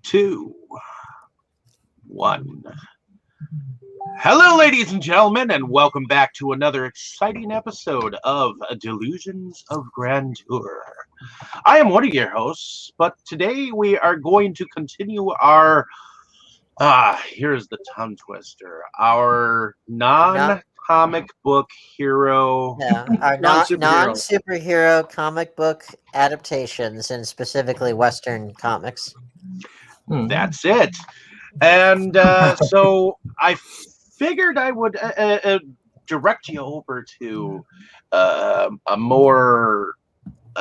2, 1. Hello, ladies and gentlemen, and welcome back to another exciting episode of Delusions of Grandeur. I am one of your hosts, but today we are going to continue our, here's the tongue twister, our non-comic book hero. Yeah, our non-superhero comic book adaptations, and specifically Western comics. That's it. And so I figured I would direct you over to a more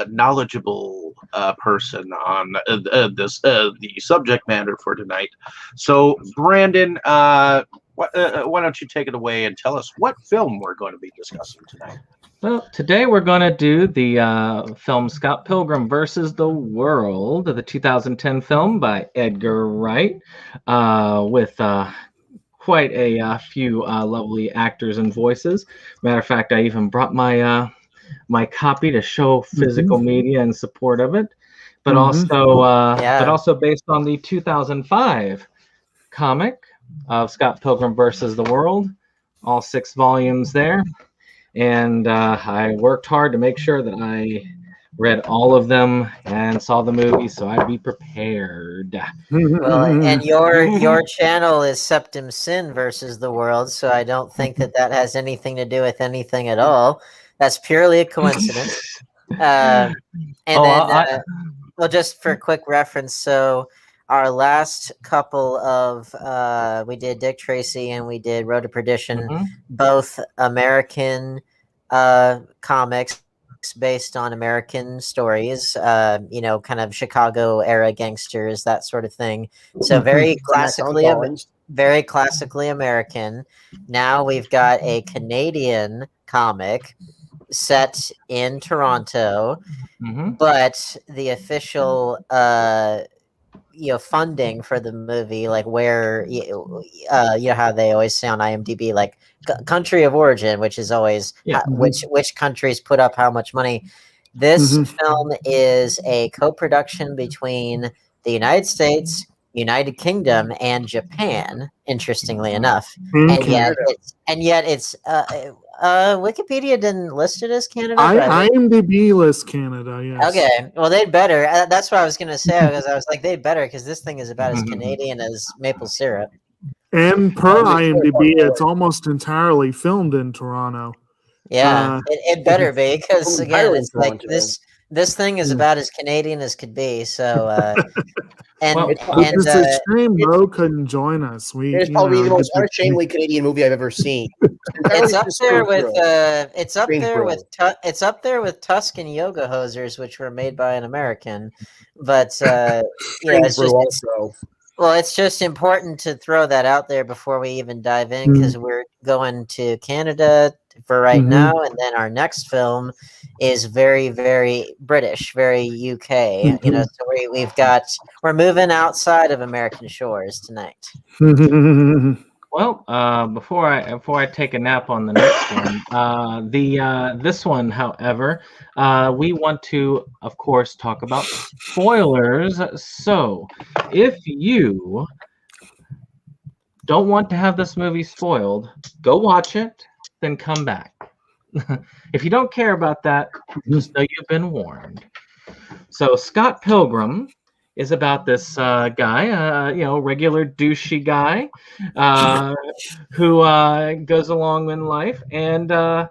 knowledgeable person on the subject matter for tonight. So, Brandon, why don't you take it away and tell us what film we're going to be discussing tonight? Well, today we're going to do the film Scott Pilgrim versus the World, the 2010 film by Edgar Wright, with quite a few lovely actors and voices. Matter of fact, I even brought my my copy to show physical media in support of it, but also based on the 2005 comic of Scott Pilgrim versus the World, all 6 volumes there. And I worked hard to make sure that I read all of them and saw the movie, so I'd be prepared. Well, and your channel is Septum Sin versus the World, so I don't think that has anything to do with anything at all. That's purely a coincidence. Well, just for quick reference, so our last couple of we did Dick Tracy and we did Road to Perdition, both American comics based on American stories, kind of Chicago era gangsters, that sort of thing. So very classically American. Now we've got a Canadian comic set in Toronto, but the official funding for the movie, like where how they always say on IMDb, like country of origin, which is always which countries put up how much money. This film is a co-production between the United States, United Kingdom, and Japan, interestingly enough. And yet it's Wikipedia didn't list it as Canada. IMDb lists Canada, yes. Okay, well, they'd better. That's what I was going to say, because I was like, they'd better, because this thing is about as Canadian as maple syrup. And per IMDb, it's almost entirely filmed in Toronto. Yeah, it better be, because, again, it's like this thing is about as Canadian as could be, so... It's a shame Mo couldn't join us. It's probably the most unashamedly Canadian movie I've ever seen. It's up there with Tusk and Yoga Hosers, which were made by an American. But it's just important to throw that out there before we even dive in, because we're going to Canada for right now, and then our next film is very, very British, very UK. So we're moving outside of American shores tonight. Well, before I take a nap on the next one, this one, however, we want to, of course, talk about spoilers. So, if you don't want to have this movie spoiled, go watch it, then come back. If you don't care about that, just know you've been warned. So, Scott Pilgrim is about this guy, regular douchey guy, who goes along in life and does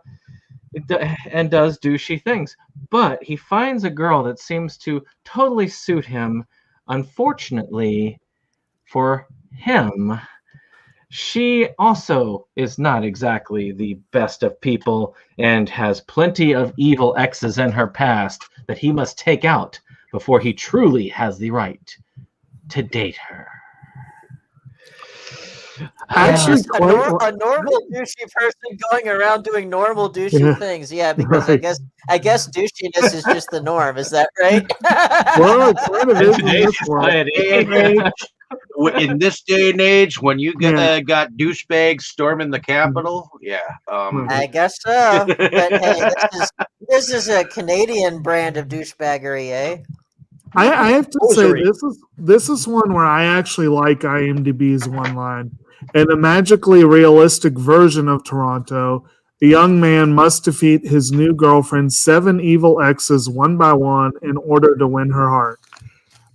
douchey things. But he finds a girl that seems to totally suit him. Unfortunately for him, she also is not exactly the best of people and has plenty of evil exes in her past that he must take out before he truly has the right to date her. Actually, a normal douchey person going around doing normal douchey things. Yeah, because I guess douchiness is just the norm. Is that right? Well, it kind of is in this world. In this day and age, when you got douchebags storming the Capitol, I guess so. But hey, this is a Canadian brand of douchebaggery, eh? I have to say Hosiery. this is one where I actually like IMDb's one line. In a magically realistic version of Toronto, a young man must defeat his new girlfriend's 7 evil exes one by one in order to win her heart.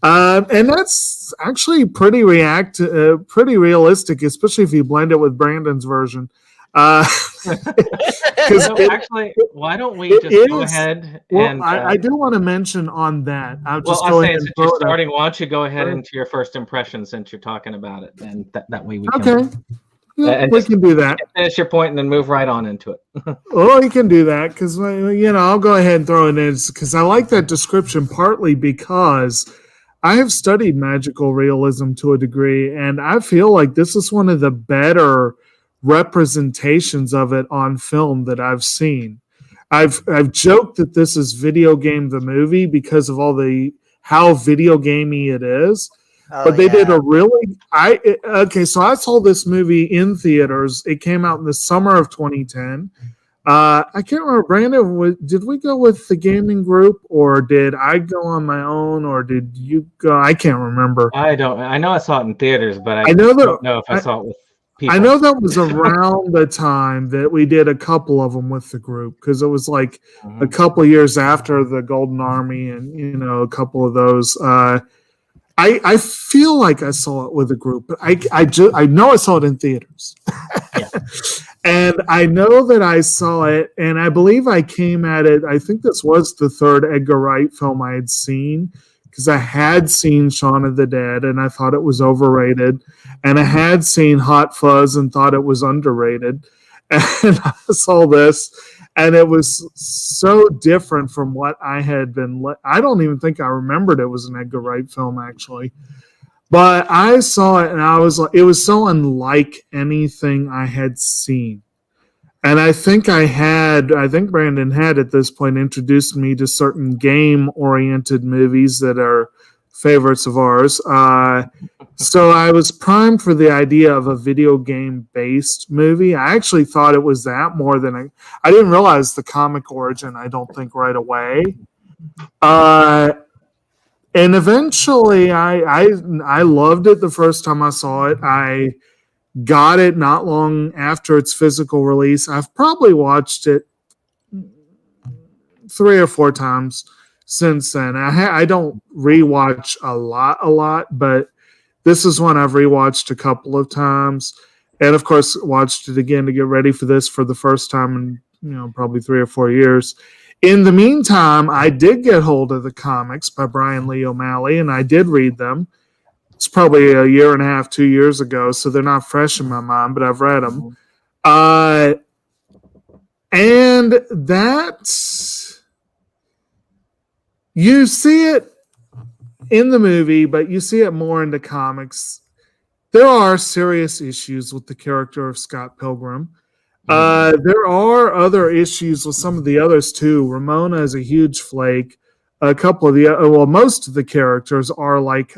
And that's actually pretty realistic, especially if you blend it with Brandon's version. Actually, why don't we just go ahead and... I do want to mention on that. I'll say since you're starting, why don't you go ahead into your first impression since you're talking about it, and that way we can... Okay. Yeah, we can do that. Finish your point and then move right on into it. Well, you can do that because, I'll go ahead and throw it in because I like that description partly because I have studied magical realism to a degree, and I feel like this is one of the better representations of it on film that I've seen. I've joked that this is Video Game the Movie because of how video gamey it is. But they did a really so I saw this movie in theaters. It came out in the summer of 2010. I can't remember, Brandon, did we go with the gaming group or did I go on my own or did you go? I can't remember. I know I saw it in theaters, but I don't know if I saw it with people. I know that was around the time that we did a couple of them with the group because it was like a couple of years after the Golden Army and, a couple of those. I feel like I saw it with a group, but I know I saw it in theaters. And I know that I saw it, and I believe I came at it, I think this was the third Edgar Wright film I had seen, because I had seen Shaun of the Dead, and I thought it was overrated, and I had seen Hot Fuzz and thought it was underrated, and I saw this, and it was so different from what I had been... I don't even think I remembered it was an Edgar Wright film, actually. But I saw it, and I was like, it was so unlike anything I had seen. And I think Brandon had at this point introduced me to certain game-oriented movies that are favorites of ours. So I was primed for the idea of a video game-based movie. I actually thought it was that more than I didn't realize the comic origin, I don't think, right away. And eventually, I loved it the first time I saw it. I got it not long after its physical release. I've probably watched it 3 or 4 times since then. I don't rewatch a lot, but this is one I've rewatched a couple of times. And, of course, watched it again to get ready for this for the first time in probably 3 or 4 years. In the meantime, I did get hold of the comics by Brian Lee O'Malley, and I did read them. It's probably a year and a half, 2 years ago, so they're not fresh in my mind, but I've read them. And that, you see it in the movie, but you see it more in the comics. There are serious issues with the character of Scott Pilgrim. There are other issues with some of the others too. Ramona is a huge flake. A couple of most of the characters are like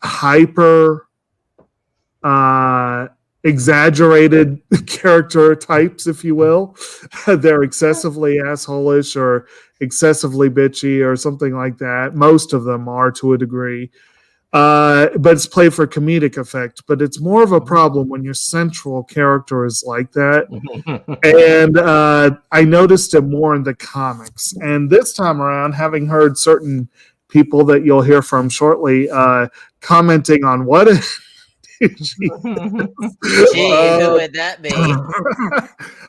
hyper exaggerated character types, if you will. They're excessively assholeish or excessively bitchy or something like that. Most of them are to a degree. But it's played for comedic effect. But it's more of a problem when your central character is like that. And I noticed it more in the comics. And this time around, having heard certain people that you'll hear from shortly commenting on what Gee, who would that be?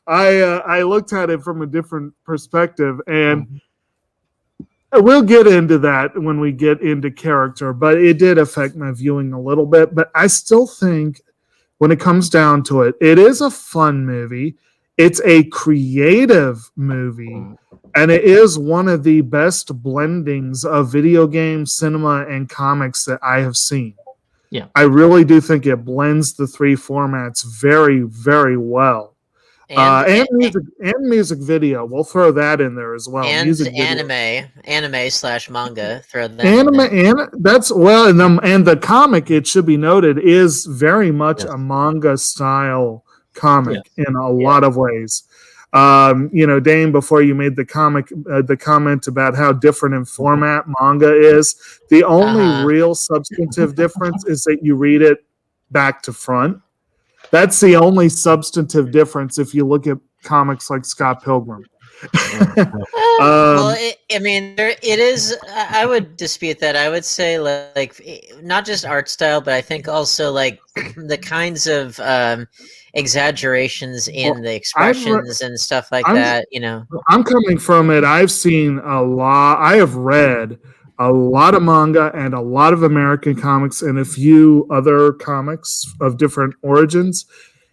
I looked at it from a different perspective, and we'll get into that when we get into character, but it did affect my viewing a little bit. But I still think when it comes down to it, it is a fun movie. It's a creative movie, and it is one of the best blendings of video game, cinema, and comics that I have seen. Yeah, I really do think it blends the 3 formats very, very well. And music video. We'll throw that in there as well. And music anime/manga. Throw that. And the comic, it should be noted, is very much a manga style comic in a lot of ways. Dane, before you made the comment about how different in format manga is, the only real substantive difference is that you read it back to front. That's the only substantive difference if you look at comics like Scott Pilgrim. It is. I would dispute that. I would say like not just art style, but I think also like the kinds of exaggerations in the expressions and stuff like that. I'm coming from it. I've seen a lot. I have read a lot of manga and a lot of American comics and a few other comics of different origins,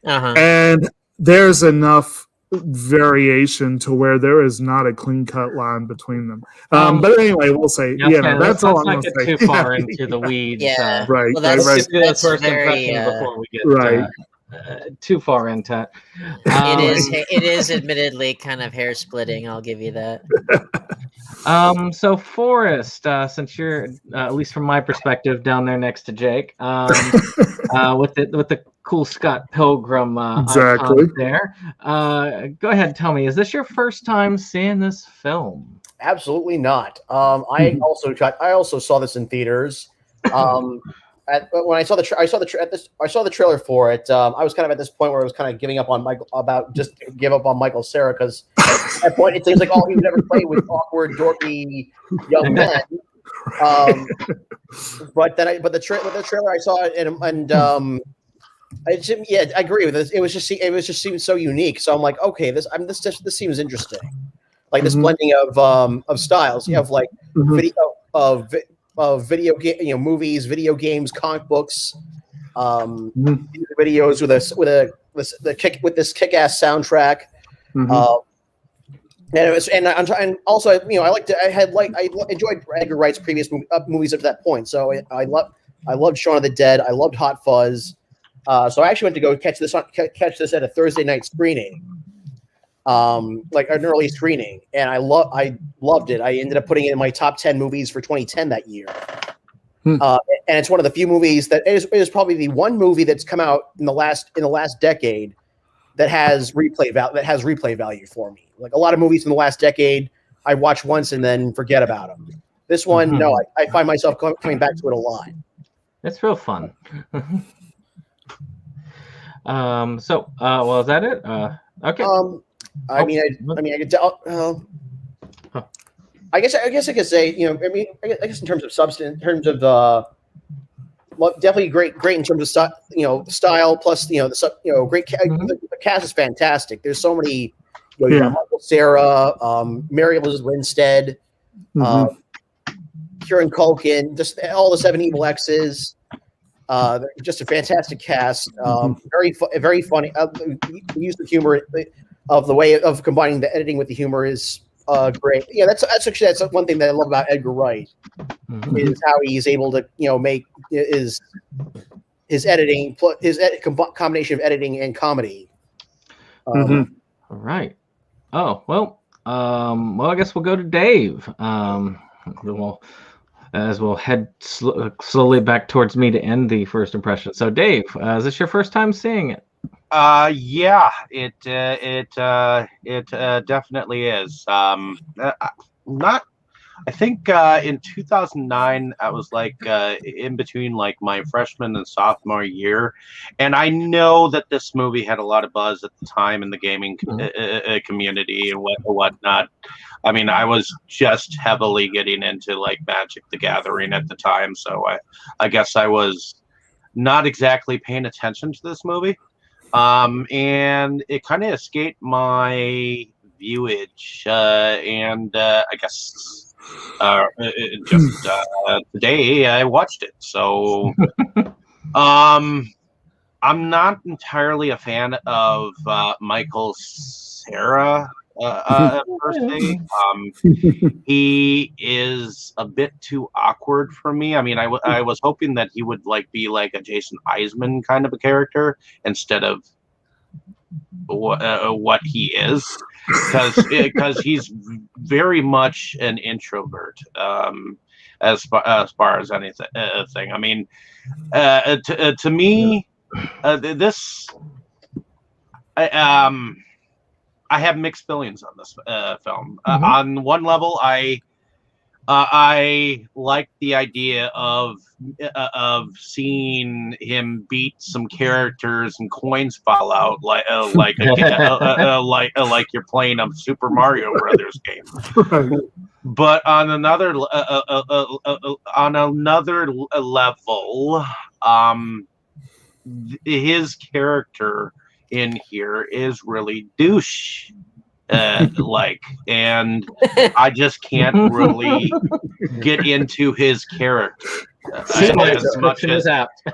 and there's enough variation to where there is not a clean-cut line between them. But anyway, we'll say, that's all I'm going to say. Let's not get too far into the weeds. Right. Well, that's first very, impressions before we get too far into it. It is admittedly kind of hair-splitting, I'll give you that. So Forrest, since you're at least from my perspective down there next to Jake, with the cool Scott Pilgrim icon there, go ahead and tell me, is this your first time seeing this film? Absolutely not. I also saw this in theaters. When I saw the trailer for it, I was kind of at this point where I was kind of giving up on Michael Cera, because at that point it seems like all he would ever play was awkward, dorky young men. But the trailer I saw it and I agree with this. It was just seemed so unique. So I'm like, okay, this seems interesting. Like this blending of styles. You have like video game, movies, video games, comic books, videos with this kick-ass soundtrack. And also, I enjoyed Edgar Wright's previous movies up to that point. So I loved Shaun of the Dead. I loved Hot Fuzz. So I actually went to go catch this at a Thursday night screening, like an early screening, and I loved it. I ended up putting it in my top 10 movies for 2010 that year. And it's one of the few movies that it is probably the one movie that's come out in the last decade that has replay value for me. Like a lot of movies in the last decade, I watch once and then forget about them. This one, no, I find myself coming back to it a lot. It's real fun. Well, is that it? Okay. I guess I could say, I guess in terms of substance, in terms of definitely great in terms of style. Plus, great. The cast is fantastic. There's so many. You have Michael Cera, Mary Elizabeth Winstead, Kieran Culkin, just all the 7 Evil X's. Just a fantastic cast. Very funny. The use of humor, of the way of combining the editing with the humor is great. Yeah, that's one thing that I love about Edgar Wright is how he's able to make his editing, combination of editing and comedy. All right. Oh well. I guess we'll go to Dave. We'll head slowly back towards me to end the first impression. So, Dave, is this your first time seeing it? Yeah, it definitely is. I think in 2009 I was like in between like my freshman and sophomore year, and I know that this movie had a lot of buzz at the time in the gaming community and whatnot. I mean, I was just heavily getting into like Magic the Gathering at the time, so I guess I was not exactly paying attention to this movie, and it kind of escaped my viewage, and I guess. Today I watched it, so I'm not entirely a fan of Michael Cera per se. He is a bit too awkward for me. I mean, I was hoping that he would be like a Jason Eisman kind of a character instead of what he is, because he's very much an introvert, as far as anything. I mean, to me, this have mixed feelings on this film. On one level, I like the idea of seeing him beat some characters and coins fall out like you're playing a Super Mario Brothers game. Right. But on another level, his character in here is really douche. And I just can't really get into his character as much as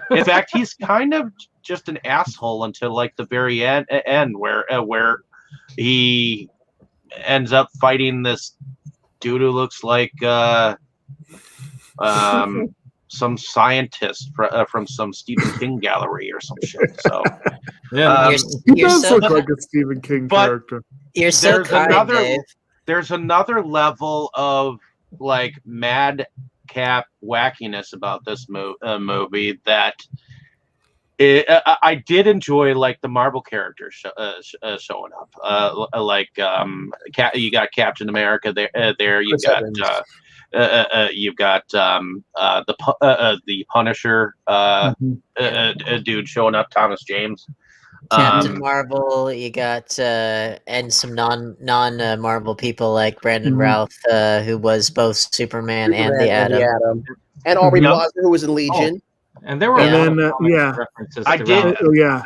in fact he's kind of just an asshole until like the very end where he ends up fighting this dude who looks like some scientist from some Stephen King gallery or some shit. So yeah, he does look like a Stephen King character. You're so kind, Dave. There's another level of like madcap wackiness about this movie that I did enjoy, like the Marvel characters showing up. You got Captain America there. You got you've got the Punisher dude showing up, Thomas James. Captain Marvel, you got and some non Marvel people like Brandon Routh, who was both Superman and the Atom. And Aubrey Plaza, who was in Legion. And there were references. I did.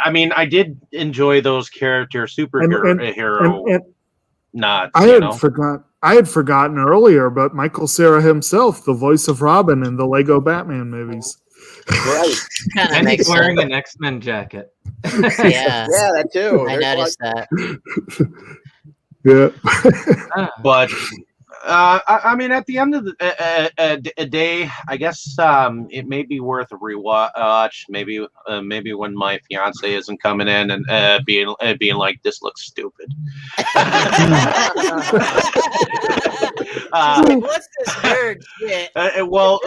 I mean, I did enjoy those character superhero nods. I had forgotten earlier, but Michael Cera himself, the voice of Robin in the Lego Batman movies. Right. And he's wearing an X-Men jacket. Yeah, that too. I noticed that. Yeah. But I mean, at the end of the day, I guess it may be worth a rewatch. Maybe when my fiance isn't coming in and being like, "This looks stupid." What's this nerd shit? Well,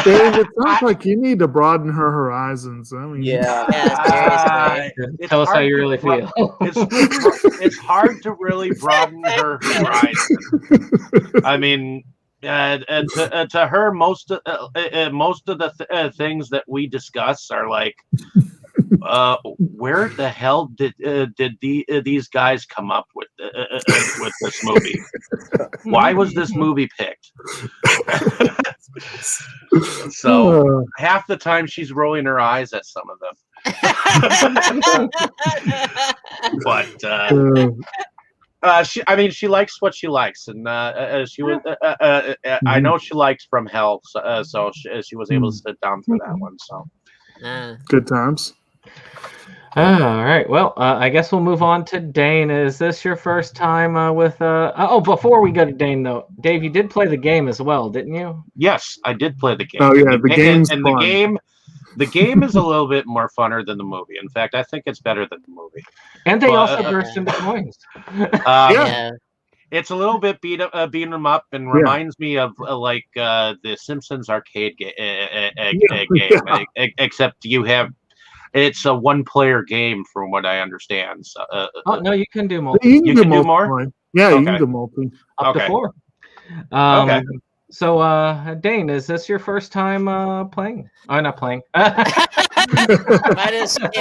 Dave, it sounds like you need to broaden her horizons. I mean, tell us how you really feel. It's hard to really broaden her horizon. I mean, to her, most of the things that we discuss are like, where the hell did these guys come up with this movie? Why was this movie picked? So half the time she's rolling her eyes at some of them. But she likes what she likes, and she was. I know she liked From Hell, so she was able to sit down for that one. So good times. All right. Well, I guess we'll move on to Dane. Is this your first time with? Before we go to Dane, though, Dave, you did play the game as well, didn't you? Yes, I did play the game. Oh yeah, the game's fun. The game is a little bit more funner than the movie. In fact, I think it's better than the movie. And they also burst into coins. It's a little bit beating them up and reminds me of like the Simpsons arcade game, except it's a one-player game, from what I understand. So, no, you can do multi. You can do more? Yeah, you can do multi. Up to 4. Okay. So, Dane, is this your first time playing? Oh, not playing. It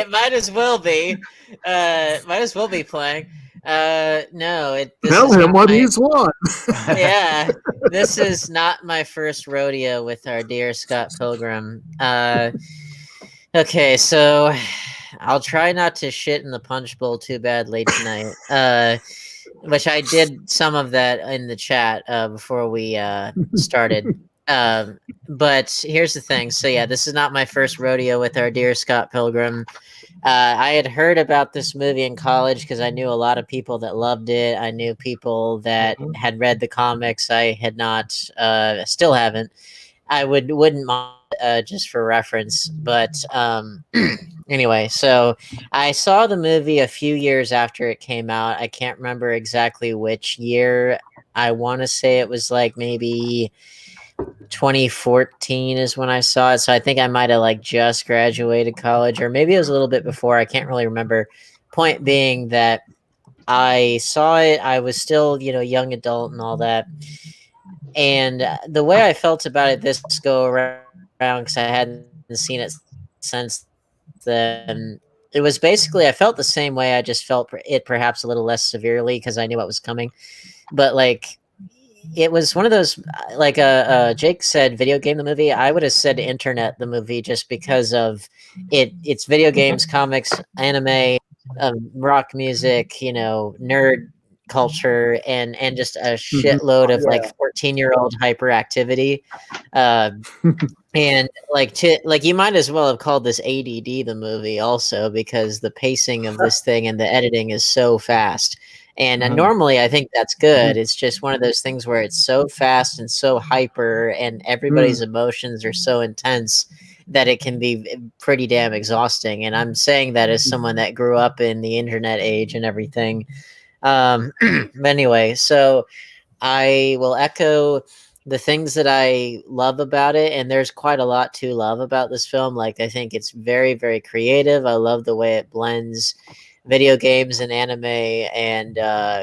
might as well be. Might as well be playing. No. Tell him what he's won. Yeah, this is not my first rodeo with our dear Scott Pilgrim. Okay, so I'll try not to shit in the punch bowl too badly tonight. Which I did some of that in the chat before we started. But here's the thing. So yeah, this is not my first rodeo with our dear Scott Pilgrim. I had heard about this movie in college because I knew a lot of people that loved it. I knew people that had read the comics. I had not, still haven't. I wouldn't mind just for reference. But anyway, so I saw the movie a few years after it came out. I can't remember exactly which year. I want to say it was like maybe 2014 is when I saw it. So I think I might have like just graduated college, or maybe it was a little bit before. I can't really remember. Point being that I saw it. I was still, young adult and all that. And the way I felt about it this go around, because I hadn't seen it since then, it was basically, I felt the same way. I just felt it perhaps a little less severely because I knew what was coming. But like, it was one of those, like Jake said, video game the movie. I would have said internet the movie just because of it. It's video games, comics, anime, rock music, nerd culture, and just a shitload of like 14-year-old hyperactivity. And like you might as well have called this ADD the movie also, because the pacing of this thing and the editing is so fast. And normally I think that's good. It's just one of those things where it's so fast and so hyper, and everybody's emotions are so intense that it can be pretty damn exhausting. And I'm saying that as someone that grew up in the internet age and everything. But anyway, so I will echo the things that I love about it, and there's quite a lot to love about this film. Like, I think it's very, very creative. I love the way it blends video games and anime and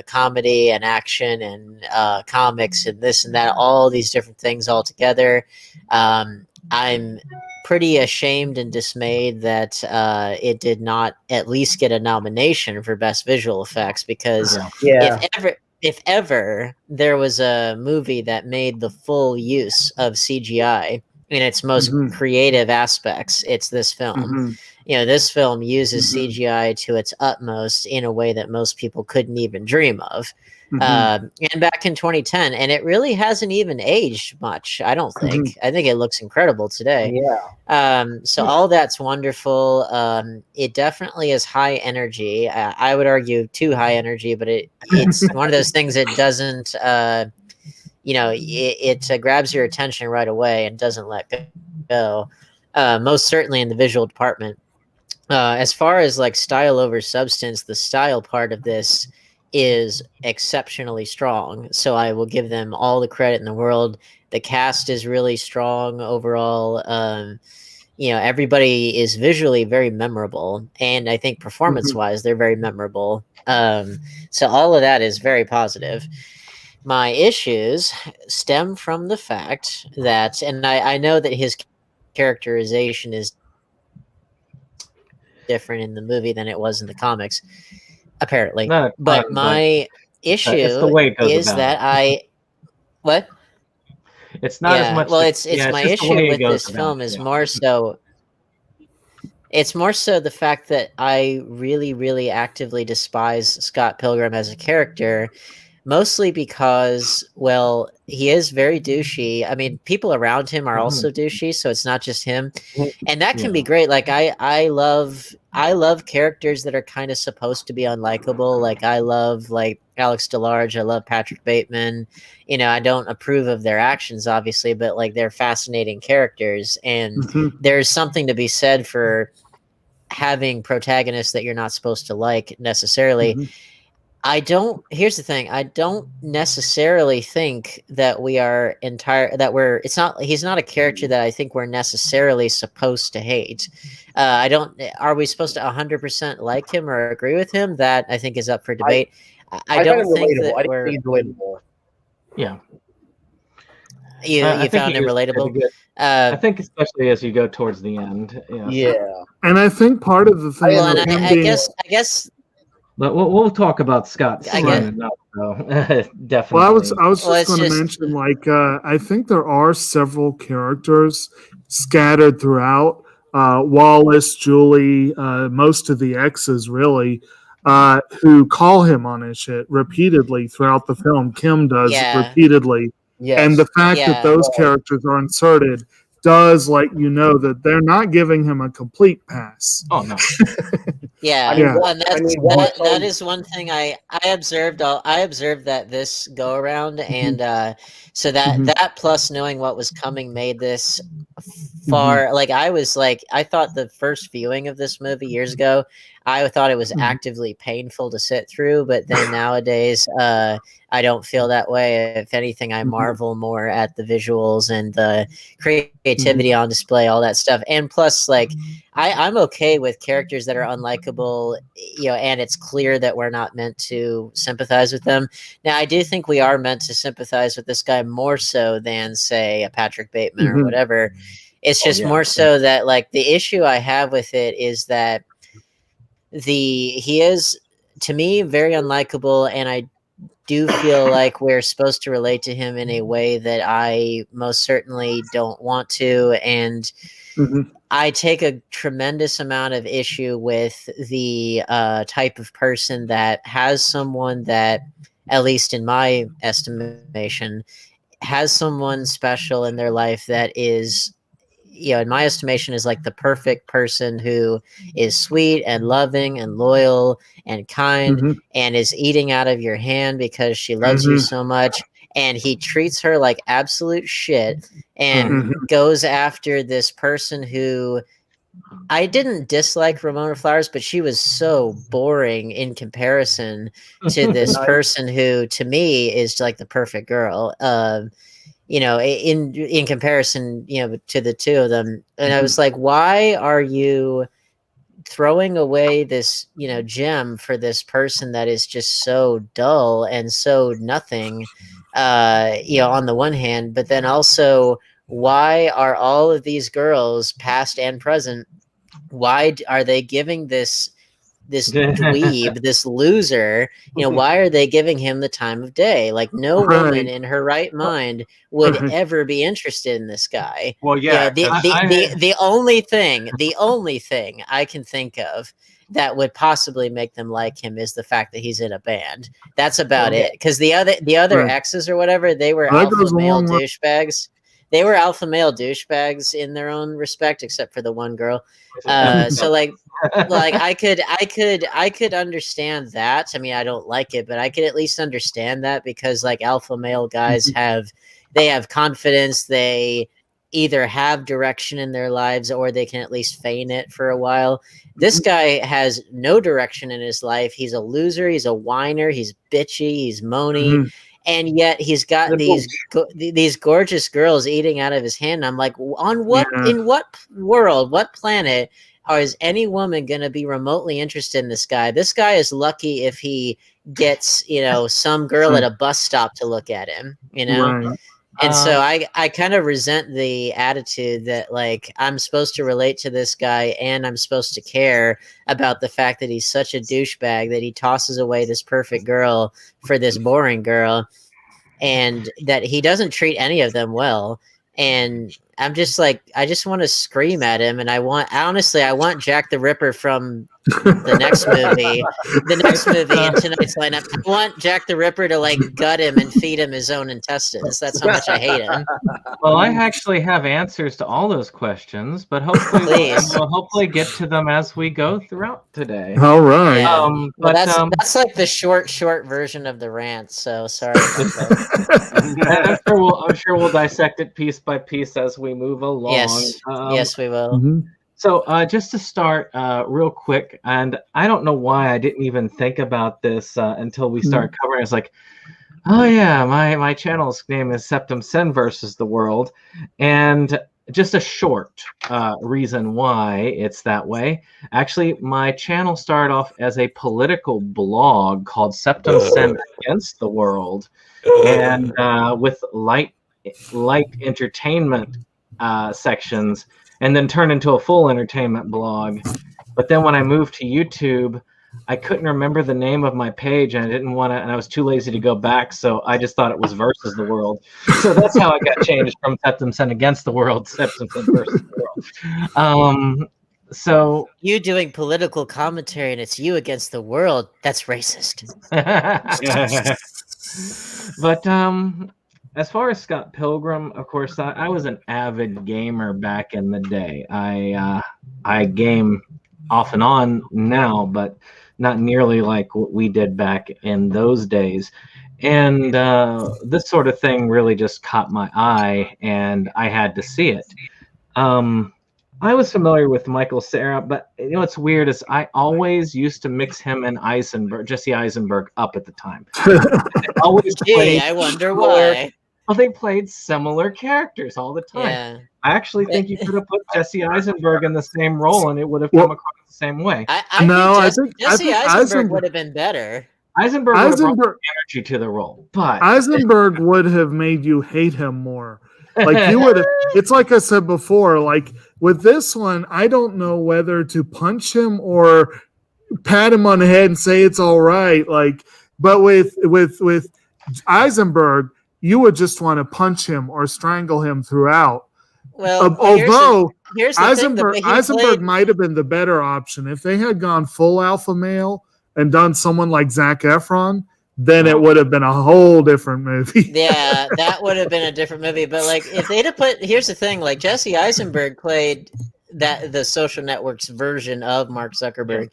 comedy and action and comics and this and that, all these different things all together. I'm pretty ashamed and dismayed that it did not at least get a nomination for Best Visual Effects, because if ever there was a movie that made the full use of CGI in its most creative aspects, it's this film. This film uses CGI to its utmost in a way that most people couldn't even dream of. And back in 2010, and it really hasn't even aged much, I don't think. I think it looks incredible today. So all that's wonderful. It definitely is high energy. I would argue too high energy, but it's one of those things that doesn't, it grabs your attention right away and doesn't let go. Most certainly in the visual department. As far as like style over substance, the style part of this is exceptionally strong. So I will give them all the credit in the world. The cast is really strong overall. Everybody is visually very memorable, and I think performance-wise, they're very memorable. So all of that is very positive. My issues stem from the fact that, and I know that his characterization is different in the movie than it was in the comics, apparently. But my issue is that what? It's not as much. Well, it's my issue with this film is more so. It's more so the fact that I really, really actively despise Scott Pilgrim as a character, mostly because, well, he is very douchey. I mean, people around him are also douchey, so it's not just him, and that can be great. Like I love characters that are kind of supposed to be unlikable. Like I love like Alex DeLarge. I love Patrick Bateman. I don't approve of their actions, obviously, but like they're fascinating characters, and there's something to be said for having protagonists that you're not supposed to like necessarily. Here's the thing. I don't necessarily think that he's not a character that I think we're necessarily supposed to hate. Are we supposed to 100% like him or agree with him? That I think is up for debate. I don't think that we're relatable. Yeah. You found him relatable? I think especially as you go towards the end. Yeah. And I think part of the thing, I guess. But we'll talk about Scott soon enough, though. Definitely. Well, I was just going to mention, like, I think there are several characters scattered throughout. Wallace, Julie, most of the exes, really, who call him on his shit repeatedly throughout the film. Kim does repeatedly. Yes. And the fact that those characters are inserted does let you know that they're not giving him a complete pass. Oh, no. That is one thing I observed. I observed that this go around, and so that plus knowing what was coming made this far like I thought the first viewing of this movie years ago, I thought it was actively painful to sit through, but then nowadays I don't feel that way. If anything, I marvel more at the visuals and the creativity on display, all that stuff. And plus, like, I'm okay with characters that are unlikable, and it's clear that we're not meant to sympathize with them. Now, I do think we are meant to sympathize with this guy more so than, say, a Patrick Bateman or whatever. It's just more so that, like, the issue I have with it is that he is, to me, very unlikable, and I do feel like we're supposed to relate to him in a way that I most certainly don't want to, and I take a tremendous amount of issue with the type of person that has someone that, at least in my estimation, has someone special in their life that is, in my estimation, is like the perfect person who is sweet and loving and loyal and kind and is eating out of your hand because she loves you so much. And he treats her like absolute shit and goes after this person who, I didn't dislike Ramona Flowers, but she was so boring in comparison to this person who, to me, is like the perfect girl. In comparison, to the two of them. And I was like, why are you throwing away this, gem for this person that is just so dull and so nothing, on the one hand, but then also, why are all of these girls, past and present, why are they giving this dweeb, this loser, why are they giving him the time of day? Like, no woman in her right mind would ever be interested in this guy. Well, yeah, the only thing I can think of that would possibly make them like him is the fact that he's in a band. That's about it. Because the other exes or whatever, they were alpha male douchebags. They were alpha male douchebags in their own respect, except for the one girl. So like I could understand that. I mean, I don't like it, but I could at least understand that, because like alpha male guys have confidence. They either have direction in their lives or they can at least feign it for a while. This guy has no direction in his life. He's a loser. He's a whiner. He's bitchy. He's moany. And yet he's got these gorgeous girls eating out of his hand. I'm like, in what world, what planet is any woman going to be remotely interested in this guy? This guy is lucky if he gets, some girl at a bus stop to look at him, And so I kind of resent the attitude that, like, I'm supposed to relate to this guy and I'm supposed to care about the fact that he's such a douchebag that he tosses away this perfect girl for this boring girl, and that he doesn't treat any of them well. And I'm just like, I just want to scream at him. And I want Jack the Ripper from the next movie in tonight's lineup. I want Jack the Ripper to like gut him and feed him his own intestines. That's how much I hate him. Well, I actually have answers to all those questions, but hopefully we'll hopefully get to them as we go throughout today. All right. Yeah. But that's like the short version of the rant. So sorry about that. I'm sure we'll dissect it piece by piece as we move along. Yes, we will. So just to start real quick, and I don't know why I didn't even think about this until we started covering it. It's like, oh yeah, my channel's name is Septum Sen versus the World. And just a short reason why it's that way. Actually, my channel started off as a political blog called Septum Sen Against the World. And with light entertainment sections, and then turned into a full entertainment blog. But then when I moved to YouTube, I couldn't remember the name of my page, and I didn't want to, and I was too lazy to go back, so I just thought it was Versus the World. So that's how I got changed from Septum Sen Against the World to Septum Sen Versus the World. So you doing political commentary and it's you against the world, that's racist. But as far as Scott Pilgrim, of course, I was an avid gamer back in the day. I game off and on now, but not nearly like what we did back in those days. And this sort of thing really just caught my eye, and I had to see it. I was familiar with Michael Cera, but you know what's weird is I always used to mix him and Jesse Eisenberg up at the time. Always Gee, I wonder why. Well, they played similar characters all the time. Yeah. I actually think you could have put Jesse Eisenberg in the same role, and it would have come across the same way. I think Jesse Eisenberg would have been better. Eisenberg would have brought energy to the role, but Eisenberg would have made you hate him more. Like you would have. It's like I said before. Like with this one, I don't know whether to punch him or pat him on the head and say it's all right. Like, but with Eisenberg, you would just want to punch him or strangle him throughout. Well, although here's the Eisenberg might have been the better option if they had gone full alpha male and done someone like Zac Efron. Then it would have been a whole different movie. Yeah, that would have been a different movie. But like, if they'd have put, here's the thing: like Jesse Eisenberg played the Social Network's version of Mark Zuckerberg,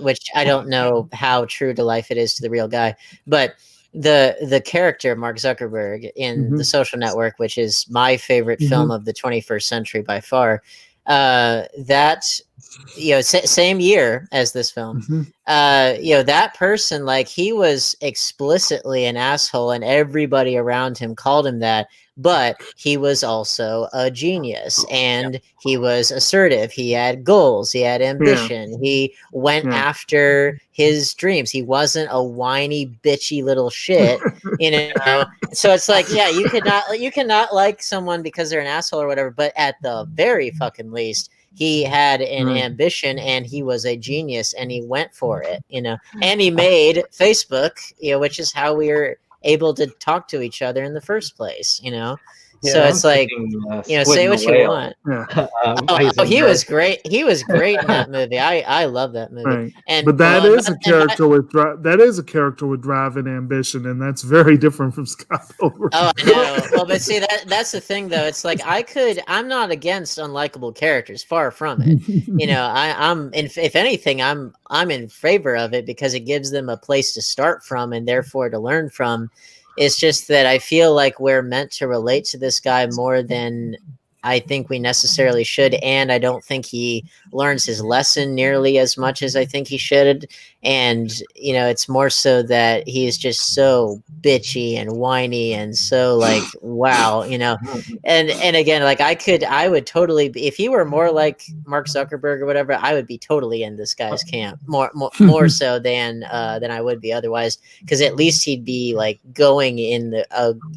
which I don't know how true to life it is to the real guy, but the character Mark Zuckerberg in the Social Network, which is my favorite film of the 21st century by far, that. Same year as this film. That person, like, he was explicitly an asshole, and everybody around him called him that. But he was also a genius, and he was assertive. He had goals. He had ambition. He went after his dreams. He wasn't a whiny, bitchy little shit, So it's like, you cannot like someone because they're an asshole or whatever. But at the very fucking least, he had an ambition, and he was a genius, and he went for it, and he made Facebook, which is how we are able to talk to each other in the first place, So it's like, say what you want. He was great. He was great in that movie. I love that movie. Right. But that is a character with drive and ambition, and that's very different from Scott Pilgrim. Oh, I know. Well, but see, that's the thing, though. It's like I'm not against unlikable characters. Far from it. If anything, I'm in favor of it because it gives them a place to start from and therefore to learn from. It's just that I feel like we're meant to relate to this guy more than I think we necessarily should, and I don't think he learns his lesson nearly as much as I think he should. And it's more so that he's just so bitchy and whiny and so like wow, And again, like I would totally, if he were more like Mark Zuckerberg or whatever, I would be totally in this guy's camp more so than I would be otherwise, because at least he'd be like going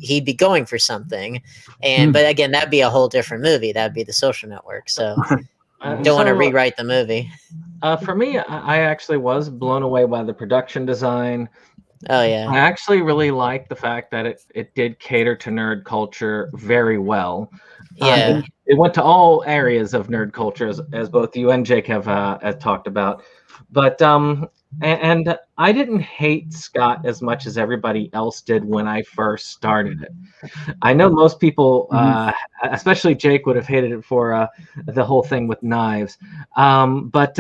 he'd be going for something. And but again, that'd be a whole different movie. That'd be the Social Network. So don't want to rewrite the movie. For me, I actually was blown away by the production design. Oh yeah, I actually really liked the fact that it did cater to nerd culture very well. Yeah, it went to all areas of nerd culture, as both you and Jake have talked about. But and I didn't hate Scott as much as everybody else did when I first started it. I know most people, especially Jake, would have hated it for the whole thing with knives. But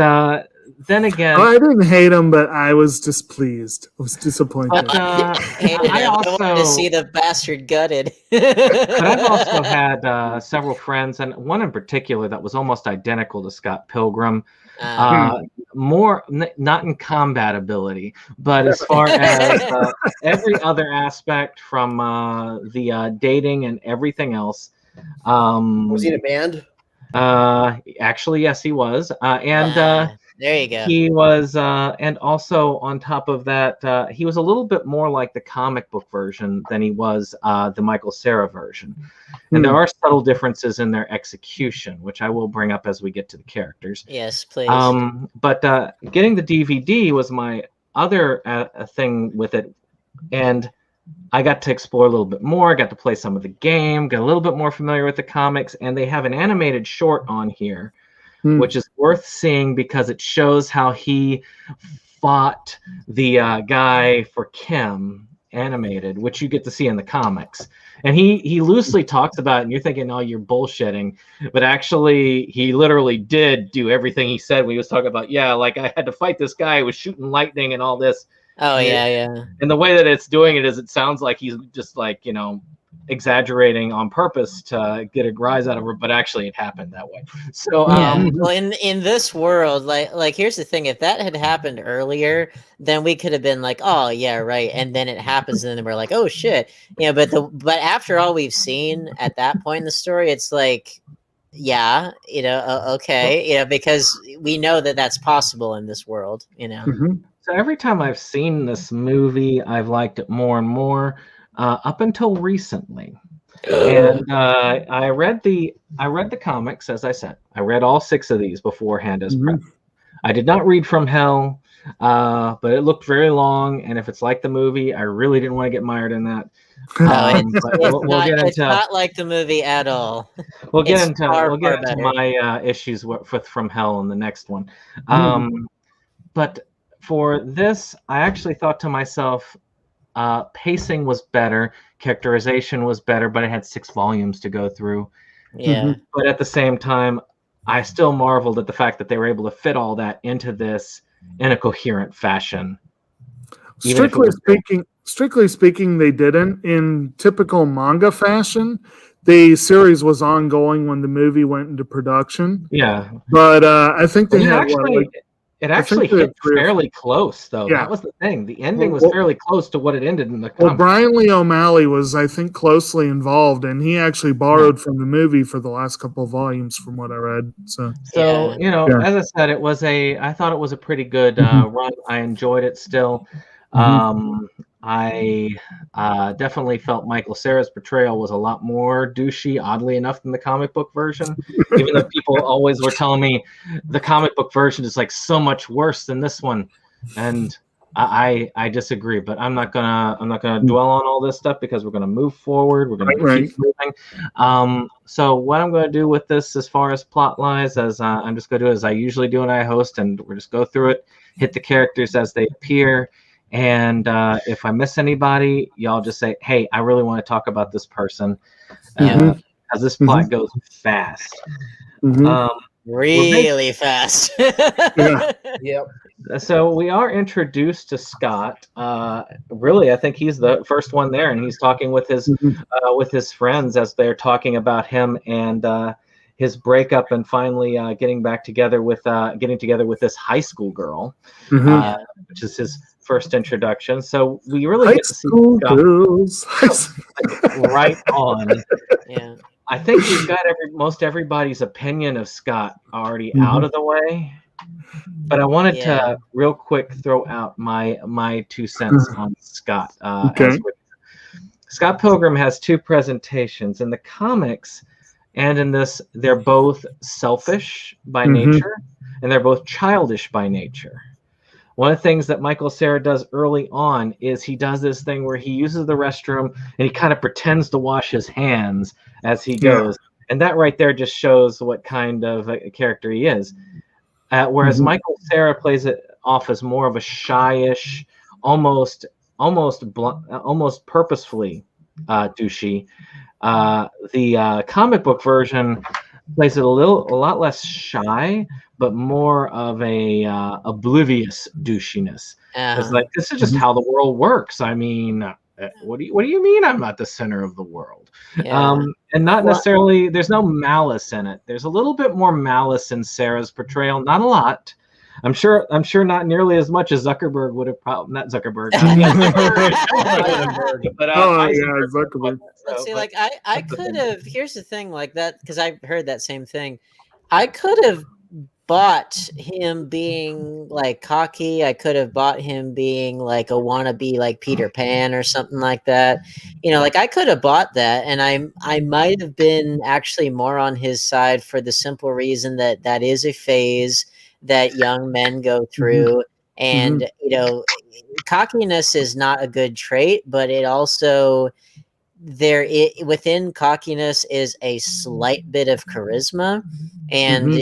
then again, I didn't hate him, but I was displeased. I was disappointed. I also wanted to see the bastard gutted. But I've also had several friends, and one in particular that was almost identical to Scott Pilgrim. More not in combat ability, but as far as every other aspect from the dating and everything else. Was he in a band? Actually, yes, he was. There you go. He was, and also on top of that, he was a little bit more like the comic book version than he was the Michael Cera version. And there are subtle differences in their execution, which I will bring up as we get to the characters. Yes, please. But getting the DVD was my other thing with it. And I got to explore a little bit more, got to play some of the game, got a little bit more familiar with the comics, and they have an animated short on here, which is worth seeing because it shows how he fought the guy for Kim animated, which you get to see in the comics. And he loosely talks about it, and you're thinking, oh, you're bullshitting. But actually, he literally did do everything he said when he was talking about, like I had to fight this guy who was shooting lightning and all this. Oh, yeah. And the way that it's doing it is it sounds like he's just like, exaggerating on purpose to get a rise out of her, but actually it happened that way. So well, in this world, like here's the thing: if that had happened earlier, then we could have been like, oh yeah, right, and then it happens, and then we're like, oh shit, but after all we've seen at that point in the story, it's like, yeah, okay, because we know that that's possible in this world, So every time I've seen this movie, I've liked it more and more. Up until recently, and I read the comics, as I said. I read all 6 of these beforehand as prep. I did not read From Hell, but it looked very long, and if it's like the movie, I really didn't want to get mired in that. It's not like the movie at all. We'll get into my issues with From Hell in the next one. But for this, I actually thought to myself, pacing was better, characterization was better, but it had 6 volumes to go through. Yeah. But at the same time, I still marveled at the fact that they were able to fit all that into this in a coherent fashion. Strictly speaking, they didn't. In typical manga fashion, the series was ongoing when the movie went into production. Yeah. But I think they had it actually hit fairly close, though. Yeah. That was the thing. The ending was fairly close to what it ended in the comic. Well, Brian Lee O'Malley was, I think, closely involved, and he actually borrowed from the movie for the last couple of volumes, from what I read. So as I said, I thought it was a pretty good run. I enjoyed it still. I definitely felt Michael Cera's portrayal was a lot more douchey, oddly enough, than the comic book version. Even though people always were telling me the comic book version is like so much worse than this one, and I disagree. But I'm not gonna dwell on all this stuff because we're gonna move forward. We're gonna keep moving. So what I'm gonna do with this, as far as plot lies, I'm just gonna do as I usually do when I host, and we'll just go through it, hit the characters as they appear. And if I miss anybody, y'all just say, hey, I really want to talk about this person. As this plot goes fast. Really fast. Yep. So we are introduced to Scott. Really, I think he's the first one there, and he's talking with his friends as they're talking about him and his breakup, and finally getting together with this high school girl, which is his first introduction. So we really get to see Scott right on. Yeah. I think we've got most everybody's opinion of Scott already out of the way. But I wanted to real quick throw out my 2 cents on Scott. Scott Pilgrim has 2 presentations. In the comics and in this, they're both selfish by nature, and they're both childish by nature. One of the things that Michael Cera does early on is he does this thing where he uses the restroom and he kind of pretends to wash his hands as he goes. And that right there just shows what kind of a character he is. Whereas Michael Cera plays it off as more of a shyish, almost purposefully douchey. The comic book version plays it a lot less shy, but more of a oblivious douchiness. It's like, this is just how the world works. I mean, what do you mean I'm not the center of the world? And not necessarily, there's no malice in it. There's a little bit more malice in Cera's portrayal, not a lot. I'm sure not nearly as much as Zuckerberg would have not Zuckerberg. But Zuckerberg. Let's see, like I could have, here's the thing, like that, because I heard that same thing. I could have bought him being like cocky. I could have bought him being like a wannabe like Peter Pan or something like that. Like I could have bought that, and I might have been actually more on his side for the simple reason that that is a phase that young men go through. And cockiness is not a good trait, but it also within cockiness is a slight bit of charisma, and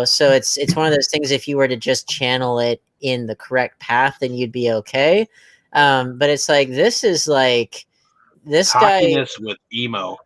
so it's one of those things, if you were to just channel it in the correct path, then you'd be okay. But it's like, this is like this cockiness guy with emo.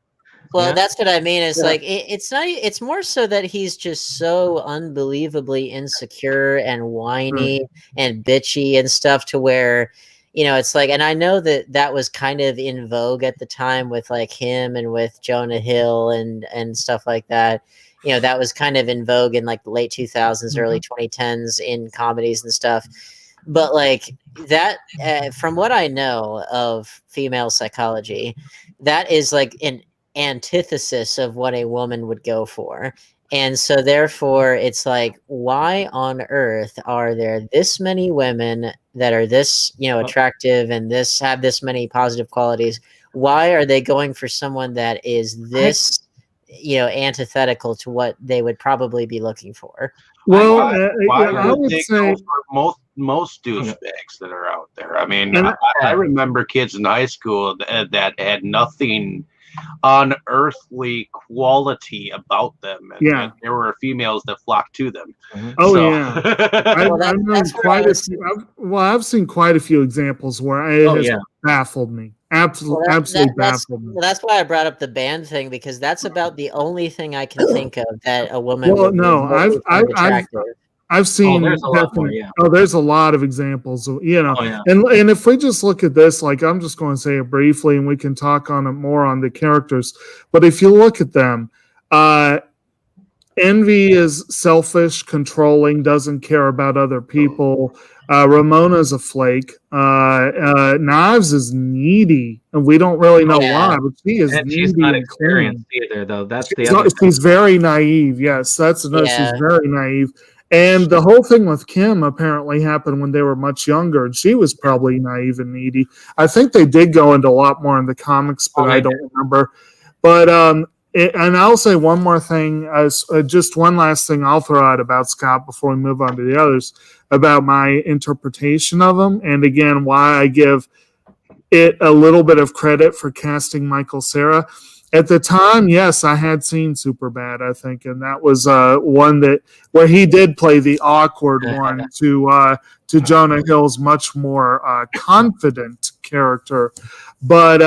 Well, that's what I mean. It's like it's not. It's more so that he's just so unbelievably insecure and whiny and bitchy and stuff, to where it's like, and I know that was kind of in vogue at the time with like him and with Jonah Hill and stuff like that. That was kind of in vogue in like the late 2000s, early 2010s in comedies and stuff. But like that, from what I know of female psychology, that is like an antithesis of what a woman would go for. And so therefore it's like, why on earth are there this many women that are this, attractive and have this many positive qualities? Why are they going for someone that is this, antithetical to what they would probably be looking for? Well, why I would would they say go for most douchebags that are out there? I mean, I remember kids in high school that had nothing unearthly quality about them, and there were females that flocked to them. Oh So. yeah, I've seen quite a few examples where it has baffled me. Absolutely baffled me. Well, that's why I brought up the band thing, because that's about the only thing I can think of that a woman. Well, would no, I've seen. There's a lot more, there's a lot of examples. And if we just look at this, like I'm just going to say it briefly, and we can talk on it more on the characters. But if you look at them, Envy is selfish, controlling, doesn't care about other people. Ramona's a flake. Knives is needy, and we don't really know why, but she is needy. She's not experienced either, though. That's the other thing. She's very naive. Yes, she's very naive. And the whole thing with Kim apparently happened when they were much younger, and she was probably naive and needy. I think they did go into a lot more in the comics, but I don't remember. But and I'll say one more thing, as just one last thing I'll throw out about Scott before we move on to the others, about my interpretation of him, and again, why I give it a little bit of credit for casting Michael Cera. At the time, yes, I had seen Superbad, I think, and that was one where he did play the awkward one to Jonah Hill's much more confident character. But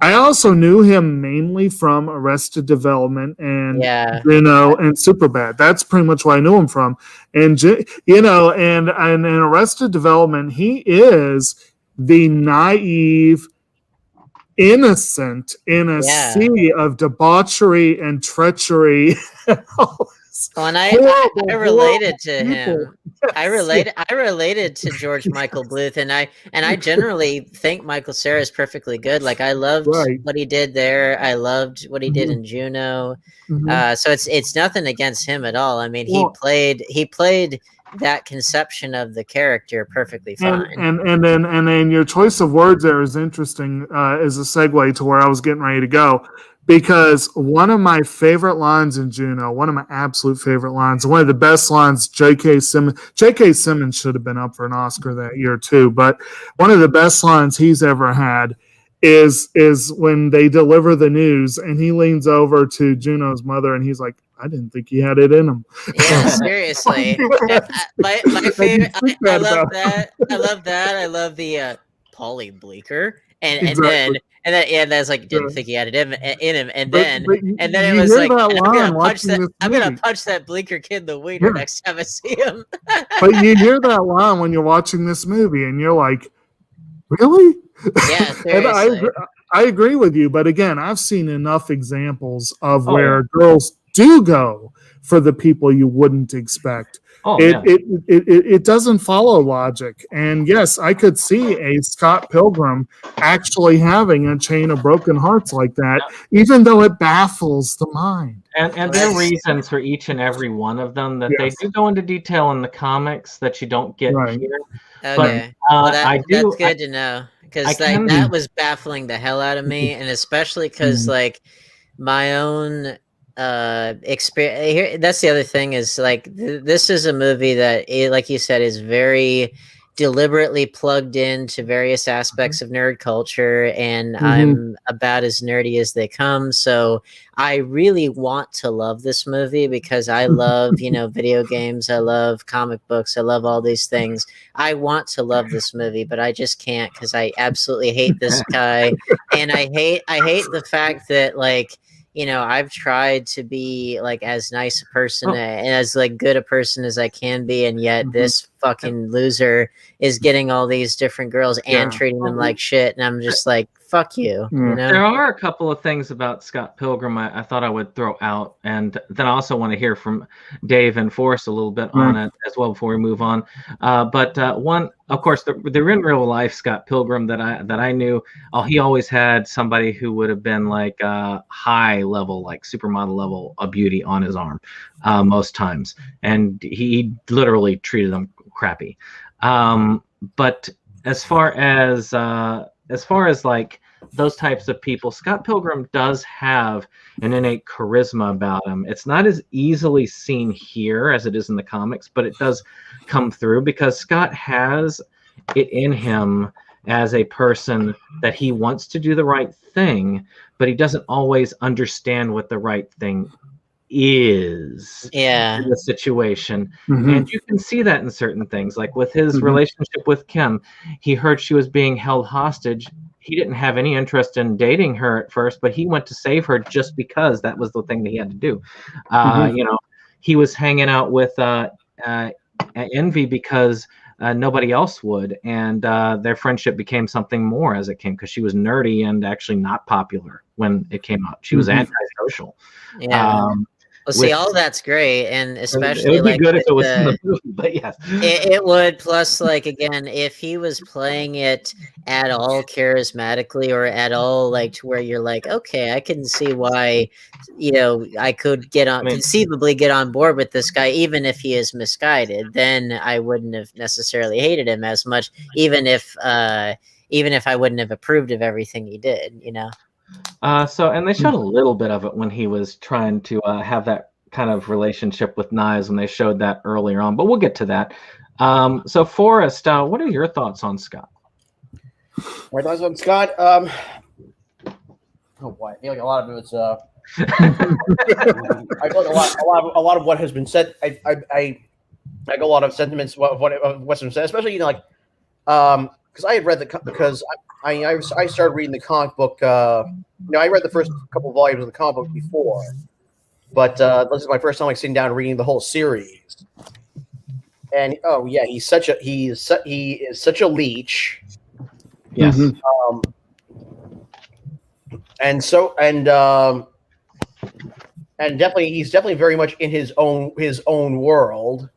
I also knew him mainly from Arrested Development and and Superbad. That's pretty much what I knew him from. And and in Arrested Development, he is the naive innocent in a sea of debauchery and treachery. And I related to him. I related to George Michael Bluth, and I generally think Michael Cera is perfectly good. Like I loved what he did there. I loved what he did in Juno. So it's nothing against him at all. I mean, he played that conception of the character perfectly fine. And then your choice of words there is interesting as a segue to where I was getting ready to go, because one of my favorite lines in Juno, one of my absolute favorite lines, one of the best lines, J.K. Simmons should have been up for an Oscar that year too, but one of the best lines he's ever had is when they deliver the news and he leans over to Juno's mother and he's like, I didn't think he had it in him. Yeah, seriously. my favorite. I love that. I love that. I love the Polly Bleecker, and then that's like didn't think he had it in him, and then it was like I'm gonna punch that Bleecker kid in the wiener next time I see him. But you hear that line when you're watching this movie, and you're like, really? Yeah, seriously. And I agree with you, but again, I've seen enough examples of where girls do go for the people you wouldn't expect. It doesn't follow logic. And yes, I could see a Scott Pilgrim actually having a chain of broken hearts like that, even though it baffles the mind. And there are reasons for each and every one of them that they do go into detail in the comics that you don't get here. Okay. But that's good to know, because that was baffling the hell out of me, and especially because like my own experience. That's the other thing is like this is a movie that, like you said, is very deliberately plugged into various aspects of nerd culture, and I'm about as nerdy as they come. So I really want to love this movie because I love, video games. I love comic books. I love all these things. I want to love this movie, but I just can't because I absolutely hate this guy. And I hate the fact that like, I've tried to be like as nice a person and as like good a person as I can be, and yet this fucking loser is getting all these different girls and treating them like shit, and I'm just like, fuck you. You know? There are a couple of things about Scott Pilgrim I thought I would throw out, and then I also want to hear from Dave and Forrest a little bit on it as well before we move on. But one, of course, the in real life Scott Pilgrim that I knew, he always had somebody who would have been like high level, like supermodel level of beauty on his arm most times, and he literally treated them crappy. But as far as like those types of people, Scott Pilgrim does have an innate charisma about him. It's not as easily seen here as it is in the comics, but it does come through because Scott has it in him as a person that he wants to do the right thing, but he doesn't always understand what the right thing is in the situation. And you can see that in certain things, like with his relationship with Kim. He heard she was being held hostage. He didn't have any interest in dating her at first, but he went to save her just because that was the thing that he had to do. You know, he was hanging out with Envy because nobody else would, and their friendship became something more as it came, because she was nerdy and actually not popular when it came out. She was antisocial. Well, see, all that's great, and especially it would be like good if it was in the movie, but yes, it would. Plus, like again, if he was playing it at all charismatically or at all like to where you're like, okay, I can see why, you know, I could conceivably get on board with this guy, even if he is misguided. Then I wouldn't have necessarily hated him as much, even if I wouldn't have approved of everything he did, you know. And they showed a little bit of it when he was trying to have that kind of relationship with Knives, and they showed that earlier on, but we'll get to that. So Forrest, what are your thoughts on Scott? My thoughts on Scott? Oh boy, I feel like a lot of it was I feel like a lot of what has been said. I like a lot of sentiments of what's been said, especially, you know, like because I had read I started reading the comic book. You know, I read the first couple of volumes of the comic book before, but this is my first time like sitting down and reading the whole series. And oh yeah, he is such a leech. Yes. And definitely he's definitely very much in his own world.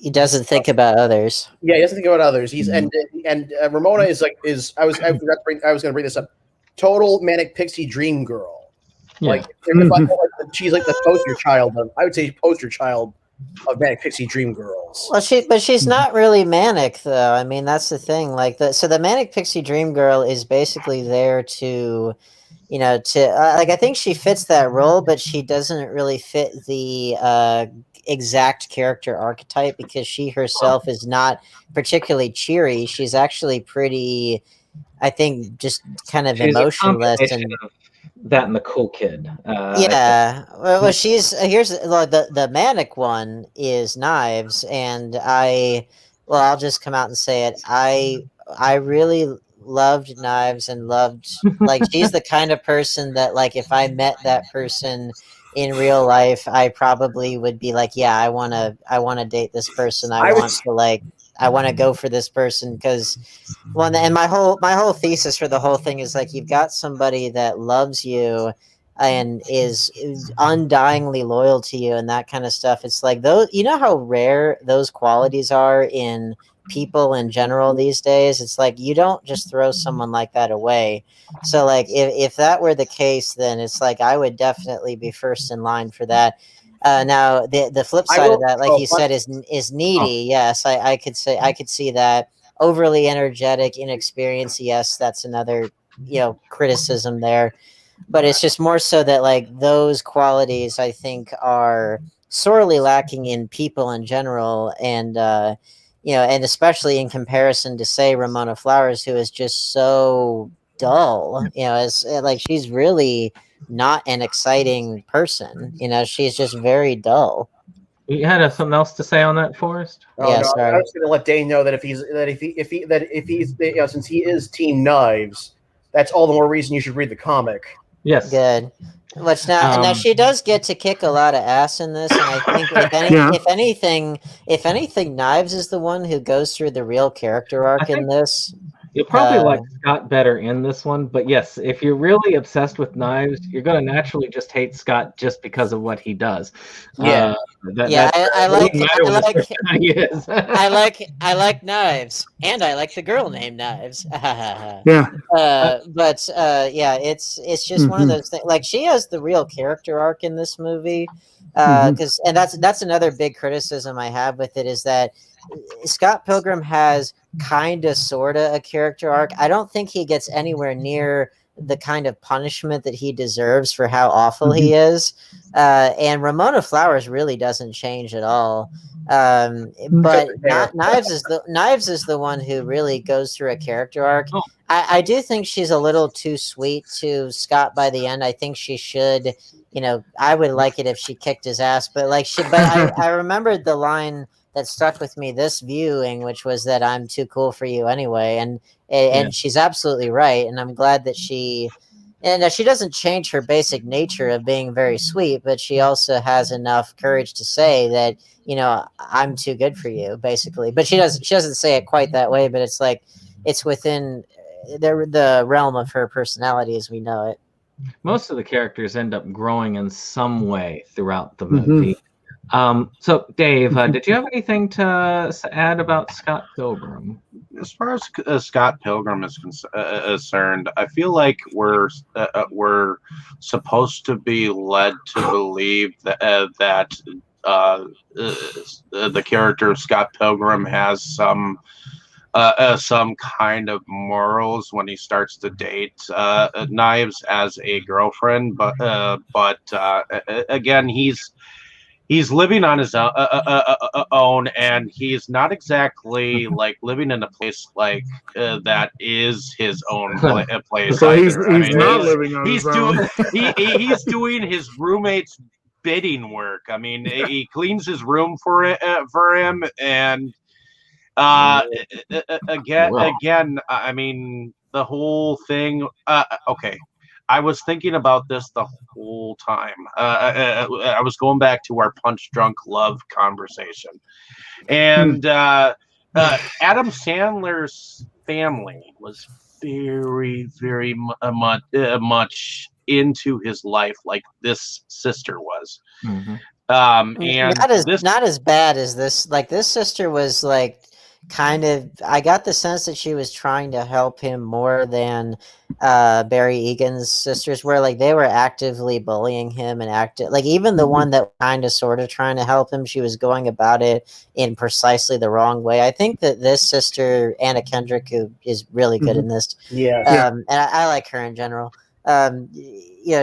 He doesn't think about others. Yeah, he doesn't think about others. He's and Ramona is I was going to bring this up. Total manic pixie dream girl. Yeah. Like she's like the poster child of, I would say, poster child of manic pixie dream girls. Well, she's not really manic though. I mean, that's the thing. Like the manic pixie dream girl is basically there to, you know, like I think she fits that role, but she doesn't really fit the exact character archetype, because she herself is not particularly cheery. She's actually pretty, I think, just kind of emotionless and that and the cool kid. Well, she's here's the manic one is Knives, and I'll just come out and say it. I really loved Knives and loved, like, she's the kind of person that, like, if I met that person in real life, I probably would be like, yeah, I want to date this person. I want to go for this person, because and my whole thesis for the whole thing is like, you've got somebody that loves you and is undyingly loyal to you and that kind of stuff. It's like, those, you know how rare those qualities are in people in general these days. It's like, you don't just throw someone like that away. So like, if that were the case, then it's like I would definitely be first in line for that. Now the flip side of that, like you said, is needy. Yes, I could see that. Overly energetic, inexperienced. Yes, that's another, you know, criticism there. But it's just more so that, like, those qualities I think are sorely lacking in people in general, and you know, and especially in comparison to, say, Ramona Flowers, who is just so dull. You know, it's like, she's really not an exciting person. You know, she's just very dull. You had something else to say on that, Forrest? Yeah, sorry. I was going to let Dane know that if he's you know, since he is Team Knives, that's all the more reason you should read the comic. Yes. Good. Which now she does get to kick a lot of ass in this, and I think if anything, Knives is the one who goes through the real character arc in this. You'll probably like Scott better in this one, but yes, if you're really obsessed with Knives, you're going to naturally just hate Scott just because of what he does. Yeah. I like Knives, and I like the girl named Knives. It's just one of those things. Like, she has the real character arc in this movie, because and that's another big criticism I have with it, is that Scott Pilgrim has kind of sorta a character arc. I don't think he gets anywhere near the kind of punishment that he deserves for how awful he is. And Ramona Flowers really doesn't change at all. But Knives is the one who really goes through a character arc. I do think she's a little too sweet to Scott by the end. I think she should, I would like it if she kicked his ass, but I remembered the line that stuck with me this viewing, which was that I'm too cool for you anyway. And she's absolutely right. And I'm glad that she doesn't change her basic nature of being very sweet, but she also has enough courage to say that, I'm too good for you, basically. But she doesn't say it quite that way, but it's like, it's within the realm of her personality as we know it. Most of the characters end up growing in some way throughout the movie. So, Dave, did you have anything to add about Scott Pilgrim? As far as Scott Pilgrim is concerned, I feel like we're supposed to be led to believe that the character of Scott Pilgrim has some kind of morals when he starts to date Knives as a girlfriend, but again, he's living on his own, and he's not exactly like living in a place like that is his own place. So he's not living on his own. He's doing his roommate's bidding work. I mean, he cleans his room for him, and again, I mean, the whole thing. Okay. I was thinking about this the whole time. I was going back to our punch drunk love conversation, and Adam Sandler's family was very, very much into his life, like this sister was. And not as bad as this. Like, this sister was like kind of. I got the sense that she was trying to help him more than Barry Egan's sisters were. Like, they were actively bullying him and like, even the one that kind of sort of trying to help him, she was going about it in precisely the wrong way. I think that this sister, Anna Kendrick, who is really good in this, and I like her in general.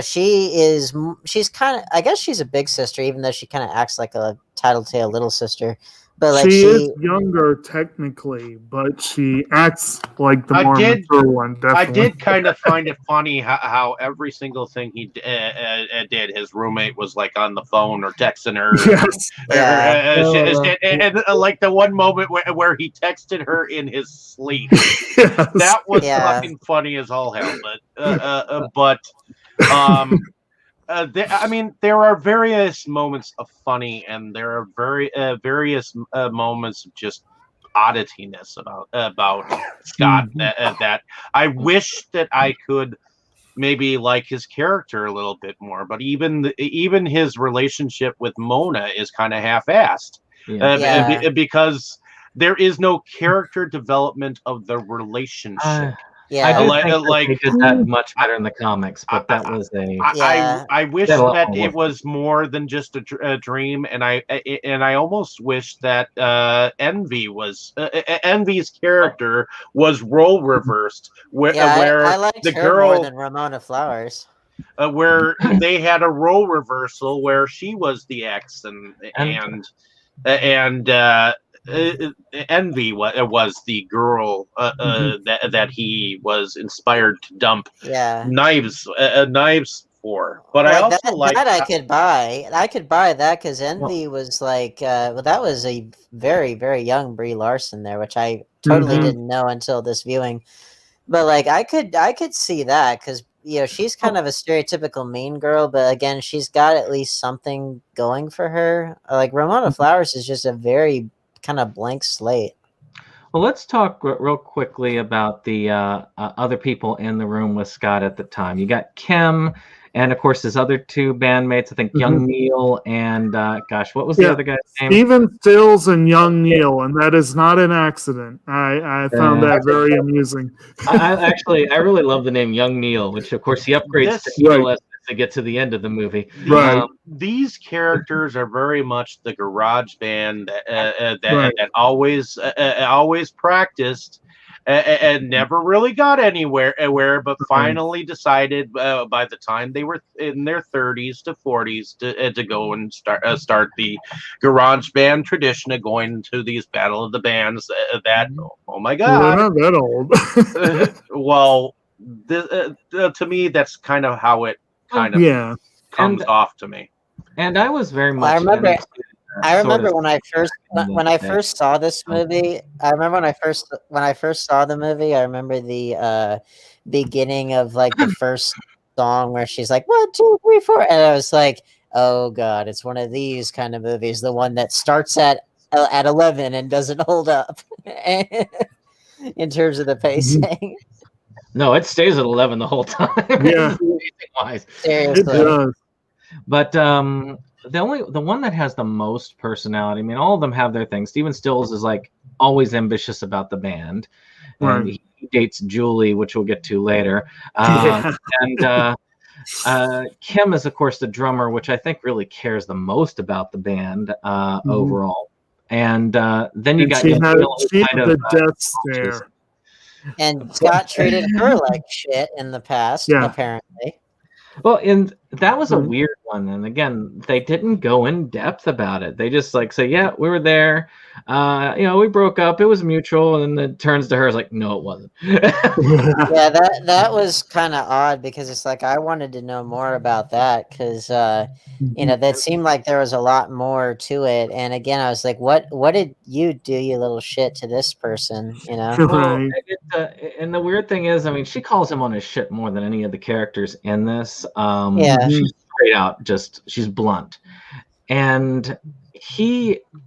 She's kind of, I guess she's a big sister, even though she kind of acts like a tattletale little sister. But like, she is younger technically, but she acts like the more mature one. Definitely. I did kind of find it funny how every single thing he did, his roommate was like on the phone or texting her. And like the one moment where he texted her in his sleep. That was fucking funny as all hell. I mean, there are various moments of funny, and there are various moments of just odditiness about Scott that I wish that I could maybe like his character a little bit more. But even his relationship with Mona is kind of half-assed because there is no character development of the relationship. I do think they did that much better in the comics, but that was I wish that it was more than just a dream, and I almost wish that Envy's character was role reversed, where I liked the her girl more than Ramona Flowers. Where they had a role reversal where she was the ex and Envy was the girl that he was inspired to dump knives for. But I also like that. I could buy that because Envy was like, that was a very, very young Brie Larson there, which I totally didn't know until this viewing. But like, I could see that because she's kind of a stereotypical mean girl, but again, she's got at least something going for her. Like Ramona Flowers is just a very kind of blank slate. Well, let's talk real quickly about the other people in the room with Scott at the time. You got Kim, and of course his other two bandmates. I think Young Neil and what was the other guy's name? Stephen Stills and Young Neil, and that is not an accident. I found that very amusing. I really love the name Young Neil, which of course he upgrades to Neil as they get to the end of the movie. Right. These characters are very much the garage band that always practiced and never really got anywhere, but finally decided by the time they were in their 30s to 40s to go and start the garage band tradition of going to these Battle of the Bands. Oh my God, we're not that old. Well, to me, that's kind of how it comes off to me. And I was very much. I remember when I first saw this movie. I remember when I first saw the movie. I remember the beginning of like the first song where she's like 1, 2, 3, 4, and I was like, oh God, it's one of these kind of movies. The one that starts at 11 and doesn't hold up in terms of the pacing. No, it stays at 11 the whole time. Yeah, seriously. It does. But the one that has the most personality. I mean, all of them have their things. Stephen Stills is like always ambitious about the band, and he dates Julie, which we'll get to later. And Kim is, of course, the drummer, which I think really cares the most about the band overall. And then you got the death stare. And Scott treated her like shit in the past, apparently. Well, and that was a weird one. And again, they didn't go in depth about it. They just like say, yeah, we were there. We broke up. It was mutual. And then it turns to her as like, no, it wasn't. Yeah, that was kind of odd because it's like I wanted to know more about that because, that seemed like there was a lot more to it. And again, I was like, what did you do, you little shit, to this person? Well, and the weird thing is, I mean, she calls him on his shit more than any of the characters in this. She's straight out, she's blunt. And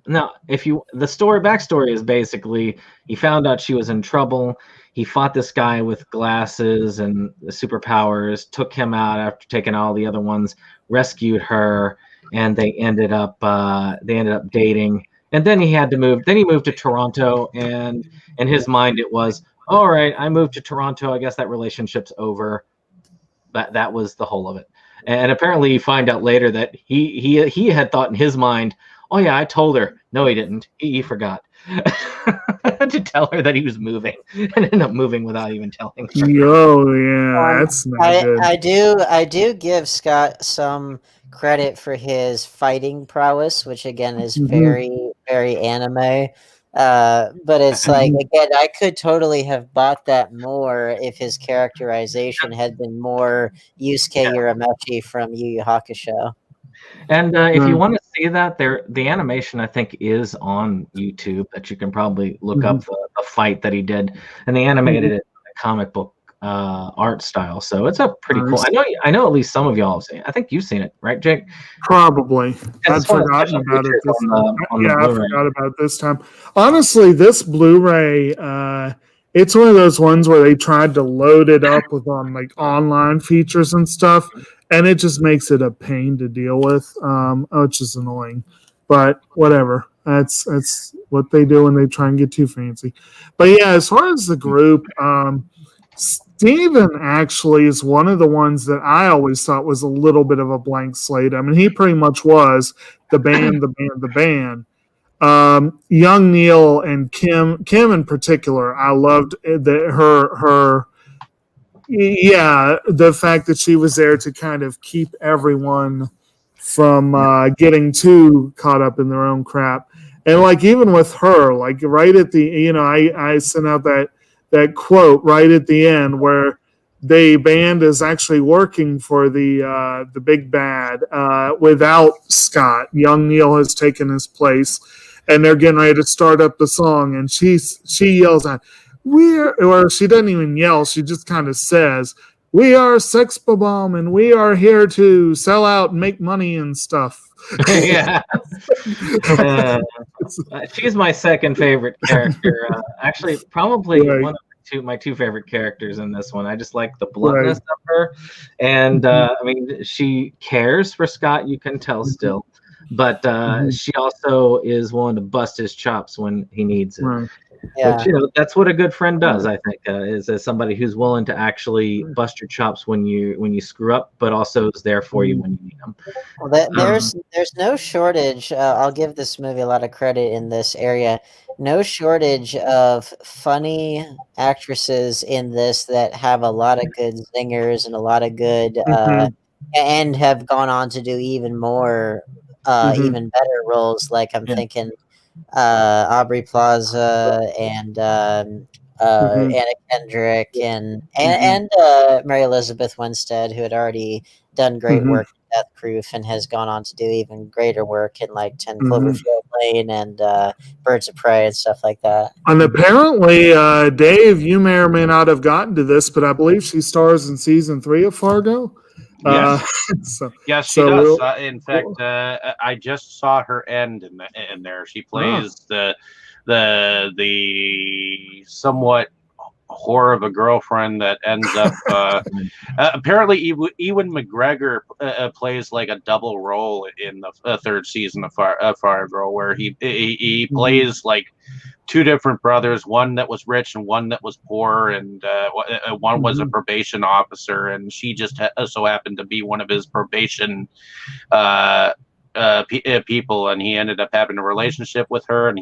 backstory is basically he found out she was in trouble. He fought this guy with glasses and the superpowers, took him out after taking all the other ones, rescued her, and they ended up dating. And then he had to move. Then he moved to Toronto, and in his mind it was, all right, I moved to Toronto. I guess that relationship's over. That was the whole of it. And apparently you find out later that he had thought in his mind, oh yeah, I told her. No, he didn't. He forgot to tell her that he was moving, and ended up moving without even telling her. Oh yeah, that's not good. I do give Scott some credit for his fighting prowess, which again is very, very anime. But it's like, again, I could totally have bought that more if his characterization had been more Yusuke Urameshi from Yu Yu Hakusho. And if you want to see that, the animation I think is on YouTube that you can probably look up the fight that he did, and they animated it in a comic book art style. So it's a pretty cool. I know at least some of y'all have seen it. I think you've seen it, right, Jake? Probably. I'd forgotten about it. I forgot about it this time. Honestly, this Blu-ray, it's one of those ones where they tried to load it up with like online features and stuff, and it just makes it a pain to deal with, which is annoying. But whatever. That's what they do when they try and get too fancy. But yeah, as far as the group, Steven actually is one of the ones that I always thought was a little bit of a blank slate. I mean, he pretty much was the band. Young Neil and Kim in particular, I loved her. Yeah, the fact that she was there to kind of keep everyone from getting too caught up in their own crap. And like even with her, like right at the, I sent out that quote right at the end where the band is actually working for the big bad without Scott. Young Neil has taken his place, and they're getting ready to start up the song, and she yells out, or she doesn't even yell, she just kind of says, we are Sex Bomb and we are here to sell out and make money and stuff. Yeah. She's my second favorite character. Actually, probably one of my two favorite characters in this one. I just like the bluntness of her, and I mean, she cares for Scott. You can tell still, but she also is willing to bust his chops when he needs it. Right. Yeah. But that's what a good friend does. I think is somebody who's willing to actually bust your chops when you screw up, but also is there for you when you need them. Well, there's no shortage. I'll give this movie a lot of credit in this area. No shortage of funny actresses in this that have a lot of good zingers and a lot of good, and have gone on to do even more, even better roles. Like I'm thinking. Aubrey Plaza and Anna Kendrick and Mary Elizabeth Winstead, who had already done great work in Death Proof and has gone on to do even greater work in like 10 Cloverfield Lane and Birds of Prey and stuff like that. And apparently, Dave, you may or may not have gotten to this, but I believe she stars in season 3 of Fargo. Yes, yes, she does. In fact, I just saw her end in there. She plays the somewhat whore of a girlfriend that ends up. Apparently, Ewan McGregor plays like a double role in the third season of Fargo, where he plays like two different brothers, one that was rich and one that was poor, and one was a probation officer, and she just so happened to be one of his probation people, and he ended up having a relationship with her, and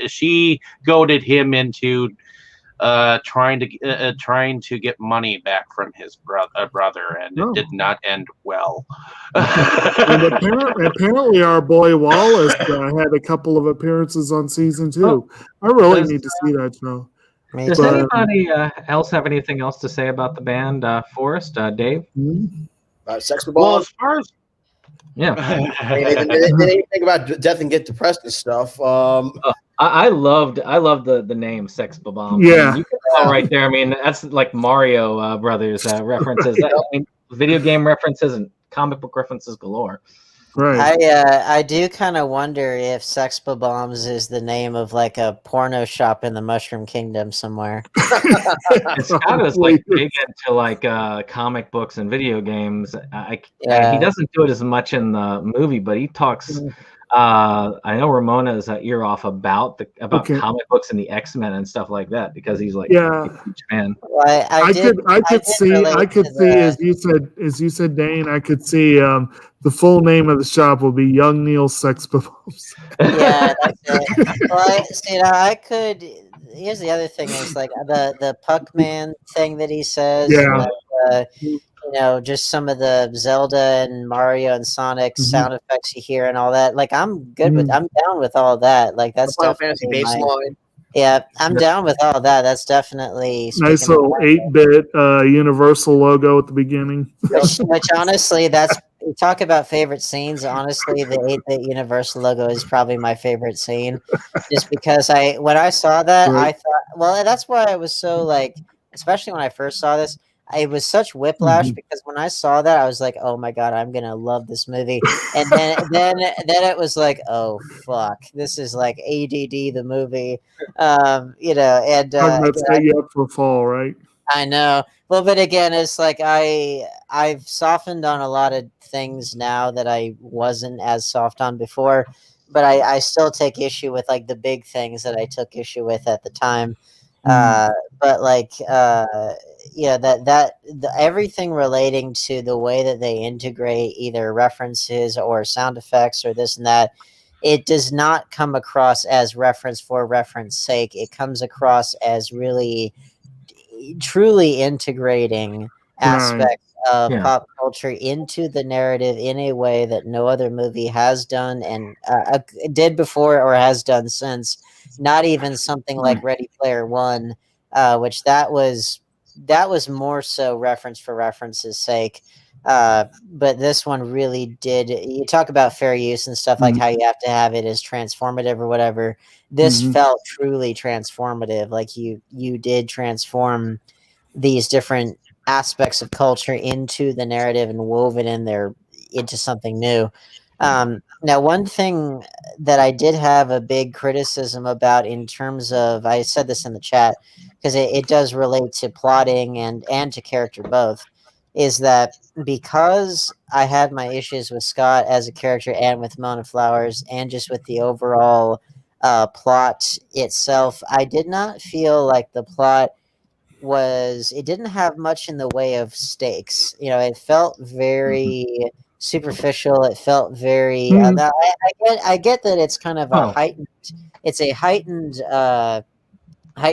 she goaded him into trying to get money back from his brother, and it did not end well. And apparently our boy Wallace had a couple of appearances on season 2. I really need to see that show. Does anybody else have anything else to say about the band, Forrest, Dave? Sex Bomb? Well, as far as they think about death and get depressed and stuff. I loved the name Sex Bomb. Yeah, you can tell right there. I mean, that's like Mario Brothers references. I mean, video game references and comic book references galore. Right. I do kind of wonder if Sex Bombs is the name of like a porno shop in the Mushroom Kingdom somewhere. Scott is like big into like comic books and video games. He doesn't do it as much in the movie, but he talks. I know Ramona's ear off about comic books and the X-Men and stuff like that because he's like a huge fan. Well, I could see as you said, Dane. I could see the full name of the shop will be Young Neil Sex Bombs. Yeah, that's it. Well, I could. Here's the other thing: is like the Puckman thing that he says. Yeah. Just some of the Zelda and Mario and Sonic sound effects you hear and all that. Like, I'm good with. I'm down with all that. Like, that's Final Fantasy baseline. Yeah, I'm down with all that. That's definitely nice little 8-bit Universal logo at the beginning. Which honestly, we talk about favorite scenes. Honestly, the 8-bit Universal logo is probably my favorite scene, just because when I saw that, I thought, well, that's why I was so like, especially when I first saw this. It was such whiplash because when I saw that, I was like, "Oh my god, I'm gonna love this movie," and then it was like, "Oh fuck, this is like ADD the movie," and set you up for fall, right? I know. Well, but again, it's like I've softened on a lot of things now that I wasn't as soft on before, but I still take issue with like the big things that I took issue with at the time. But like everything relating to the way that they integrate either references or sound effects or this and that, it does not come across as reference for reference sake. It comes across as really truly integrating aspects of pop culture into the narrative in a way that no other movie has done and did before or has done since. Not even something like Ready Player One, which that was more so reference for reference's sake. But this one really did. You talk about fair use and stuff like how you have to have it as transformative or whatever. This felt truly transformative. Like you did transform these different aspects of culture into the narrative and wove it in there into something new. Now, one thing that I did have a big criticism about in terms of, I said this in the chat, because it does relate to plotting and to character both, is that because I had my issues with Scott as a character and with Mona Flowers and just with the overall plot itself, I did not feel like the plot it didn't have much in the way of stakes. You know, it felt very superficial. It felt very. Now, I get that it's kind of a heightened. It's a heightened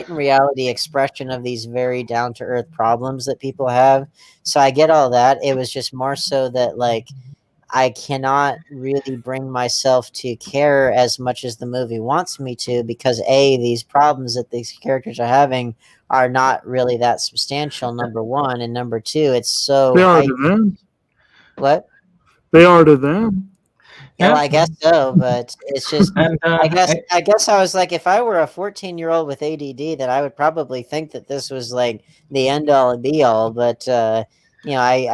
reality expression of these very down to earth problems that people have. So I get all that. It was just more so that like I cannot really bring myself to care as much as the movie wants me to, because these problems that these characters are having are not really that substantial, number one, and number two, it's so they are to them. What? They are to them. Yeah, well, I guess so, but it's just I guess I was like, if I were a 14-year-old with ADD, then I would probably think that this was like the end all and be all. But I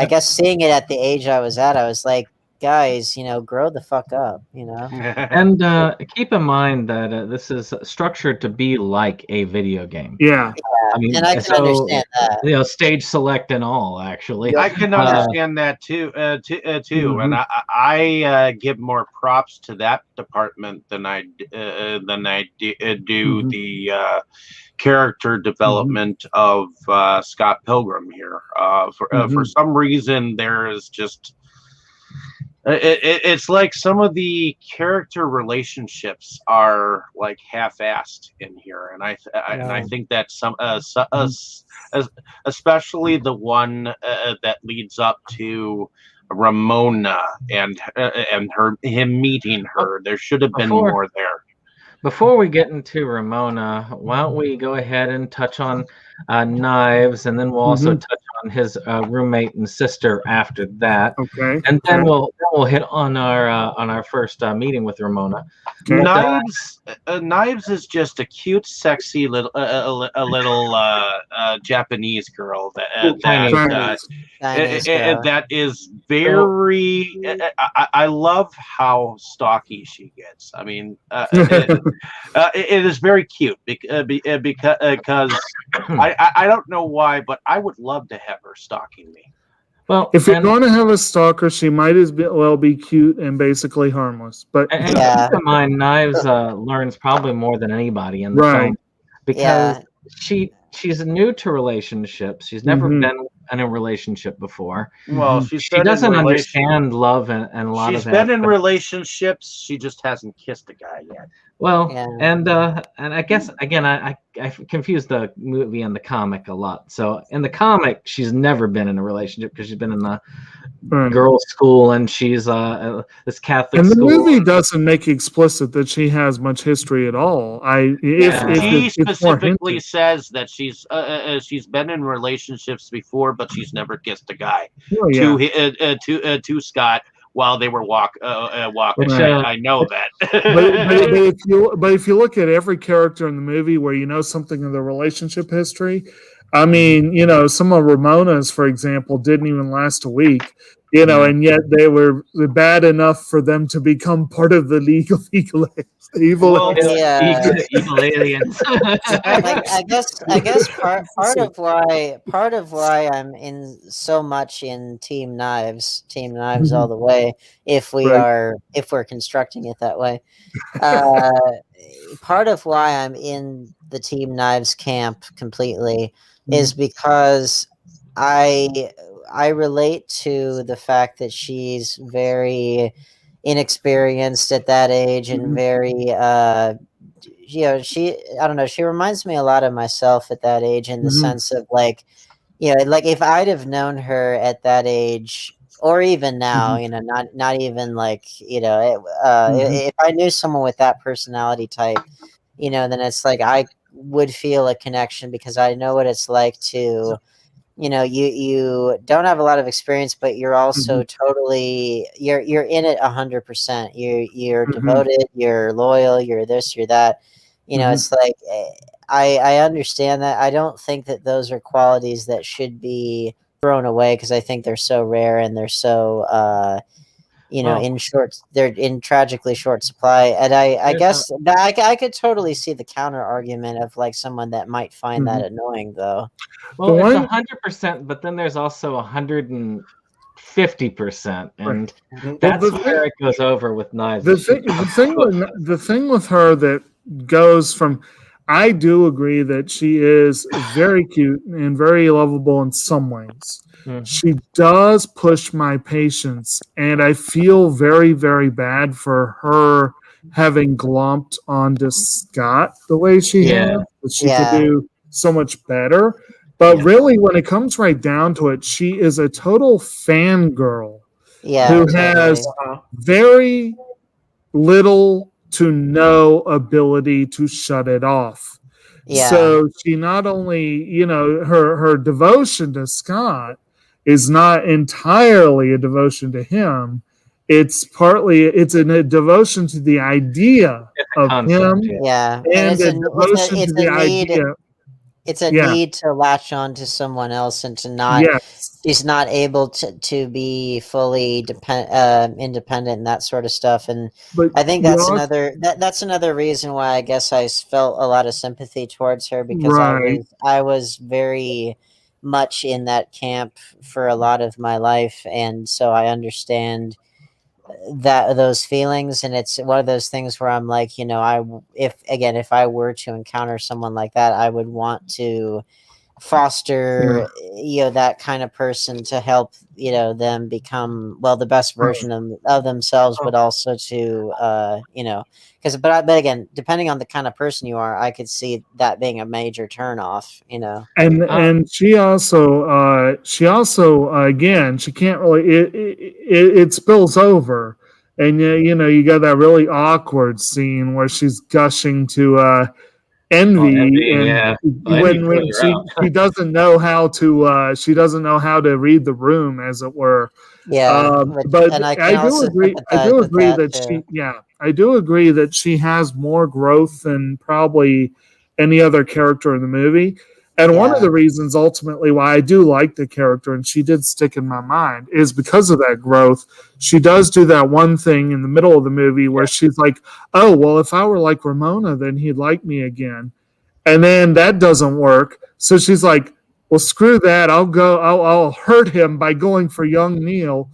guess seeing it at the age I was at, I was like, guys, grow the fuck up, And keep in mind that this is structured to be like a video game. Yeah. I mean, and I can understand that. Stage select and all, actually. I can understand that too. And I give more props to that department than I do the character development of Scott Pilgrim here. For some reason, there is just. It's like some of the character relationships are like half-assed in here, and I think that especially the one that leads up to Ramona and him meeting her. There should have been more there. Before we get into Ramona, why don't we go ahead and touch on Knives, and then we'll also touch on his roommate and sister after that. Okay. And then we'll hit on our first meeting with Ramona. Okay. Knives is just a cute, sexy little Japanese girl that is very. I love how stocky she gets. I mean, it is very cute because I don't know why, but I would love to have her stalking me. Well, if you're going to have a stalker, she might as well be cute and basically harmless. But keep in mind, Knives learns probably more than anybody in the film, because she's new to relationships. She's never been in a relationship before. Well, she doesn't understand love and a lot of. She's been in relationships. She just hasn't kissed a guy yet. Well, and I guess again, I confused the movie and the comic a lot. So in the comic, she's never been in a relationship because she's been in the girls' school, and she's this Catholic and the school. movie doesn't make explicit that she has much history at all. She specifically says that she's been in relationships before, but she's never kissed a guy. To Scott while they were walking. I know that. but if you look at every character in the movie where you know something of the relationship history, I mean, some of Ramona's, for example, didn't even last a week. And yet they were bad enough for them to become part of the League of Evil Aliens. I guess part of why I'm in so much in Team Knives all the way, if we're constructing it that way. Part of why I'm in the Team Knives camp completely is because I relate to the fact that she's very inexperienced at that age and very she reminds me a lot of myself at that age, in the sense of like if I'd have known her at that age, or even now, not even like if I knew someone with that personality type, then it's like I would feel a connection, because I know what it's like to you don't have a lot of experience, but you're also totally you're in it 100%. You're devoted, you're loyal, you're this, you're that. It's like I understand that. I don't think that those are qualities that should be thrown away because I think they're so rare and they're so they're in tragically short supply. And I guess I could totally see the counter argument of like someone that might find that annoying though. Well, it's 100%, but then there's also 150%, and that's where it goes over with knives. The thing with her that goes from, I do agree that she is very cute and very lovable in some ways. She does push my patience, and I feel very, very bad for her having glomped onto Scott the way she had. She could do so much better. But really, when it comes right down to it, she is a total fangirl who has very little to no ability to shut it off. Yeah. So she not only, her devotion to Scott is not entirely a devotion to him. It's a devotion to the idea of him. Yeah. And a devotion to the idea. It's a need to latch on to someone else and to not. She's not able to be fully independent and that sort of stuff. And I think that's another reason why I guess I felt a lot of sympathy towards her, because I was very much in that camp for a lot of my life, and so I understand those feelings. And it's one of those things where I'm like, if I were to encounter someone like that, I would want to foster that kind of person to help them become the best version of themselves, but also to but again, depending on the kind of person you are, I could see that being a major turnoff. And she also again, she can't really, it spills over, and you got that really awkward scene where she's gushing to envy, and when she doesn't know how to read the room, as it were. But I do agree that she has more growth than probably any other character in the movie. And one of the reasons ultimately why I do like the character, and she did stick in my mind, is because of that growth. She does do that one thing in the middle of the movie where she's like, oh, well, if I were like Ramona, then he'd like me again. And then that doesn't work. So she's like, well, screw that. I'll hurt him by going for young Neil.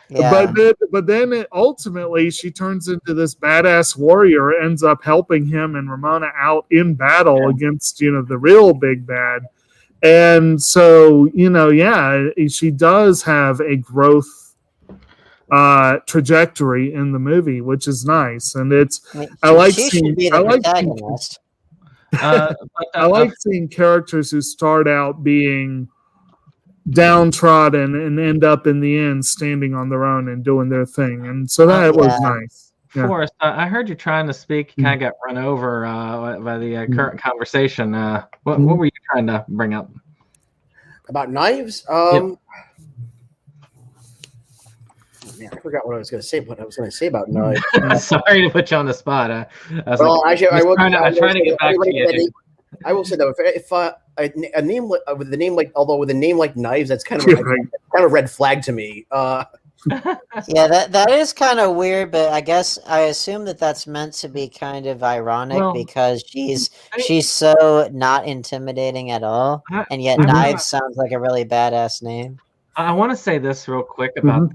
Yeah. But then ultimately she turns into this badass warrior, ends up helping him and Ramona out in battle against, the real big bad. And so, she does have a growth trajectory in the movie, which is nice. And I like seeing characters who start out being downtrodden and end up in the end standing on their own and doing their thing, and so that was nice. Forrest, I heard you trying to speak. You kind of got run over by the current conversation. What were you trying to bring up about knives? Man, I forgot what I was going to say. What I was going to say about knives. Sorry to put you on the spot. I was trying to get back to you. I will say though, if a name with a name like Knives, that's kind of red flag to me. Yeah, that is kind of weird, but I guess I assume that's meant to be kind of ironic because she's so not intimidating at all, and yet Knives sounds like a really badass name. I want to say this real quick about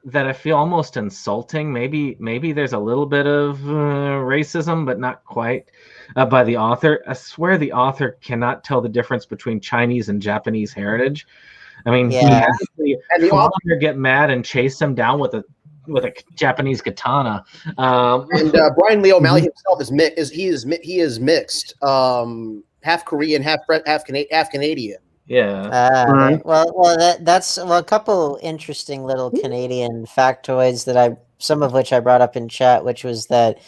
that I feel almost insulting. Maybe there's a little bit of racism, but not quite. By the author. I swear the author cannot tell the difference between Chinese and Japanese heritage. I mean, he had the author get mad and chase him down with a Japanese katana. And Brian Lee O'Malley himself is mixed, half Korean, half Canadian. Yeah. That's a couple interesting little Canadian factoids some of which I brought up in chat, which was that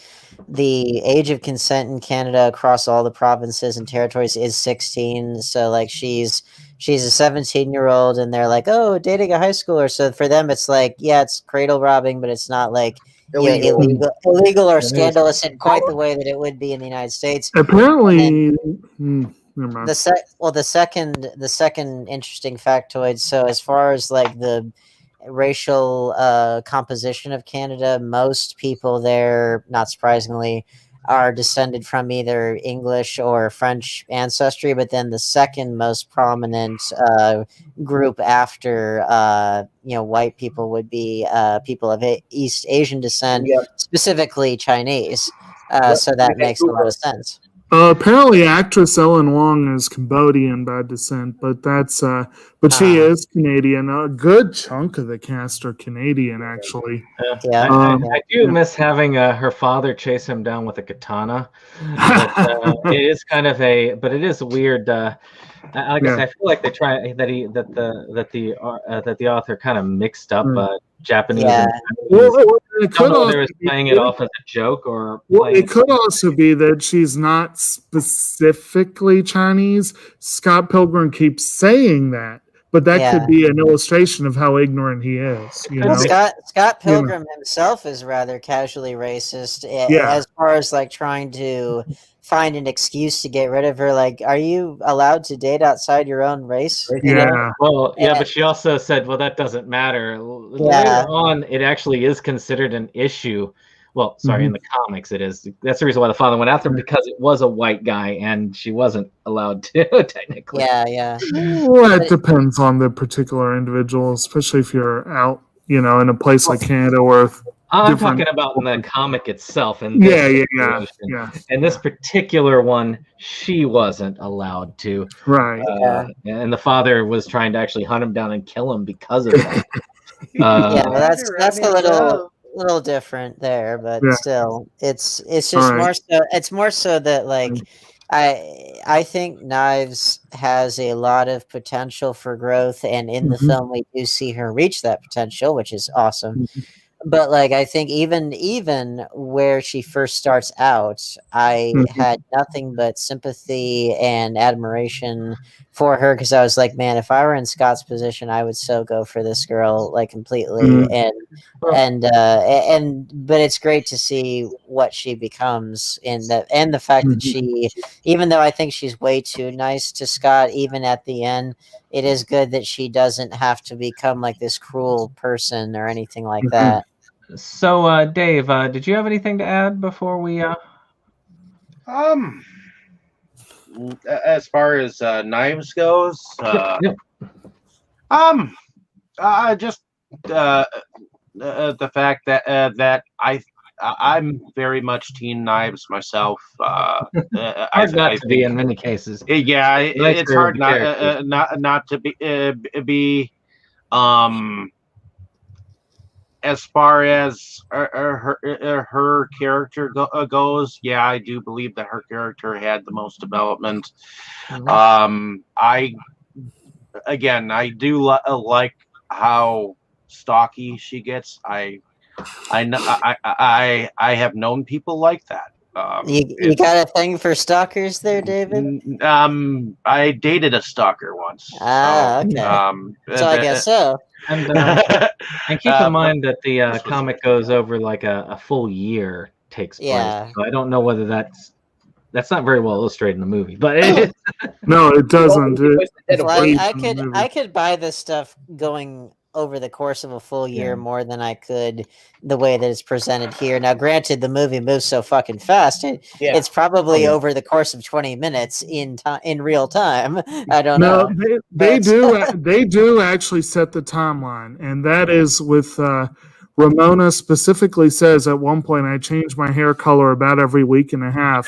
the age of consent in Canada across all the provinces and territories is 16. So like she's a 17-year-old and they're like, oh, dating a high schooler. So for them, it's like, it's cradle robbing, but it's not like illegal or scandalous in quite the way that it would be in the United States. Apparently, never mind. The second interesting factoid. So as far as like the racial composition of Canada, most people there, not surprisingly, are descended from either English or French ancestry. But then the second most prominent group after white people would be people of East Asian descent, specifically Chinese. So that makes a lot of sense. Apparently, actress Ellen Wong is Cambodian by descent, but she is Canadian. A good chunk of the cast are Canadian, actually. Yeah, I do miss having her father chase him down with a katana. But, it is kind of but it is weird. Like I said, I feel like they try that the author kind of mixed up Japanese and Chinese. It could also was playing it off as a joke, or it could also be that she's not specifically Chinese. Scott Pilgrim keeps saying that, but that could be an illustration of how ignorant he is. You know? Scott Pilgrim himself is rather casually racist as far as like trying to find an excuse to get rid of her. Like, are you allowed to date outside your own race? Yeah. Well, but she also said, well, that doesn't matter. Later on, it actually is considered an issue. Well, sorry, in the comics it is. That's the reason why the father went after him, because it was a white guy and she wasn't allowed to, technically. Yeah. Well, it depends on the particular individual, especially if you're out, in a place like Canada where I'm talking about in the comic itself. And yeah. And this particular one, she wasn't allowed to. Right. And the father was trying to actually hunt him down and kill him because of that. That's a little different there, but still, it's just more so. It's more so that like I think Knives has a lot of potential for growth, and in the film we do see her reach that potential, which is awesome. But like I think even where she first starts out, I had nothing but sympathy and admiration for her, because I was like, man, if I were in Scott's position, I would so go for this girl like completely. And but it's great to see what she becomes and the fact that she, even though I think she's way too nice to Scott, even at the end, it is good that she doesn't have to become like this cruel person or anything like that. So, Dave, did you have anything to add before we? As far as Knives goes, just the fact that I'm very much Teen Knives myself. Hard not to be in many cases. Yeah, it's hard not to be. As far as her character goes, I do believe that her character had the most development. I do like how stocky she gets. I have known people like that. You got a thing for stalkers there, David? I dated a stalker once. Okay. So I guess so. And keep in mind that the comic goes over like a full year takes place. So I don't know whether that's not very well illustrated in the movie, but no, it doesn't. I could buy this stuff going over the course of a full year more than I could the way that it's presented here. Now, granted, the movie moves so fucking fast. It's probably over the course of 20 minutes in real time. I don't know. They do actually set the timeline, and that is with Ramona specifically says at one point, I change my hair color about every week and a half.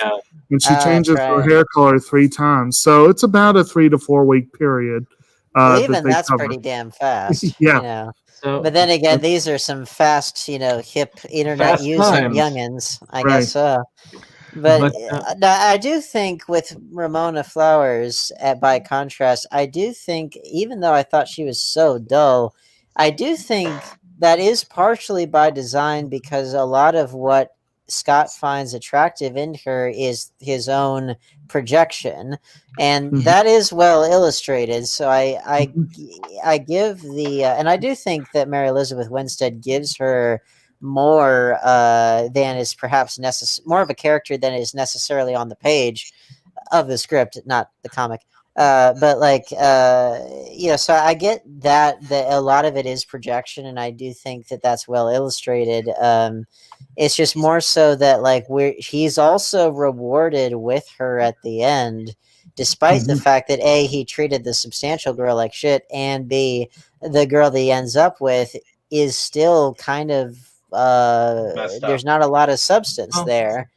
And she changes her hair color 3 times. So it's about a 3 to 4 week period. Even that's pretty damn fast. But then again, these are some fast, hip internet using youngins, I guess so. But I do think with Ramona Flowers, by contrast, I do think, even though I thought she was so dull, I do think that is partially by design, because a lot of what Scott finds attractive in her is his own projection, and that is well illustrated. So I give the and I do think that Mary Elizabeth Winstead gives her more than is perhaps more of a character than is necessarily on the page. of the script, not the comic. But like, so I get that a lot of it is projection, and I do think that that's well illustrated. It's just more so that like he's also rewarded with her at the end, despite the fact that A, he treated the substantial girl like shit, and B, the girl that he ends up with is still kind of there's not a lot of substance there.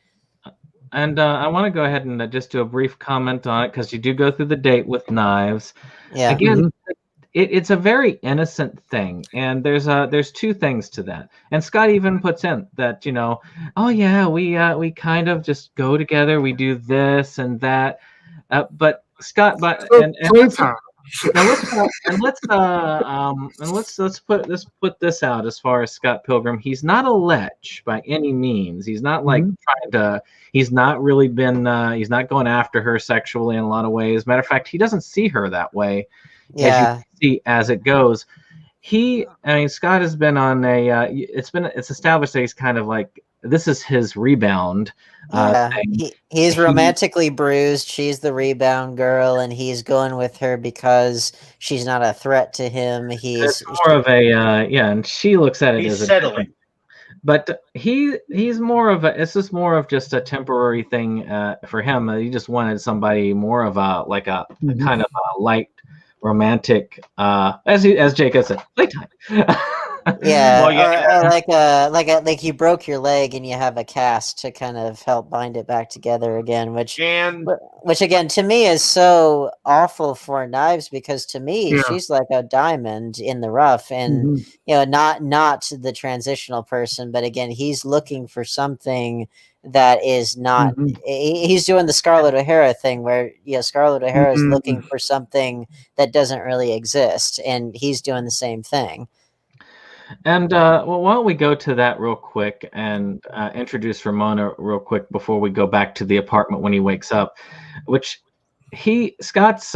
And I want to go ahead and just do a brief comment on it, because you do go through the date with knives. Yeah. Again, it's a very innocent thing, and there's two things to that. And Scott even puts in that, oh yeah, we kind of just go together, we do this and that. But Scott, let's put this out as far as Scott Pilgrim. He's not a lech by any means. He's not like trying to. He's not really been. He's not going after her sexually in a lot of ways. Matter of fact, he doesn't see her that way. Yeah. As you can see as it goes. Scott has been on a. It's established that he's kind of like, this is his rebound. He's romantically bruised. She's the rebound girl, and he's going with her because she's not a threat to him. It's more of a and she looks at it as settling. But he's more of a. It's just more of just a temporary thing for him. He just wanted somebody more of a kind of a light romantic, as Jacob said, playtime. Yeah, or like you broke your leg and you have a cast to kind of help bind it back together again, which again to me is so awful for Knives, because to me she's like a diamond in the rough, and not the transitional person, but again he's looking for something that is not. He's doing the Scarlett O'Hara thing where Scarlett O'Hara is looking for something that doesn't really exist, and he's doing the same thing. And why don't we go to that real quick and introduce Ramona real quick before we go back to the apartment when he wakes up, which Scott's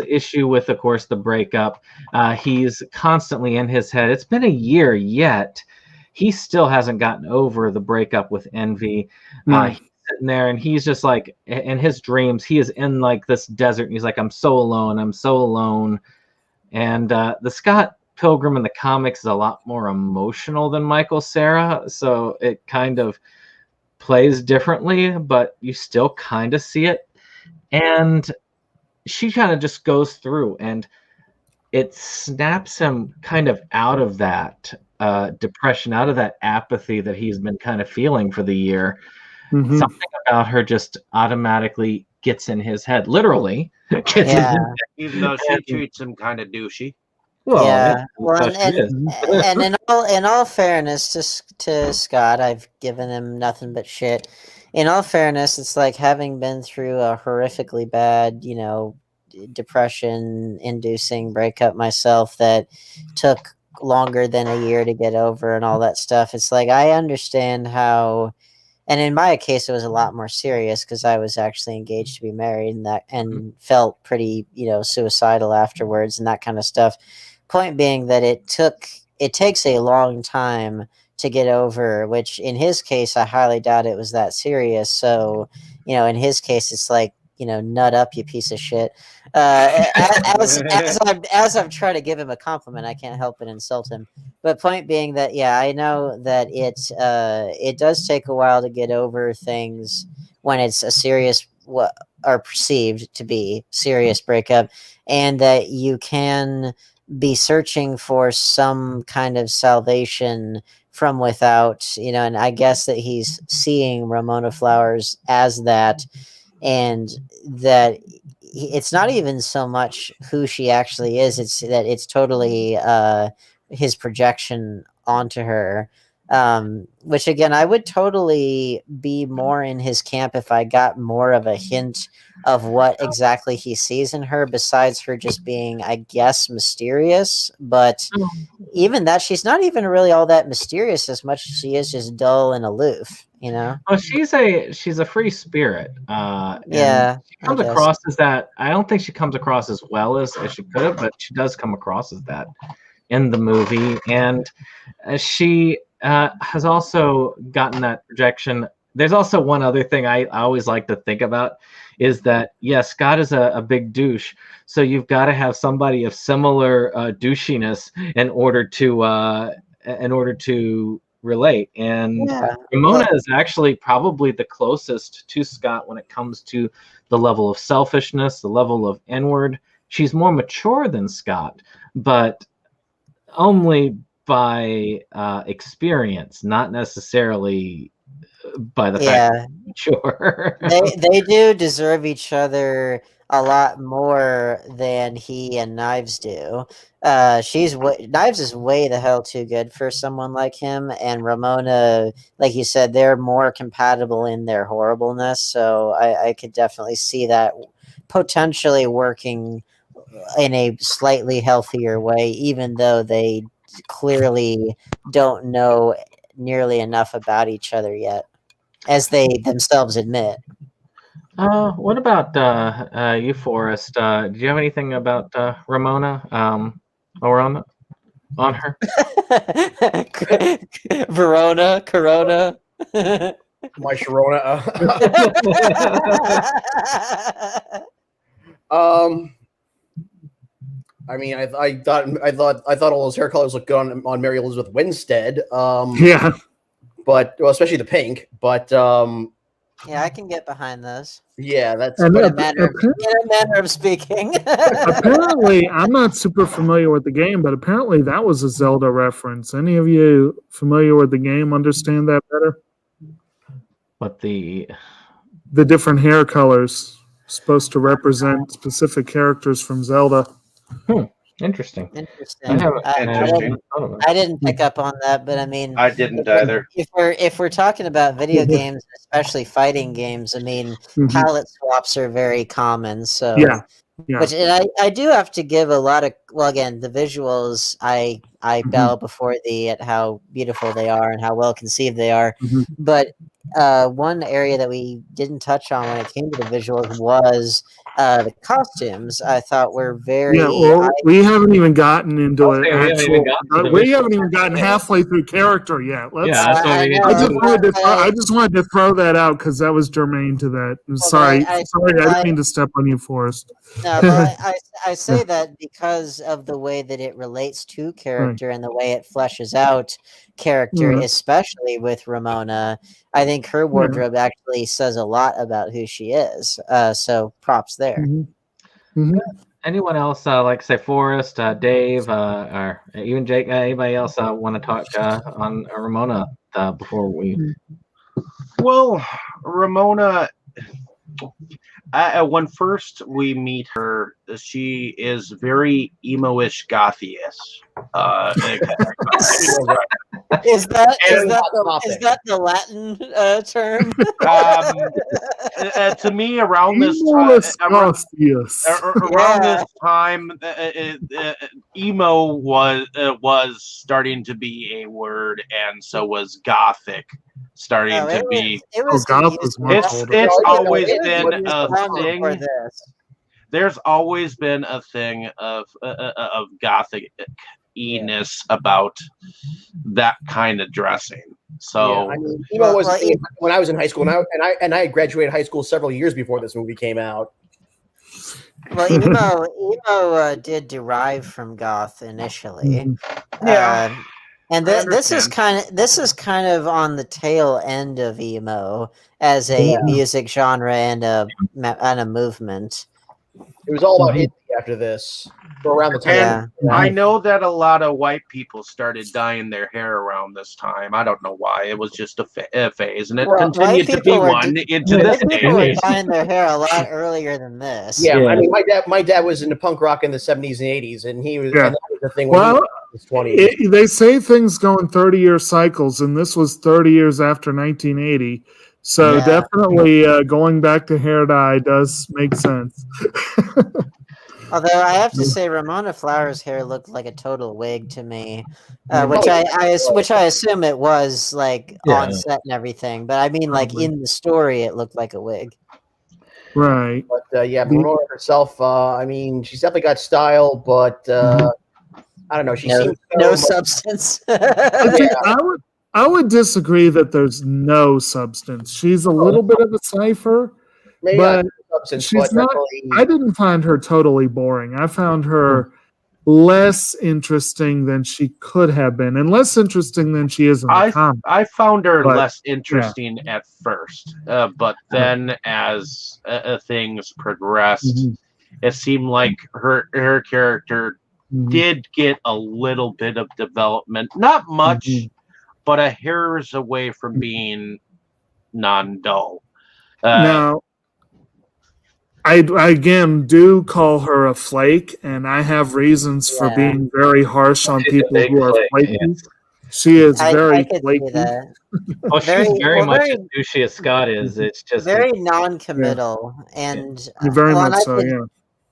issue with, of course, the breakup. He's constantly in his head. It's been a year yet. He still hasn't gotten over the breakup with Envy. He's sitting there and he's just like, in his dreams, he is in like this desert. And he's like, I'm so alone. I'm so alone. And the Scott Pilgrim in the comics is a lot more emotional than Michael Cera, so it kind of plays differently, but you still kind of see it. And she kind of just goes through, and it snaps him kind of out of that depression, out of that apathy that he's been kind of feeling for the year. Something about her just automatically gets in his head, literally. Even though she treats him kind of douchey. Well, and in all fairness to Scott, I've given him nothing but shit. In all fairness, it's like having been through a horrifically bad, depression-inducing breakup myself that took longer than a year to get over and all that stuff. It's like I understand how, and in my case, it was a lot more serious because I was actually engaged to be married and felt pretty, suicidal afterwards and that kind of stuff. Point being that it takes a long time to get over, which in his case I highly doubt it was that serious. So in his case it's like, nut up, you piece of shit. As I'm trying to give him a compliment, I can't help but insult him. But point being that I know that it does take a while to get over things when it's a serious, what are perceived to be serious breakup, and that you can be searching for some kind of salvation from without, and I guess that he's seeing Ramona Flowers as that, and that it's not even so much who she actually is, it's that it's totally his projection onto her, which again, I would totally be more in his camp if I got more of a hint of what exactly he sees in her, besides her just being, I guess, mysterious. But even that, she's not even really all that mysterious as much as she is just dull and aloof, Well, she's a free spirit. She comes across as that. I don't think she comes across as well as she could have, but she does come across as that in the movie. And she has also gotten that projection There's also one other thing I always like to think about is that, yes, Scott is a big douche. So you've got to have somebody of similar douchiness in order to relate. And Ramona is actually probably the closest to Scott when it comes to the level of selfishness, the level of inward. She's more mature than Scott, but only by experience, not necessarily by the fact that sure. they do deserve each other a lot more than he and Knives do. Knives is way the hell too good for someone like him, and Ramona, like you said, they're more compatible in their horribleness. So I could definitely see that potentially working in a slightly healthier way, even though they clearly don't know nearly enough about each other yet, as they themselves admit. What about you, Forrest? Do you have anything about Ramona or on her? Verona, Corona. My Sharona. I mean, I thought all those hair colors looked good on Mary Elizabeth Winstead. Yeah, but well, especially the pink. But yeah, I can get behind those. Yeah, that's and in a manner of speaking. Apparently, I'm not super familiar with the game, but apparently that was a Zelda reference. Any of you familiar with the game understand that better? What the different hair colors supposed to represent specific characters from Zelda. Interesting. I didn't pick up on that, but I mean, I didn't either. If we're talking about video games, especially fighting games, I mean, palette swaps are very common. So yeah. Which, and I do have to give a lot of, well, again, the visuals, I bow before thee at how beautiful they are and how well conceived they are. But one area that we didn't touch on when it came to the visuals was the costumes. I thought were very. Yeah, well, we haven't even gotten into it. We haven't even gotten halfway through character yet. I just wanted to throw that out because that was germane to that. Sorry, I didn't mean to step on you, Forrest. No, but I say that because of the way that it relates to character and the way it fleshes out character, especially with Ramona. I think her wardrobe actually says a lot about who she is. So props there. Anyone else, like say Forrest, Dave, or even Jake, anybody else want to talk on Ramona before we? Well, Ramona, when first we meet her, she is very emo-ish, gothy-ish. Is that the Latin term? To me, around this time, emo was starting to be a word, and so was gothic starting to be. It's always been a thing. There's always been a thing of gothic-ness about that kind of dressing. So I mean, emo was when I was in high school, and I graduated high school several years before this movie came out. Well, emo did derive from goth initially. And this is kind of on the tail end of emo as a music genre and a movement. It was all about indie after this, around the time. I know that a lot of white people started dyeing their hair around this time. I don't know why. It was just a phase, and it continued to be one into this day. People were dyeing their hair a lot earlier than this. Yeah, I mean, my dad was into punk rock in the 70s and 80s, and he was. And that was the thing. They say things go in 30-year cycles, and this was 30 years after 1980. So definitely going back to hair dye does make sense. Although I have to say, Ramona Flowers' hair looked like a total wig to me, which I assume it was like on set and everything. But I mean, like in the story, it looked like a wig. Right. But Ramona herself, I mean, she's definitely got style, but I don't know. She seems no substance. I would disagree that there's no substance. She's a little bit of a cipher, Maybe but not substance, she's but not. definitely. I didn't find her totally boring. I found her less interesting than she could have been, and less interesting than she is in the comic. I found her But, less interesting at first, but then as things progressed, it seemed like her character did get a little bit of development, not much, but a hair's away from being non-dull. Now, I again do call her a flake, and I have reasons for being very harsh on people who are flaky. Yes. She is very flaky. Oh, she's very much as douchey as Scott is. It's just very non-committal, and very much so. Yeah.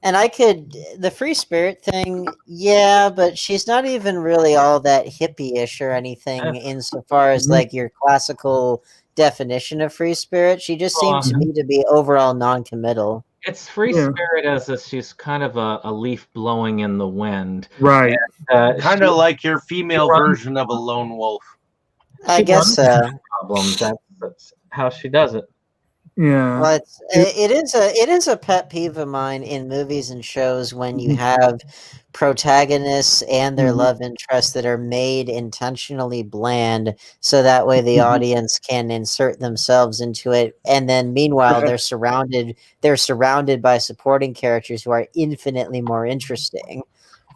And I could, the free spirit thing, yeah, but she's not even really all that hippie-ish or anything insofar as like your classical definition of free spirit. She just seemed to me to be overall non-committal. It's free spirit as if she's kind of a leaf blowing in the wind. Right. Kind of like your female version of a lone wolf. I guess so. Problems. That's how she does it. Yeah. Well, it is a pet peeve of mine in movies and shows when you have protagonists and their love interests that are made intentionally bland, so that way the audience can insert themselves into it, and then meanwhile they're surrounded by supporting characters who are infinitely more interesting.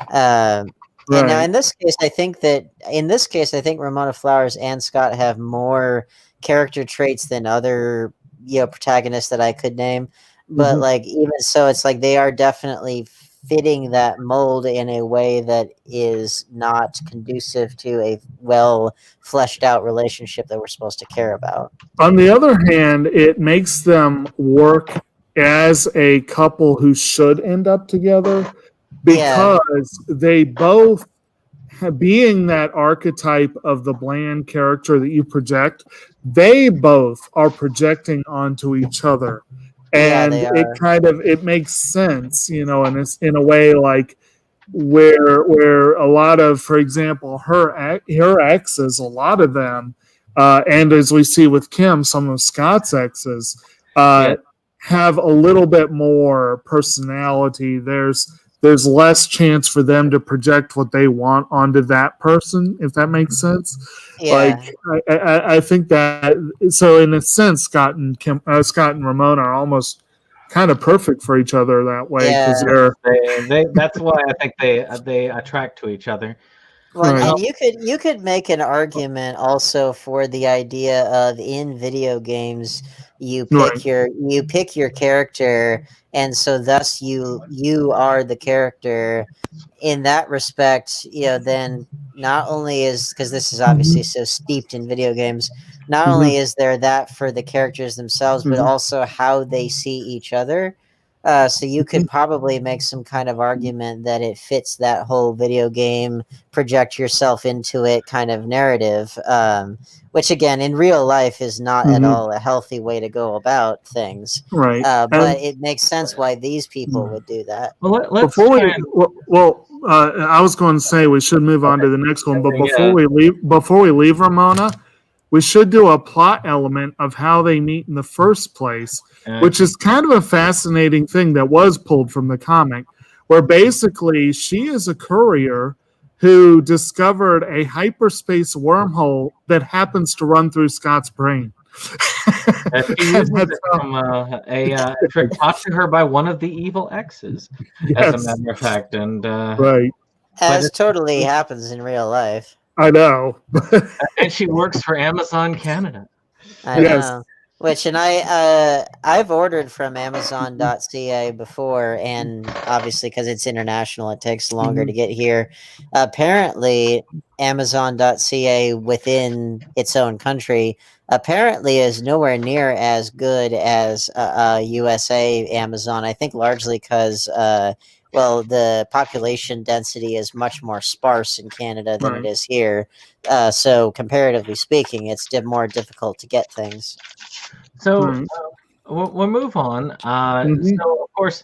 And now in this case, I think Ramona Flowers and Scott have more character traits than other protagonists that I could name, but like even so, it's like they are definitely fitting that mold in a way that is not conducive to a well fleshed out relationship that we're supposed to care about. On the other hand, it makes them work as a couple who should end up together, because they both, being that archetype of the bland character that you project, they both are projecting onto each other, and it makes sense, in a way, like where a lot of, for example, her exes, a lot of them, and as we see with Kim, some of Scott's exes have a little bit more personality. There's less chance for them to project what they want onto that person, if that makes sense. Yeah. Like I think that, so in a sense, Scott and Ramona are almost kind of perfect for each other that way, because that's why I think they attract to each other. Well, and you could make an argument also for the idea of, in video games, you pick your character, and so thus you are the character. In that respect, then not only is, because this is obviously so steeped in video games, not only is there that for the characters themselves, but also how they see each other. So you could probably make some kind of argument that it fits that whole video game, project yourself into it kind of narrative, which again, in real life is not at all a healthy way to go about things. Right. But it makes sense why these people would do that. Well, I was going to say we should move on to the next one, but before we leave Ramona, we should do a plot element of how they meet in the first place, which is kind of a fascinating thing that was pulled from the comic, where basically she is a courier who discovered a hyperspace wormhole that happens to run through Scott's brain. She uses it from a trick taught to her by one of the evil exes, as a matter of fact. And as totally happens in real life. I know. And she works for Amazon Canada. I know. Which, and I've ordered from Amazon.ca before, and obviously because it's international, it takes longer to get here. Apparently, Amazon.ca within its own country apparently is nowhere near as good as USA Amazon. I think largely because the population density is much more sparse in Canada than it is here. So comparatively speaking, it's more difficult to get things. So we'll move on. So, of course,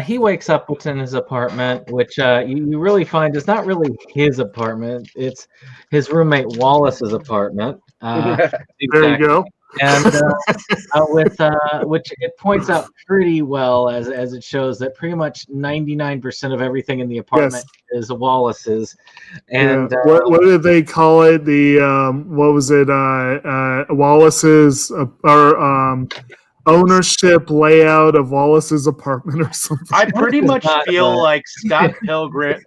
He wakes up within his apartment, which you really find is not really his apartment. It's his roommate Wallace's apartment. There you go. And with which it points out pretty well as it shows that pretty much 99% of everything in the apartment is Wallace's. And what did they call it? The what was it? Wallace's ownership layout of Wallace's apartment or something. I pretty much feel like Scott Pilgrim.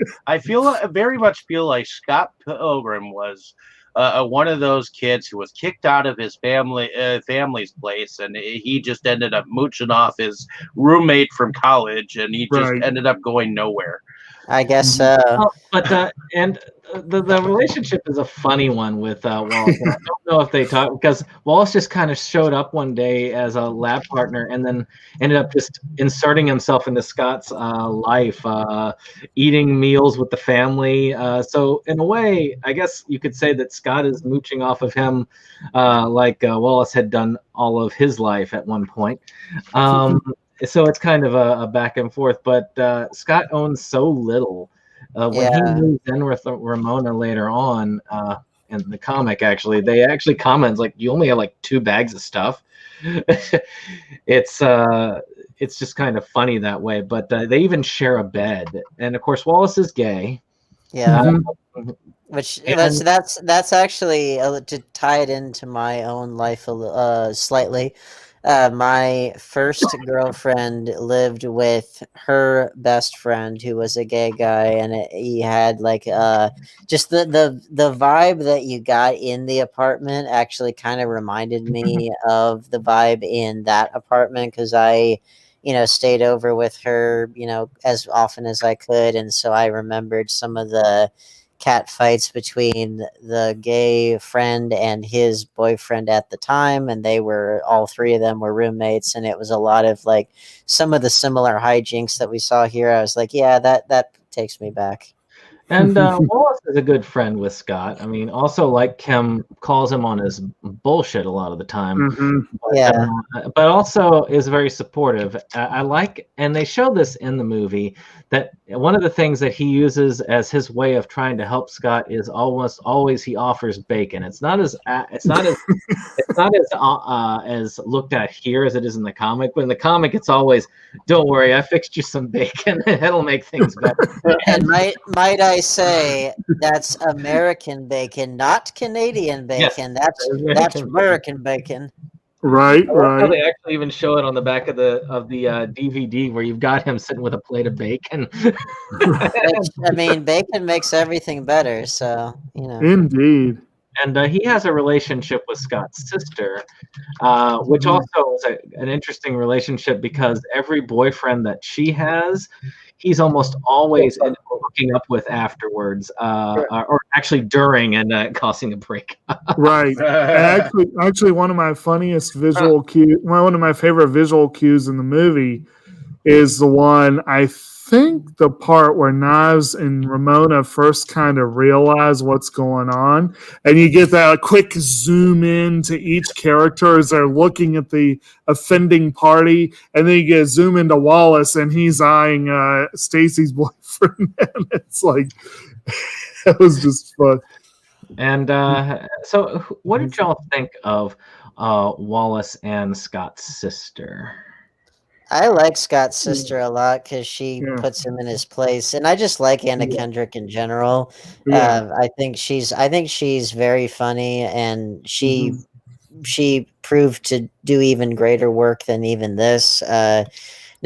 Very much feel like Scott Pilgrim was one of those kids who was kicked out of his family's place, and he just ended up mooching off his roommate from college, and he just ended up going nowhere. I guess so. But and the relationship is a funny one with Wallace. And I don't know if they talk, because Wallace just kind of showed up one day as a lab partner and then ended up just inserting himself into Scott's life, eating meals with the family. So in a way, I guess you could say that Scott is mooching off of him, like Wallace had done all of his life at one point. So it's kind of a back and forth, but Scott owns so little. When he moves in with Ramona later on in the comic, actually, they actually comment like, you only have like 2 bags of stuff. It's just kind of funny that way, but they even share a bed. And of course, Wallace is gay. Yeah. Which that's actually to tie it into my own life slightly. My first girlfriend lived with her best friend who was a gay guy, and he had like just the vibe that you got in the apartment actually kind of reminded me of the vibe in that apartment, because I stayed over with her as often as I could, and so I remembered some of the cat fights between the gay friend and his boyfriend at the time, and all 3 of them were roommates, and it was a lot of like some of the similar hijinks that we saw here. I was like, yeah, that takes me back. And Wallace is a good friend with Scott. I mean, also like Kim calls him on his bullshit a lot of the time. But also is very supportive. I like, and they show this in the movie, that one of the things that he uses as his way of trying to help Scott is almost always he offers bacon. It's not as looked at here as it is in the comic. But in the comic, it's always, don't worry, I fixed you some bacon. It'll make things better. And might I say, that's American bacon, not Canadian bacon. Yes, that's American bacon. Right. They actually even show it on the back of the DVD where you've got him sitting with a plate of bacon. I mean, bacon makes everything better, so Indeed. And he has a relationship with Scott's sister, which also is an interesting relationship, because every boyfriend that she has, he's almost always hooking up with afterwards, or actually during, and causing a break. Right. Actually, one of my funniest visual cues, one of my favorite visual cues in the movie is the one, I think the part where Knives and Ramona first kind of realize what's going on, and you get that quick zoom in to each character as they're looking at the offending party, and then you get a zoom into Wallace and he's eyeing Stacy's boyfriend, and it's like that was just fun. And so what did y'all think of Wallace and Scott's sister? I like Scott's sister a lot because she puts him in his place, and I just like Anna Kendrick in general. I think she's very funny, and she proved to do even greater work than even this. Now,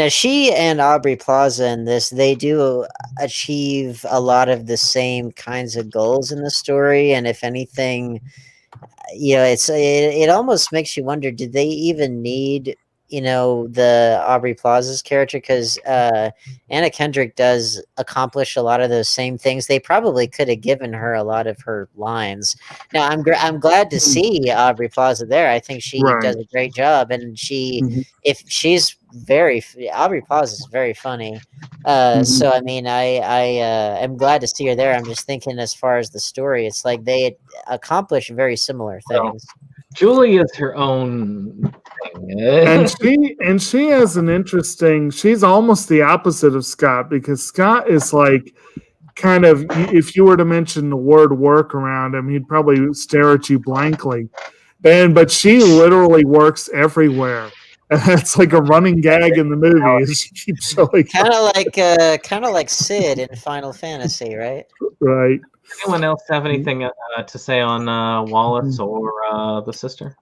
she and Aubrey Plaza in this, they do achieve a lot of the same kinds of goals in the story, and if anything, it almost makes you wonder: did they even need the Aubrey Plaza's character, because Anna Kendrick does accomplish a lot of those same things. They probably could have given her a lot of her lines. Now, I'm glad to see Aubrey Plaza there. I think she does a great job, and Aubrey Plaza is very funny. So I mean, I am glad to see her there. I'm just thinking, as far as the story, it's like they accomplish very similar things. Julie is her own thing and she has an interesting. She's almost the opposite of Scott, because Scott is like kind of, if you were to mention the word work around him, he'd probably stare at you blankly. But she literally works everywhere. And that's like a running gag in the movie. Is she keeps showing kind of like Sid in Final Fantasy, right? right. Anyone else have anything to say on Wallace or the sister?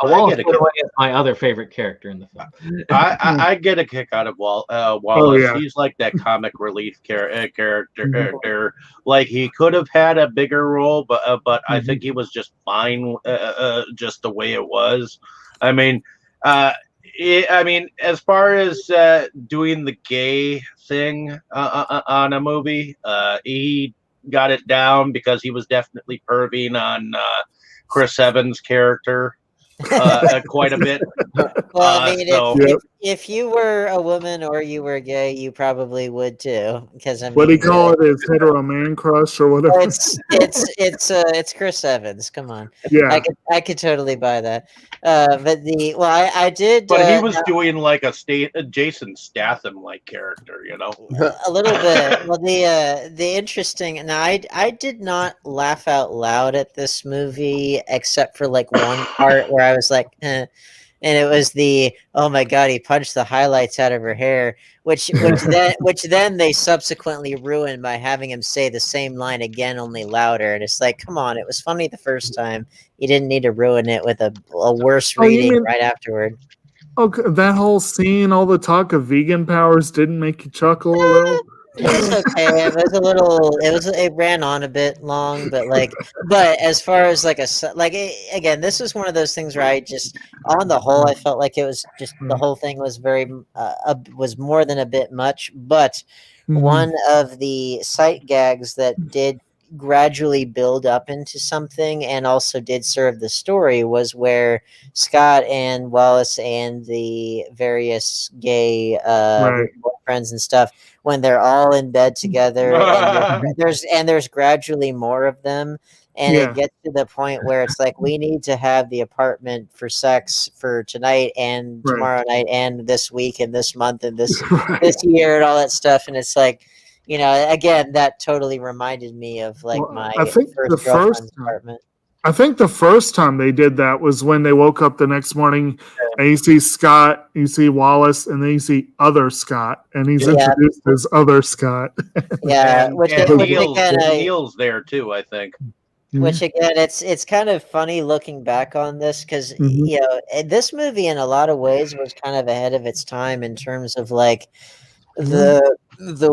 Wallace, by the way, is my other favorite character in the film. I get a kick out of Wallace. Oh, yeah. He's like that comic relief character. Like, he could have had a bigger role, but I think he was just fine, just the way it was. I mean, as far as doing the gay thing on a movie, he got it down because he was definitely perving on Chris Evans' character quite a bit. Well, I mean, if you were a woman or you were gay, you probably would too. Because I mean, what do you call it? Is hetero man crush or whatever? It's Chris Evans. Come on, yeah, I could totally buy that. But I did. But he was doing like a Jason Statham like character, you know, a little bit. Well, the interesting. Now, I did not laugh out loud at this movie except for like one part where I was like, and it was the, oh my god, he punched the highlights out of her hair, which then they subsequently ruined by having him say the same line again, only louder. And it's like, come on, it was funny the first time. You didn't need to ruin it with a worse reading right afterward. Okay, that whole scene, all the talk of vegan powers didn't make you chuckle a little? It was okay. It was a little. It ran on a bit long, but as far as again, this is one of those things where I just, on the whole, I felt like it was just the whole thing was very was more than a bit much. But one of the sight gags that did gradually build up into something and also did serve the story was where Scott and Wallace and the various gay boyfriends and stuff, when they're all in bed together and there's gradually more of them, and it gets to the point where it's like, we need to have the apartment for sex for tonight and tomorrow night and this week and this month and this year and all that stuff. And it's like, you know, again, that totally reminded me of like my first apartment. I think the first time they did that was when they woke up the next morning and you see Scott, you see Wallace, and then you see other Scott, and he's introduced as other Scott. Yeah, Neil's there too, I think. Which again, it's kind of funny looking back on this, because you know, this movie in a lot of ways was kind of ahead of its time in terms of like the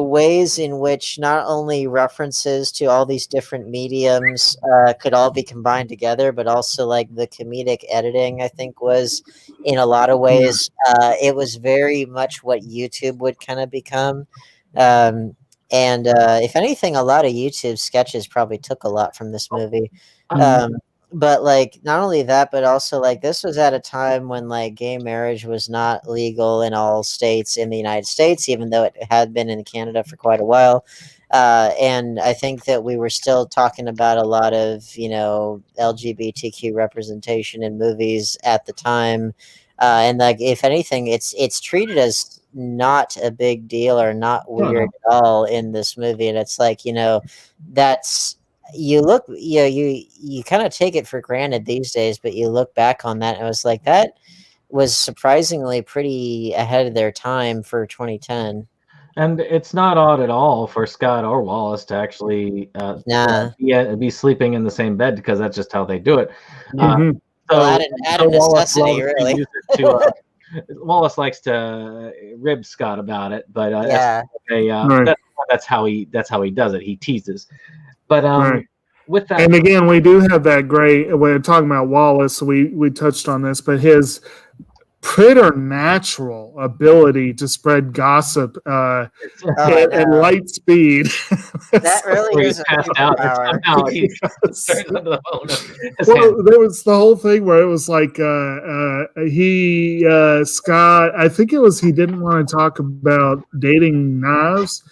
ways in which not only references to all these different mediums could all be combined together, but also like the comedic editing, I think, was in a lot of ways it was very much what YouTube would kind of become. And if anything, a lot of YouTube sketches probably took a lot from this movie. But like, not only that, but also like, this was at a time when like gay marriage was not legal in all states in the United States, even though it had been in Canada for quite a while. And I think that we were still talking about a lot of, you know, LGBTQ representation in movies at the time. And like, if anything, it's treated as not a big deal or not weird at all in this movie. And it's like, you know, that's, you kind of take it for granted these days, but you look back on that and it was like, that was surprisingly pretty ahead of their time for 2010. And it's not odd at all for Scott or Wallace to actually be sleeping in the same bed, because that's just how they do it. Wallace likes to rib Scott about it, but that's how he does it. He teases. But with that, and again, we do have that great. We're talking about Wallace. We touched on this, but his preternatural ability to spread gossip at light speed. That really is a superpower. Well, there was the whole thing where it was like Scott, I think it was, he didn't want to talk about dating knives.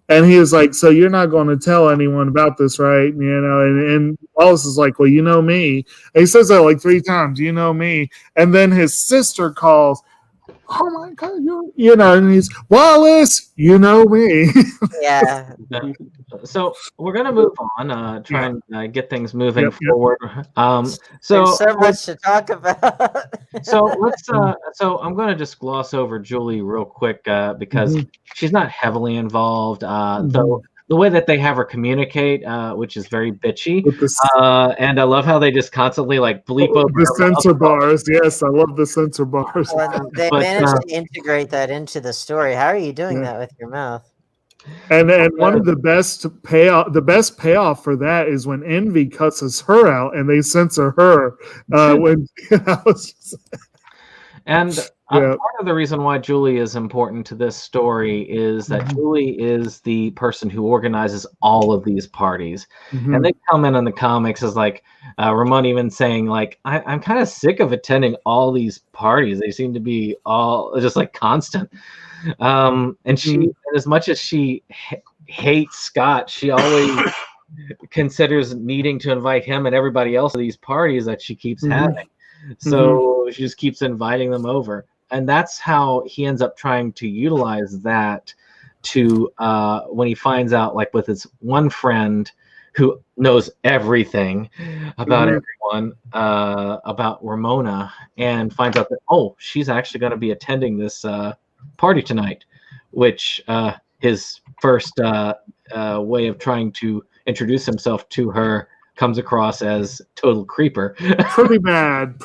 And he was like, so you're not going to tell anyone about this, right? You know, and Wallace is like, well, you know me. And he says that like 3 times, you know me. And then his sister calls, oh my God, you know, and he's, Wallace, you know me. Yeah. So we're gonna move on, try and get things moving Yep. forward. There's so much to talk about. So let's. So I'm going to just gloss over Julie real quick because she's not heavily involved. Though the way that they have her communicate, which is very bitchy, and I love how they just constantly like bleep over the censor bars. Yes, I love the censor bars. Well, they managed to integrate that into the story. How are you doing that with your mouth? And one of the best payoff for that is when Envy cusses her out and they censor her. When and part of the reason why Julie is important to this story is that Julie is the person who organizes all of these parties, and they come in the comics as like Ramon even saying like I'm kind of sick of attending all these parties. They seem to be all just like constant. And she, as much as she hates Scott, she always considers needing to invite him and everybody else to these parties that she keeps having. So she just keeps inviting them over. And that's how he ends up trying to utilize that to, when he finds out, like with his one friend who knows everything about everyone, about Ramona, and finds out that, oh, she's actually going to be attending this party tonight, which his first way of trying to introduce himself to her comes across as total creeper. Pretty bad.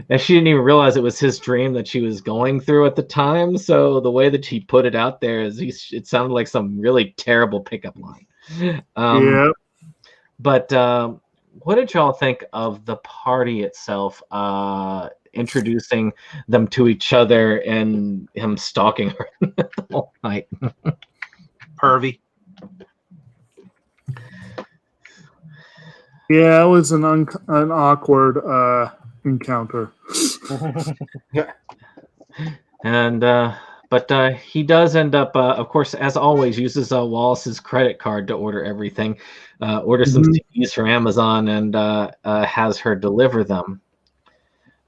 And she didn't even realize it was his dream that she was going through at the time. So the way that he put it out there is it sounded like some really terrible pickup line. But what did y'all think of the party itself? Introducing them to each other and him stalking her the whole night. Pervy. Yeah, it was an awkward encounter. And but he does end up, of course, as always, uses Wallace's credit card to order everything. Orders some CDs from Amazon and has her deliver them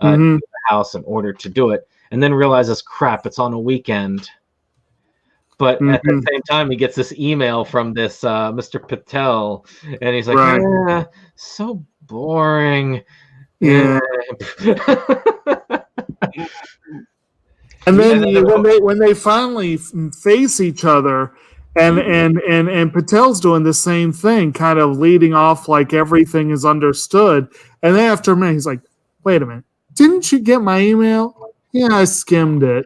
to the house in order to do it, and then realizes, crap, it's on a weekend. But at the same time, he gets this email from this Mr. Patel, and he's like, so boring. Yeah. And then when they finally face each other, and Patel's doing the same thing, kind of leading off like everything is understood, and then after a minute, he's like, wait a minute. Didn't you get my email? Yeah, I skimmed it.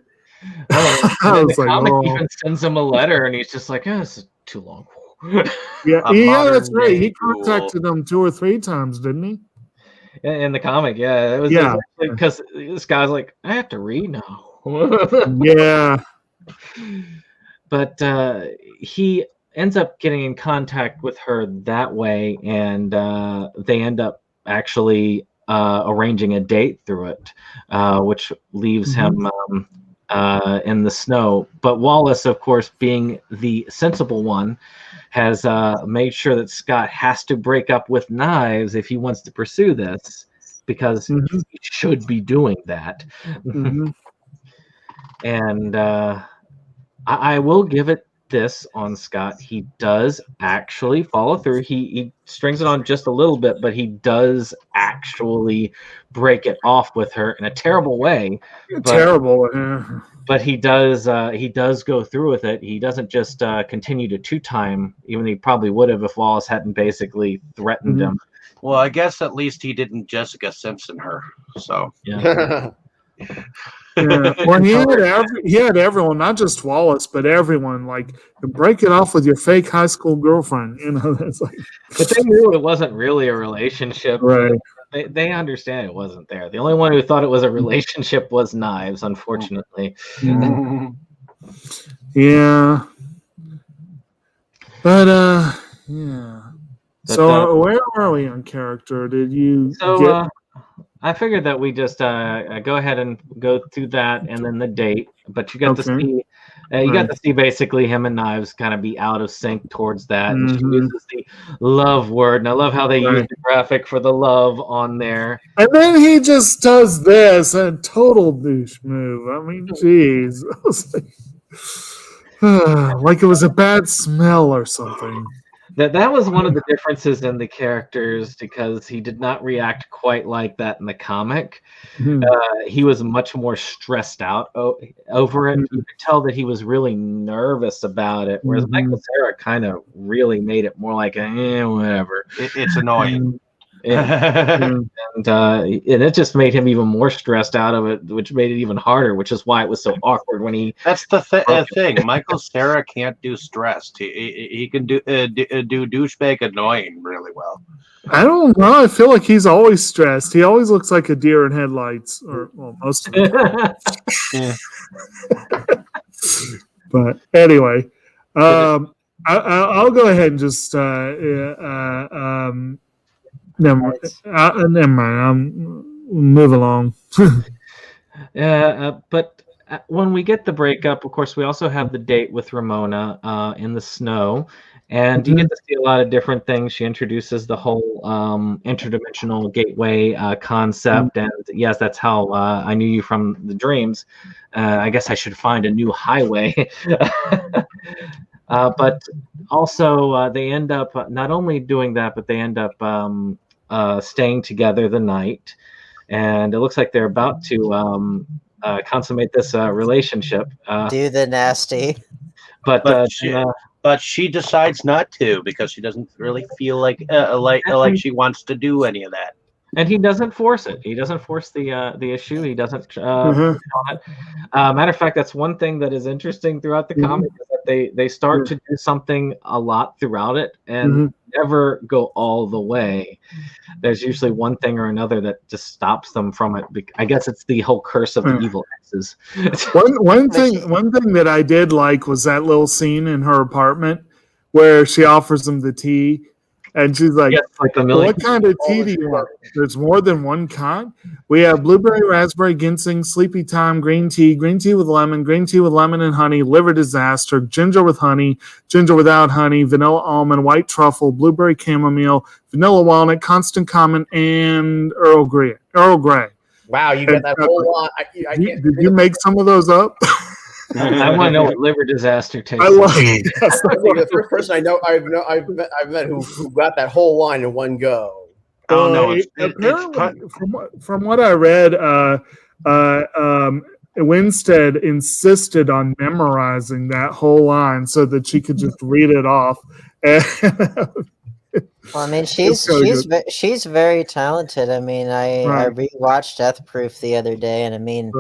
I was the comic even sends him a letter, and he's just like, this is too long. Yeah, that's right. He contacted him 2 or 3 times, didn't he? In the comic, it was because this guy's like, I have to read now. Yeah. But he ends up getting in contact with her that way, and they end up actually arranging a date through it, which leaves him in the snow. But Wallace, of course, being the sensible one, has made sure that Scott has to break up with Knives if he wants to pursue this, because he should be doing that. And I will give it this on Scott. He does actually follow through. He strings it on just a little bit, but he does actually break it off with her in a terrible way. But he does go through with it. He doesn't just continue to 2-time, even though he probably would have if Wallace hadn't basically threatened him. Well, I guess at least he didn't Jessica Simpson her. So yeah. Well, he had everyone, not just Wallace, but everyone, like, break it off with your fake high school girlfriend. You know, that's like. But they knew it wasn't really a relationship. Right. They understand it wasn't there. The only one who thought it was a relationship was Knives, unfortunately. Yeah. But yeah. So where are we on character? Did you get? I figured that we just go ahead and go through that and then the date. But you got to see You got to see basically him and Knives kind of be out of sync towards that. And she uses the love word. And I love how they use the graphic for the love on there. And then he just does this, a total douche move. I mean, geez. Like it was a bad smell or something. That was one of the differences in the characters, because he did not react quite like that in the comic. He was much more stressed out over it. You could tell that he was really nervous about it, whereas Michael Cera kind of really made it more like, whatever. It's annoying. And it just made him even more stressed out of it, which made it even harder, which is why it was so awkward when he. That's the thing. Michael Cera can't do stressed. He can do douchebag annoying really well. I don't know. I feel like he's always stressed. He always looks like a deer in headlights, or most of it. But anyway, I'll go ahead and just never mind. I'll move along. But when we get the breakup, of course, we also have the date with Ramona in the snow, and you get to see a lot of different things. She introduces the whole interdimensional gateway concept, and yes, that's how I knew you from the dreams. I guess I should find a new highway. But also, they end up not only doing that, but they end up staying together the night, and it looks like they're about to consummate this relationship. Do the nasty. But she decides not to, because she doesn't really feel like she wants to do any of that. And he doesn't force it. He doesn't force the issue. He doesn't. Matter of fact, that's one thing that is interesting throughout the comic, is that they start to do something a lot throughout it and never go all the way. There's usually one thing or another that just stops them from it. I guess it's the whole curse of the evil exes. one thing that I did like was that little scene in her apartment where she offers him the tea. And she's like, what kind of tea do you want? There's more than one kind. We have blueberry, raspberry, ginseng, sleepy time, green tea with lemon and honey, liver disaster, ginger with honey, ginger without honey, vanilla almond, white truffle, blueberry chamomile, vanilla walnut, constant common, and Earl Grey. Wow, you got that whole lot. Did you make some of those up? I want to know what liver disaster tastes like. I think the first person I've met who got that whole line in one go. Oh no! Apparently, from what I read, Winstead insisted on memorizing that whole line so that she could just read it off. Well, I mean, she's very talented. I mean, I rewatched Death Proof the other day, and I mean,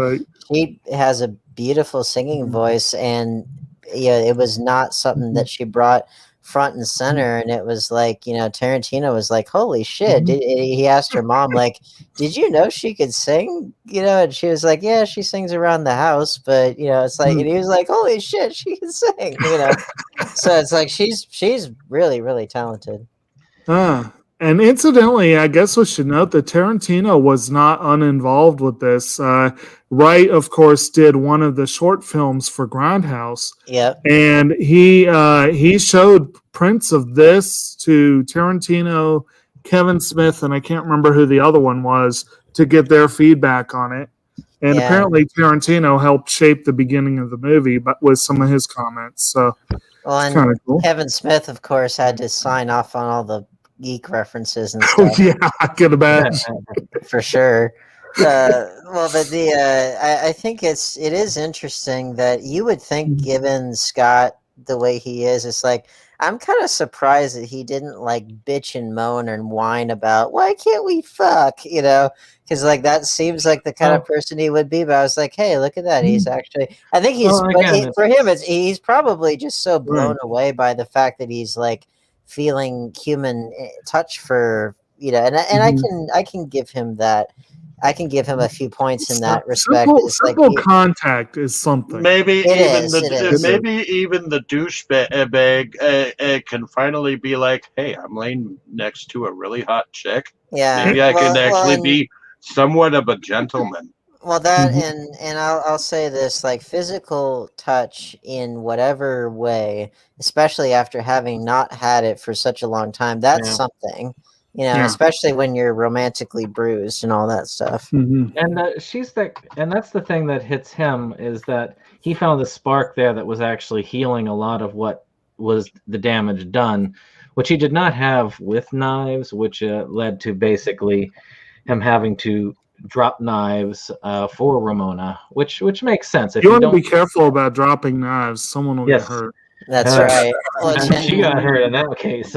she has a beautiful singing voice, and it was not something that she brought front and center. And it was like, Tarantino was like, "Holy shit!" He asked her mom, like, "Did you know she could sing?" And she was like, "Yeah, she sings around the house, but it's like," and he was like, "Holy shit, she can sing!" So it's like she's really, really talented. And incidentally, I guess we should note that Tarantino was not uninvolved with this. Wright, of course, did one of the short films for Grindhouse. Yep. And he showed prints of this to Tarantino, Kevin Smith, and I can't remember who the other one was, to get their feedback on it. And apparently Tarantino helped shape the beginning of the movie, but with some of his comments. So it's kind of cool. Kevin Smith, of course, had to sign off on all the geek references and stuff. Oh, yeah, I can imagine. For sure. But I think it is interesting that you would think, given Scott the way he is, it's like, I'm kind of surprised that he didn't like bitch and moan and whine about, why can't we fuck, because like that seems like the kind of person he would be. But I was like, hey, look at that. He's actually, I think for him, he's probably just so blown away by the fact that he's like feeling human touch for, and I can give him that. I can give him a few points in that respect. Simple contact is something. Maybe even the douchebag can finally be like, "Hey, I'm laying next to a really hot chick. Yeah, maybe I can actually be somewhat of a gentleman." Well, that and I'll say this, like physical touch in whatever way, especially after having not had it for such a long time, that's something. Especially when you're romantically bruised and all that stuff. And and that's the thing that hits him, is that he found the spark there that was actually healing a lot of what was the damage done, which he did not have with knives, which led to basically him having to drop knives for Ramona, which makes sense. If you want to be careful about dropping knives, someone will get hurt. That's right. She got hurt in that case.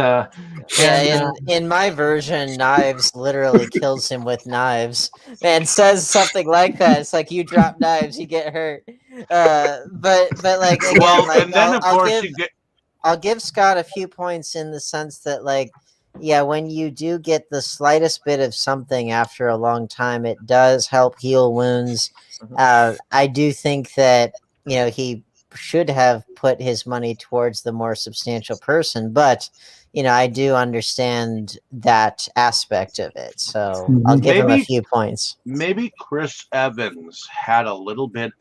In my version, Knives literally kills him with knives and says something like that. It's like, you drop knives, you get hurt. But like, again, and then of course I'll give Scott a few points in the sense that, like, when you do get the slightest bit of something after a long time, it does help heal wounds. I do think that he should have put his money towards the more substantial person, but I do understand that aspect of it, so I'll give him a few points. Maybe Chris Evans had a bit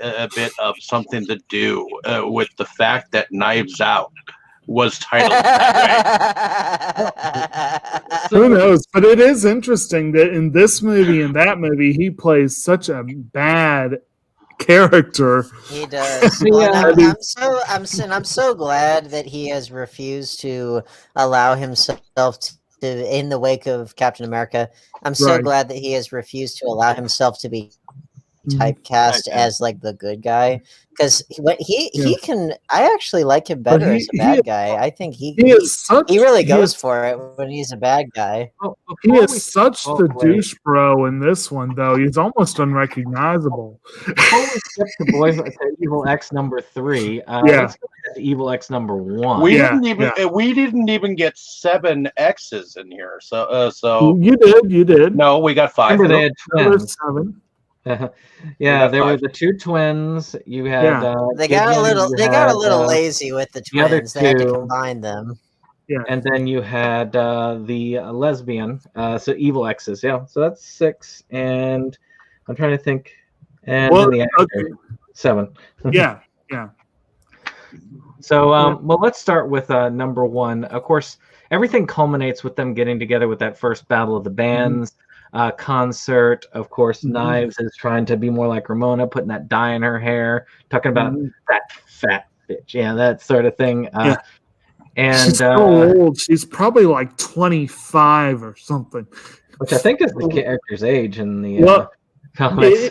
of something to do with the fact that Knives Out was titled that way. Who knows? But it is interesting that in this movie and that movie, he plays such a bad character. He does. I'm so glad that he has refused to allow himself to, in the wake of Captain America, I'm so glad that he has refused to allow himself to be typecast as like the good guy, because he can. I actually like him better as a bad guy. I think he really goes for it when he's a bad guy. He is such the douche bro in this one, though. He's almost unrecognizable. Before we skip to Evil X number 3, let's go to Evil X number 1. We didn't even get 7 X's in here. So you did. No, we got 5. Remember they had twins. 7. There were the 2 twins. You had they got a little lazy with the twins. They had to combine them. Yeah. And then you had the lesbian, so Evil X's. Yeah, so that's 6, and I'm trying to think. And then the actor, 7. Yeah. So, let's start with number 1. Of course, everything culminates with them getting together with that first Battle of the Bands. Concert, of course. Knives is trying to be more like Ramona, putting that dye in her hair, talking about that fat bitch, that sort of thing. And she's so old. She's probably like 25 or something, which I think is the character's age in the comics.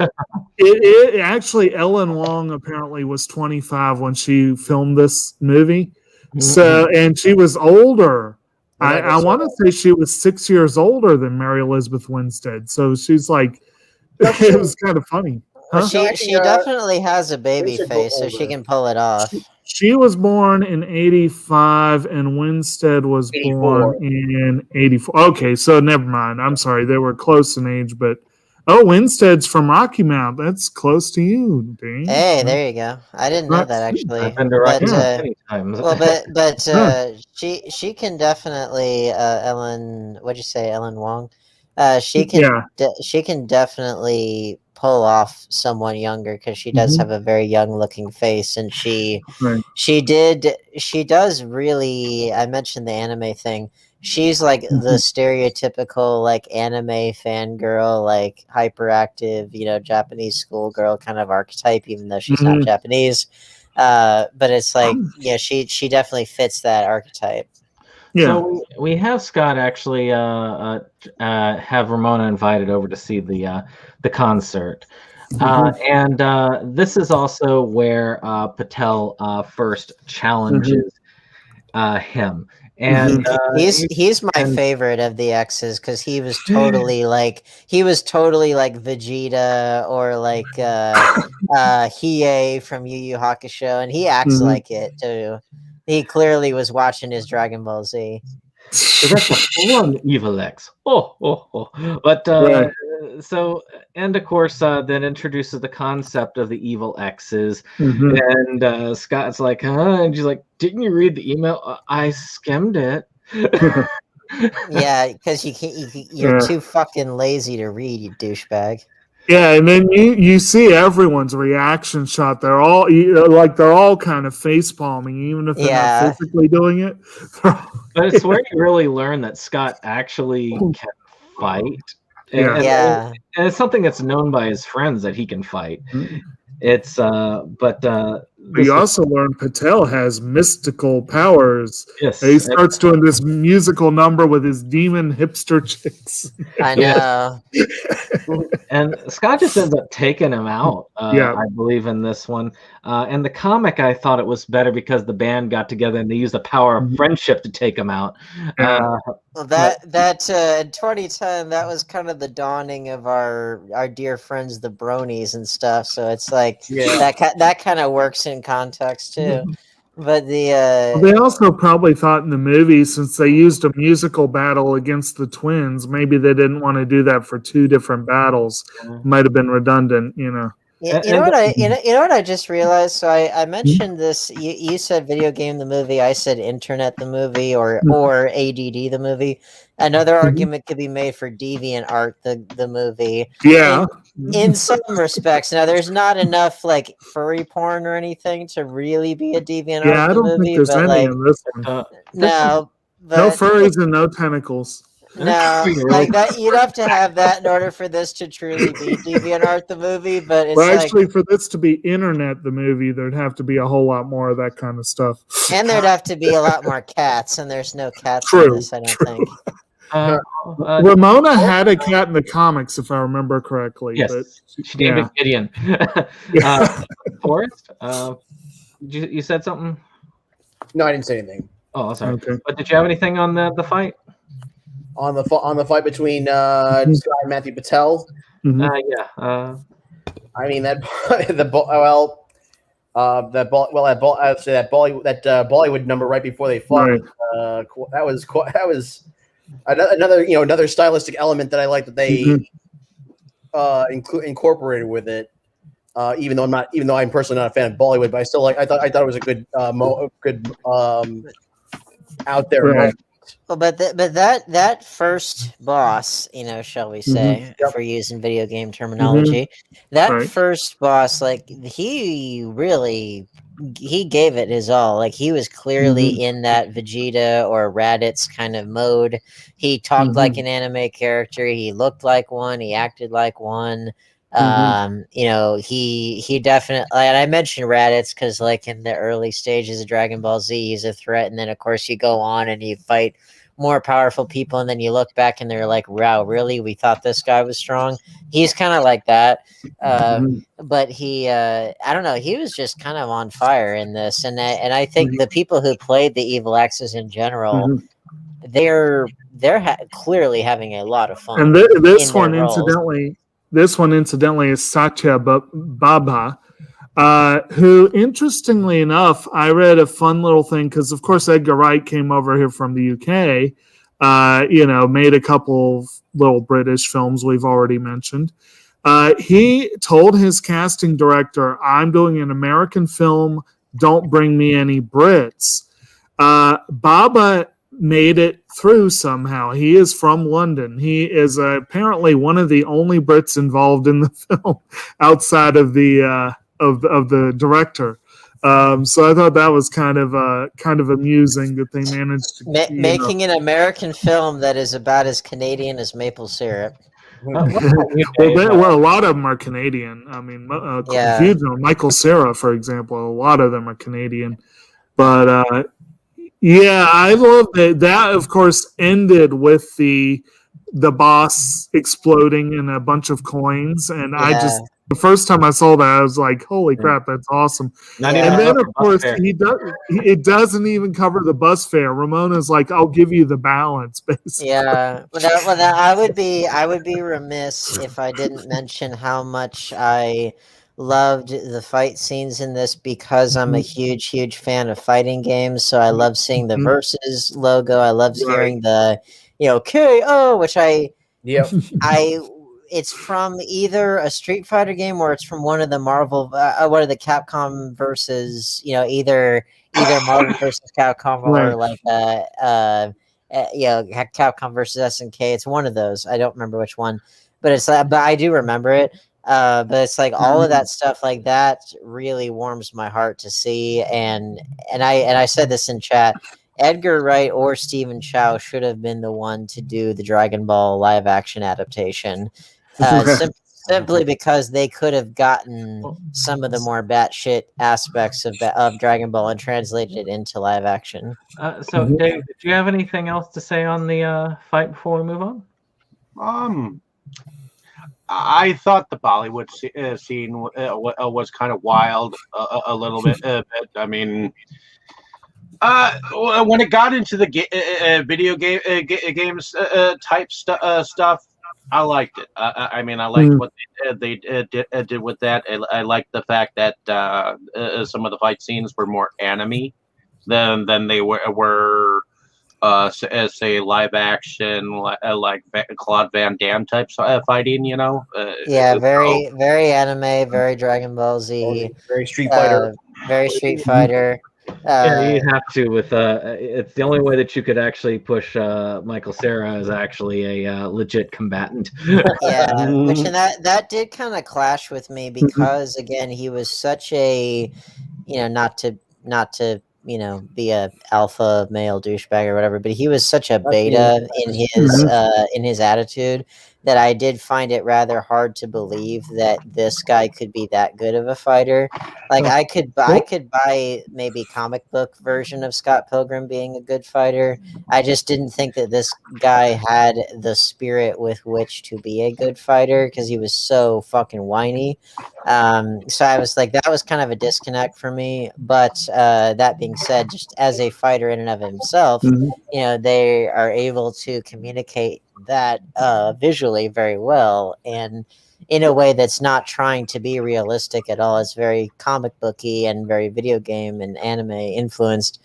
It actually, Ellen Wong apparently was 25 when she filmed this movie. So, and she was older. I want to say she was 6 years older than Mary Elizabeth Winstead. So she's like, it was kind of funny. Huh? She definitely has a baby face, so she can pull it off. She was born in 85 and Winstead was born in 84. Okay, so never mind. I'm sorry. They were close in age, but Winstead's from Rocky Mount. That's close to you, Dane. Hey, there you go. I didn't know that actually. I've been to Rocky Mount many times. But she can definitely Ellen. What'd you say, Ellen Wong? She can definitely pull off someone younger because she does have a very young looking face, and she does really. I mentioned the anime thing. She's like the stereotypical like anime fangirl, like hyperactive, Japanese schoolgirl kind of archetype, even though she's not Japanese. But it's like, she definitely fits that archetype. Yeah. So we have Scott actually have Ramona invited over to see the concert. And this is also where Patel first challenges him. And he's my favorite of the X's because he was totally like Vegeta or like Hiei from Yu Yu Hakusho, and he acts like it too. He clearly was watching his Dragon Ball Z. So that's a full-on Evil X. But so, and of course, then introduces the concept of the Evil X's, and Scott's like, huh? And she's like, didn't you read the email? I skimmed it. Yeah, because you're too fucking lazy to read, you douchebag. Yeah, and then you see everyone's reaction shot. They're all they're all kind of face palming, even if they're not physically doing it. But it's where you really learn that Scott actually can fight. And it's something that's known by his friends that he can fight. It's but you also learn Patel has mystical powers. Yes, he starts doing this musical number with his demon hipster chicks. I know. And Scott just ends up taking him out, I believe, in this one. And the comic, I thought it was better because the band got together and they used the power of friendship to take him out. Well, that in 2010, that was kind of the dawning of our dear friends, the Bronies and stuff. So it's like that kind of works in context too. But they also probably thought in the movie, since they used a musical battle against the twins, maybe they didn't want to do that for two different battles. Might have been redundant, you know. You know what I just realized? So I mentioned this. You said video game the movie. I said internet the movie, or ADD the movie. Another argument could be made for Deviant Art the movie. Yeah. In some respects, now there's not enough like furry porn or anything to really be a Deviant Art. Yeah, I don't think there's any in this one. No furries and no tentacles. No, like that, you'd have to have that in order for this to truly be DeviantArt the movie. But it's actually, for this to be internet the movie, there'd have to be a whole lot more of that kind of stuff, and there'd have to be a lot more cats, and there's no cats in this, I don't think. Ramona had a cat in the comics, if I remember correctly. Yes, but, she named it Gideon. Forrest, you said something? No, I didn't say anything. Oh, sorry. Okay. But did you have anything on the fight? On the fight between Scott and Matthew Patel. I mean that Bollywood number right before they fought. Right. That was another stylistic element that I like that they incorporated with it. Even though I'm personally not a fan of Bollywood, but I still I thought it was a good out there. Right. Well, but that first boss, shall we say, if we're using video game terminology, that first boss, like he gave it his all. Like he was clearly in that Vegeta or Raditz kind of mode. He talked like an anime character. He looked like one. He acted like one. He definitely, and I mentioned Raditz because like in the early stages of Dragon Ball Z, he's a threat, and then of course you go on and you fight more powerful people, and then you look back and they're like, wow, really, we thought this guy was strong. He's kind of like that, but he I don't know, he was just kind of on fire in this, and I think the people who played the evil X's in general, they're clearly having a lot of fun. And this one incidentally is Satya Baba, who, interestingly enough, I read a fun little thing because, of course, Edgar Wright came over here from the UK, made a couple of little British films we've already mentioned. He told his casting director, I'm doing an American film, don't bring me any Brits. Baba made it through somehow. He is from London. He is apparently one of the only Brits involved in the film outside of the of the director. So I thought that was kind of amusing that they managed to making an American film that is about as Canadian as maple syrup. Well, a lot of them are Canadian. I mean, Michael Cera, for example, a lot of them are Canadian. But I love that. That, of course, ended with the boss exploding in a bunch of coins, and the first time I saw that, I was like, "Holy crap, that's awesome!" And then, of course, it doesn't even cover the bus fare. Ramona's like, "I'll give you the balance," basically. Yeah, I would be remiss if I didn't mention how much I loved the fight scenes in this, because I'm a huge fan of fighting games. So I love seeing the Versus logo. I love hearing the KO, which it's from either a Street Fighter game or it's from one of the Marvel, one of the Capcom versus, either Marvel versus Capcom or like Capcom versus SNK. It's one of those. I don't remember which one, but but I do remember it. But it's like all of that stuff like that really warms my heart to see. And I said this in chat. Edgar Wright or Stephen Chow should have been the one to do the Dragon Ball live action adaptation. Simply because they could have gotten some of the more batshit aspects of Dragon Ball and translated it into live action. So, Dave, did you have anything else to say on the fight before we move on? I thought the Bollywood scene was kind of wild a little bit. I mean, when it got into the video games type stuff, I liked it. I mean, I liked what they did with that. I liked the fact that some of the fight scenes were more anime than they were say live action, like Claude Van Damme type fighting. You know? Very anime, very Dragon Ball Z, very Street Fighter, very Street Fighter. Yeah, you have to. With it's the only way that you could actually push Michael Cera as actually a legit combatant. Yeah, which and that did kind of clash with me because again he was such a, not to be a alpha male douchebag or whatever, but he was such a beta in his attitude that I did find it rather hard to believe that this guy could be that good of a fighter. Like I could buy maybe comic book version of Scott Pilgrim being a good fighter. I just didn't think that this guy had the spirit with which to be a good fighter because he was so fucking whiny. So I was like, that was kind of a disconnect for me. But that being said, just as a fighter in and of himself, they are able to communicate that visually very well and in a way that's not trying to be realistic at all. It's very comic booky and very video game and anime influenced.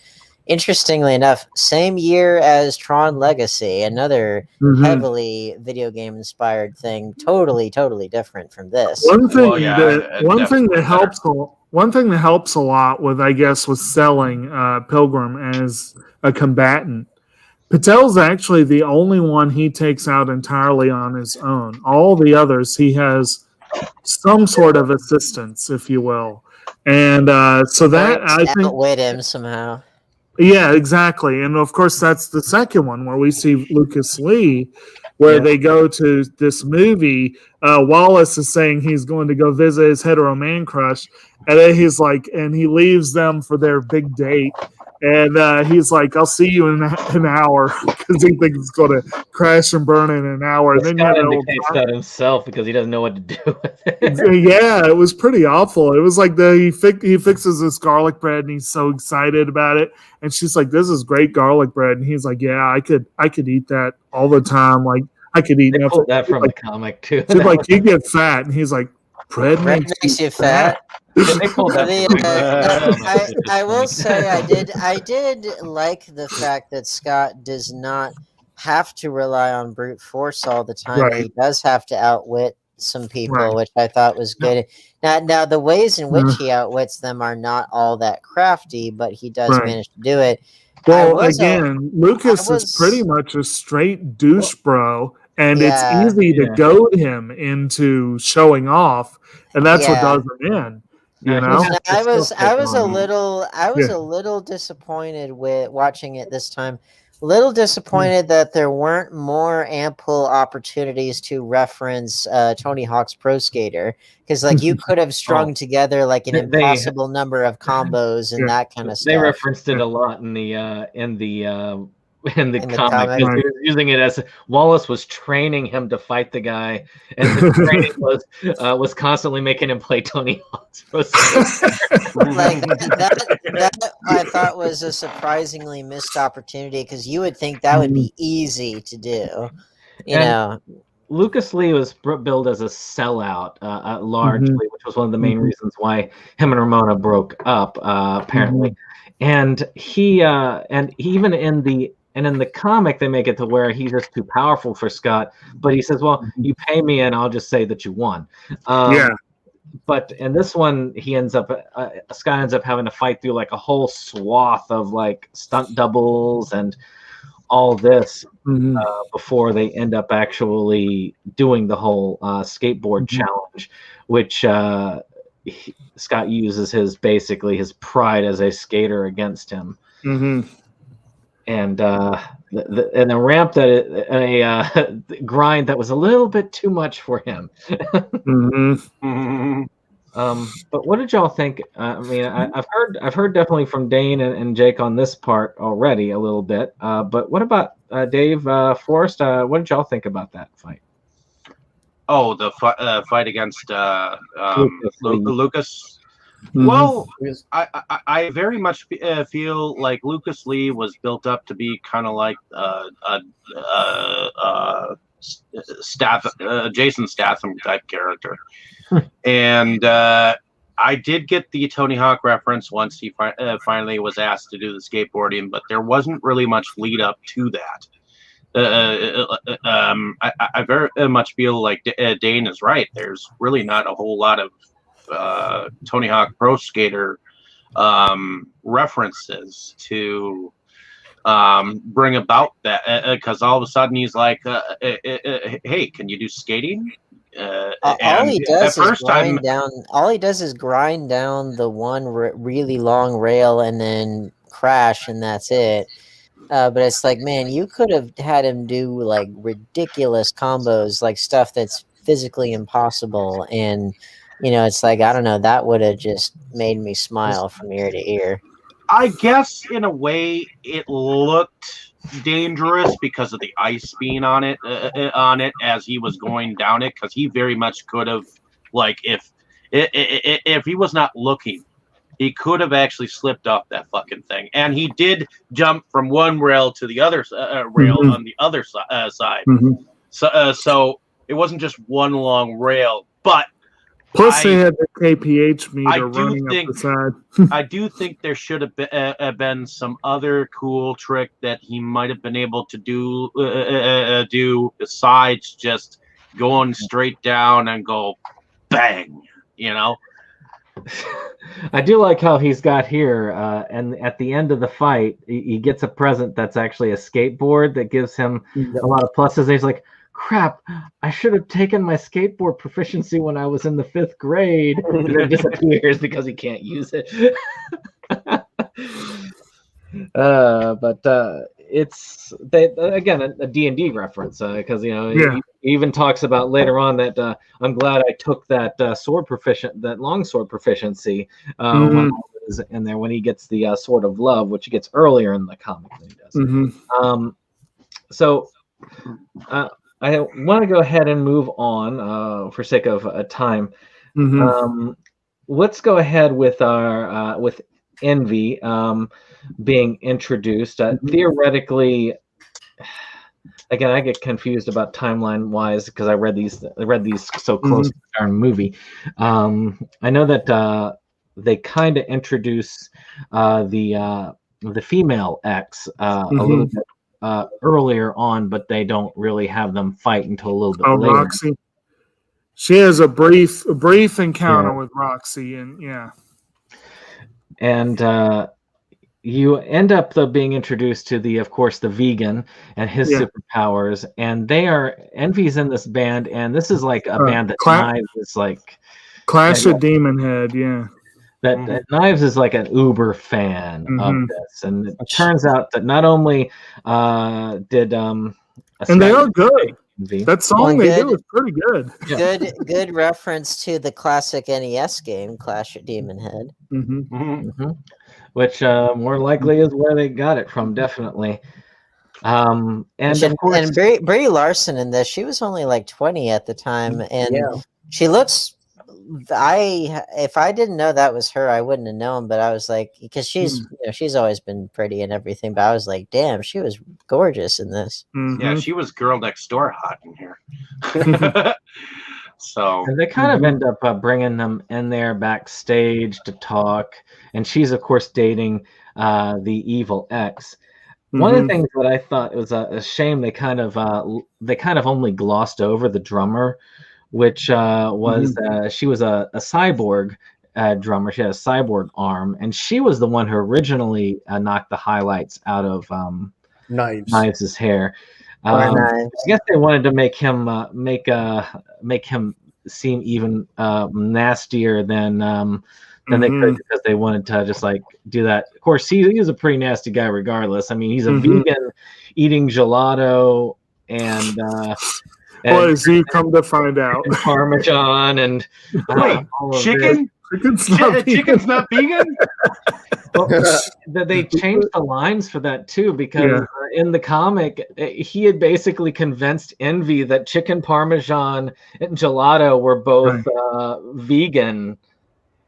Interestingly enough, same year as Tron Legacy, another heavily video game inspired thing, totally different from this. One thing that helps a lot with, I guess, with selling Pilgrim as a combatant. Patel's actually the only one he takes out entirely on his own. All the others, he has some sort of assistance, if you will. And so that, I think... outwit him somehow. Yeah, exactly. And, of course, that's the second one where we see Lucas Lee, where they go to this movie. Wallace is saying he's going to go visit his hetero man crush. And then he's like, and he leaves them for their big date. And he's like, I'll see you in an hour because he thinks it's going to crash and burn in an hour. And then Scott indicates that himself because he doesn't know what to do with it. Yeah, it was pretty awful. It was like he fixes this garlic bread and he's so excited about it. And she's like, "This is great garlic bread." And he's like, "Yeah, I could eat that all the time. Like I could eat that." Pulled that from the comic too. She's like, "You get fat," and he's like, "Bread makes you fat." They pulled that. I will say I did like the fact that Scott does not have to rely on brute force all the time. Right. He does have to outwit some people, which I thought was good. Now the ways in which he outwits them are not all that crafty, but he does manage to do it. Well, again, Lucas is pretty much a straight douche bro, and it's easy to goad him into showing off, and that's what does him in. You know, I was a little disappointed with watching it this time. A little disappointed that there weren't more ample opportunities to reference Tony Hawk's Pro Skater, because like you could have strung together like an impossible number of combos and that kind of stuff. They referenced it a lot in the comic. He was using it as Wallace was training him to fight the guy, and the training was constantly making him play Tony Hawk's Pro Skater. Like that I thought was a surprisingly missed opportunity, because you would think that would be easy to do. You know, Lucas Lee was billed as a sellout largely, which was one of the main reasons why him and Ramona broke up, apparently. And he even in the comic, they make it to where he's just too powerful for Scott. But he says, "Well, you pay me, and I'll just say that you won." But in this one, Scott ends up having to fight through like a whole swath of like stunt doubles and all this Mhm. before they end up actually doing the whole skateboard challenge, which Scott uses his pride as a skater against him. Mhm. And and a ramp that grind that was a little bit too much for him. Mhm. But what did y'all think? I mean, I've heard definitely from Dane and Jake on this part already a little bit. But what about Dave Forrest? What did y'all think about that fight? Oh, the fight against Lucas. Mhm. Well, I very much feel like Lucas Lee was built up to be kind of like Jason Statham type character, and I did get the Tony Hawk reference once he finally was asked to do the skateboarding, but there wasn't really much lead up to that. I very much feel like Dane is right. There's really not a whole lot of Tony Hawk Pro Skater references to bring about that, because all of a sudden he's like, "Hey, can you do skating?" All he does is grind down. All he does is grind down the one really long rail and then crash, and that's it. But it's like, man, you could have had him do like ridiculous combos, like stuff that's physically impossible. And, it's like, I don't know, that would have just made me smile from ear to ear. I guess in a way it looked dangerous because of the ice being on it as he was going down it, because he very much could have, like, if he was not looking, he could have actually slipped off that fucking thing. And he did jump from one rail to the other rail on the other side. So it wasn't just one long rail. But plus they had the KPH meter running up the side. I do think there should have been some other cool trick that he might have been able to do besides just going straight down and go bang, I do like how he's got here, and at the end of the fight, he gets a present that's actually a skateboard that gives him a lot of pluses. And he's like, crap, I should have taken my skateboard proficiency when I was in the 5th grade. And it disappears because he can't use it. But it's again a D&D reference, because he even talks about later on that I'm glad I took that longsword proficiency when I was in there, when he gets the Sword of Love, which he gets earlier in the comic than he does. So I want to go ahead and move on for sake of time. Let's go ahead with our with Envy being introduced. Theoretically, again, I get confused about timeline wise because I read these so close to the darn movie. I know that they kind of introduce the female X a little bit earlier on, but they don't really have them fight until a little bit later. Roxy. She has a brief encounter with Roxy, and you end up though being introduced to of course the vegan and his superpowers, and Envy's in this band, and this is like a band that Knives is like Clash of Demon Head, that Knives is like an uber fan of this, and it turns out that not only did and they are good. That song they do is pretty good. Good reference to the classic NES game Clash of Demon Head, which more likely is where they got it from, definitely. And of course, and Brie Larson in this, she was only like 20 at the time, and she looks. If I didn't know that was her, I wouldn't have known. But I was like, because she's always been pretty and everything. But I was like, damn, she was gorgeous in this. Yeah, she was girl next door hot in here. So and they kind of end up bringing them in there backstage to talk, and she's of course dating the evil X. One of the things that I thought was a shame, they kind of only glossed over the drummer, which was she was a cyborg drummer. She had a cyborg arm, and she was the one who originally knocked the highlights out of Knives' hair. Knives. I guess they wanted to make him make him seem even nastier than they could, because they wanted to just like do that. Of course, he's a pretty nasty guy regardless. I mean, he's a vegan eating gelato and well, as you come to find out, Parmesan and wait, chicken. Chicken's not vegan. Well, they changed the lines for that too, because in the comic, he had basically convinced Envy that chicken parmesan and gelato were both vegan,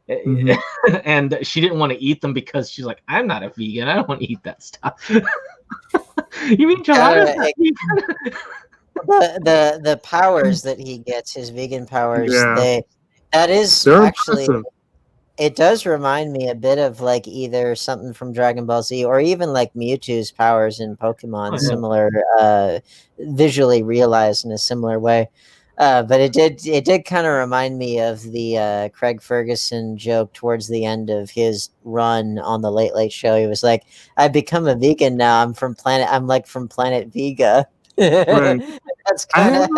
and she didn't want to eat them because she's like, "I'm not a vegan. I don't want to eat that stuff." You mean gelato's not vegan? The powers that he gets, his vegan powers, they're actually impressive. It does remind me a bit of like either something from Dragon Ball Z or even like Mewtwo's powers in Pokemon, similar, visually realized in a similar way. But it did kind of remind me of the Craig Ferguson joke towards the end of his run on the Late Late Show. He was like, "I've become a vegan now. I'm from planet Vega." Right. That's kind of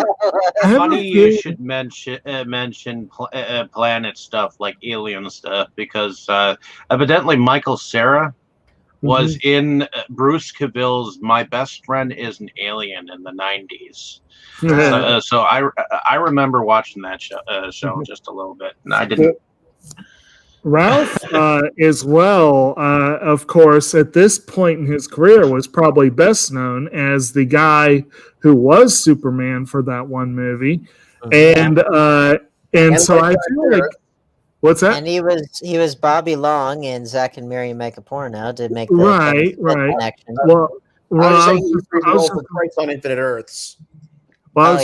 funny. You should mention planet stuff like alien stuff, because evidently Michael Cera was in Bruce Cavill's "My Best Friend Is an Alien" in the 90s. So I remember watching that show just a little bit, and I didn't. Ralph, as well, of course, at this point in his career, was probably best known as the guy who was Superman for that one movie, and so I feel like, what's that? And he was Bobby Long in Zack and Miri Make a Porno to make the right. connection. Well, I was saying he was for Christ on Infinite Earths. Well,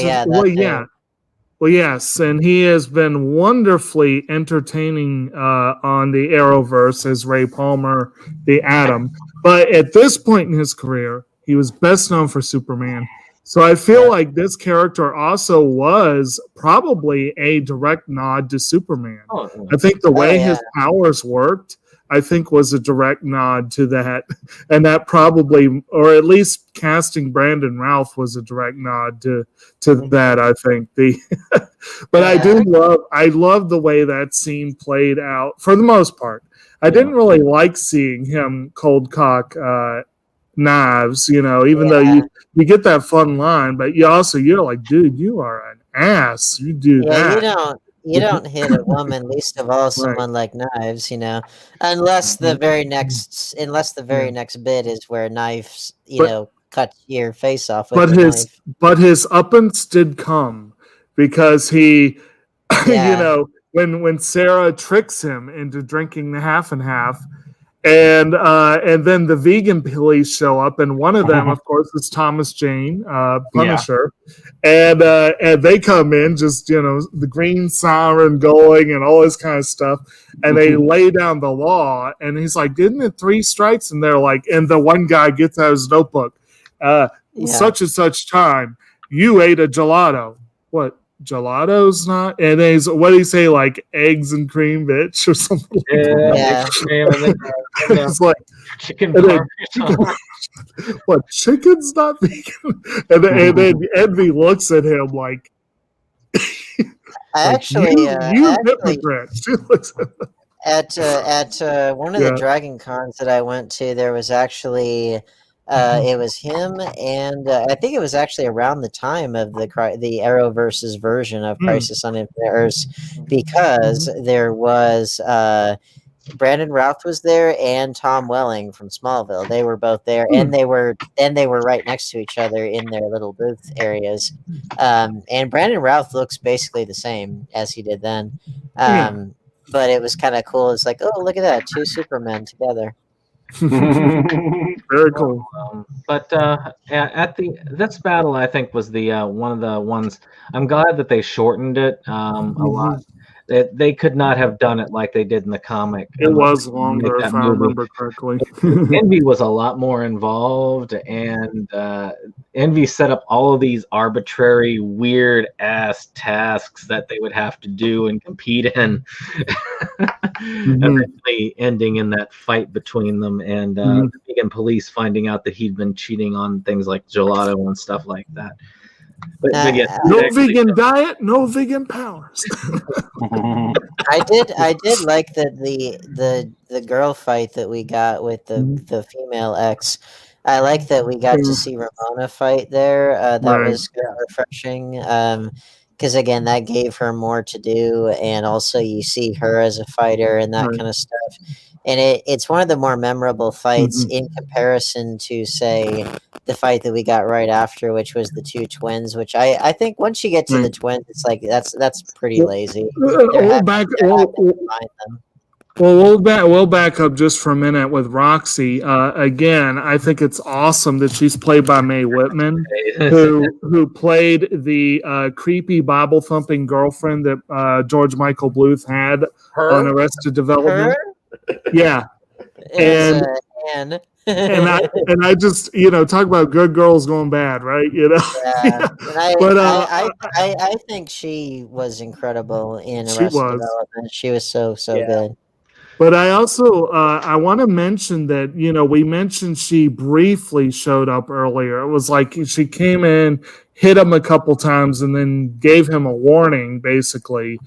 yes, and he has been wonderfully entertaining on the Arrowverse as Ray Palmer, the Atom. But at this point in his career, he was best known for Superman. So I feel like this character also was probably a direct nod to Superman. I think the way his powers worked, I think, was a direct nod to that. And that probably, or at least casting Brandon Routh was a direct nod to that, I think. But I love the way that scene played out for the most part. I didn't really like seeing him cold cock Knives, even though you get that fun line, but you're like, dude, you are an ass. You do that. You don't hit a woman, least of all someone like Knives, unless the very next bit is where Knives, cuts your face off with but his uppance did come, because he when Sarah tricks him into drinking the half and half, and then the vegan police show up, and one of them, of course, is Thomas Jane, Punisher, and they come in, just the green siren going and all this kind of stuff, and they lay down the law, and he's like, "Didn't it 3 strikes?" And they're like, and the one guy gets out his notebook, such and such time, you ate a gelato. What? Gelato's not, and then what do you say, like eggs and cream, bitch, or something? It's like chicken. What, chicken's not vegan? And then Envy looks at him like, hypocrite. She looks at one of the Dragon Cons that I went to, there was actually. It was him, and I think it was actually around the time of the Arrowverse's version of Crisis on Infinite Earths, because there was Brandon Routh was there and Tom Welling from Smallville. They were both there, and they were right next to each other in their little booth areas. And Brandon Routh looks basically the same as he did then, but it was kind of cool. It's like, oh, look at that, 2 Supermen together. Very cool. But at this battle, I think was the one of the ones. I'm glad that they shortened it a lot. they could not have done it like they did in the comic. It was longer, if I remember correctly. Envy was a lot more involved, and Envy set up all of these arbitrary, weird ass tasks that they would have to do and compete in, eventually ending in that fight between them and the vegan police finding out that he'd been cheating on things like gelato and stuff like that. But yeah, no vegan diet, no vegan powers. I did like the girl fight that we got with the female ex. I like that we got to see Ramona fight there. That was kind of refreshing. Because again, that gave her more to do, and also you see her as a fighter and that kind of stuff. And it's one of the more memorable fights in comparison to, say, the fight that we got right after, which was the two twins. Which I think once you get to the twins, it's like that's pretty lazy. We'll back up just for a minute with Roxy. Again, I think it's awesome that she's played by Mae Whitman, who played the creepy Bible thumping girlfriend that George Michael Bluth had on Arrested Development. Yeah, and I just talk about good girls going bad, right? Yeah. But I think she was incredible in Arrested Development. She was so good. But I also I want to mention that we mentioned she briefly showed up earlier. It was like she came in, hit him a couple times, and then gave him a warning, basically.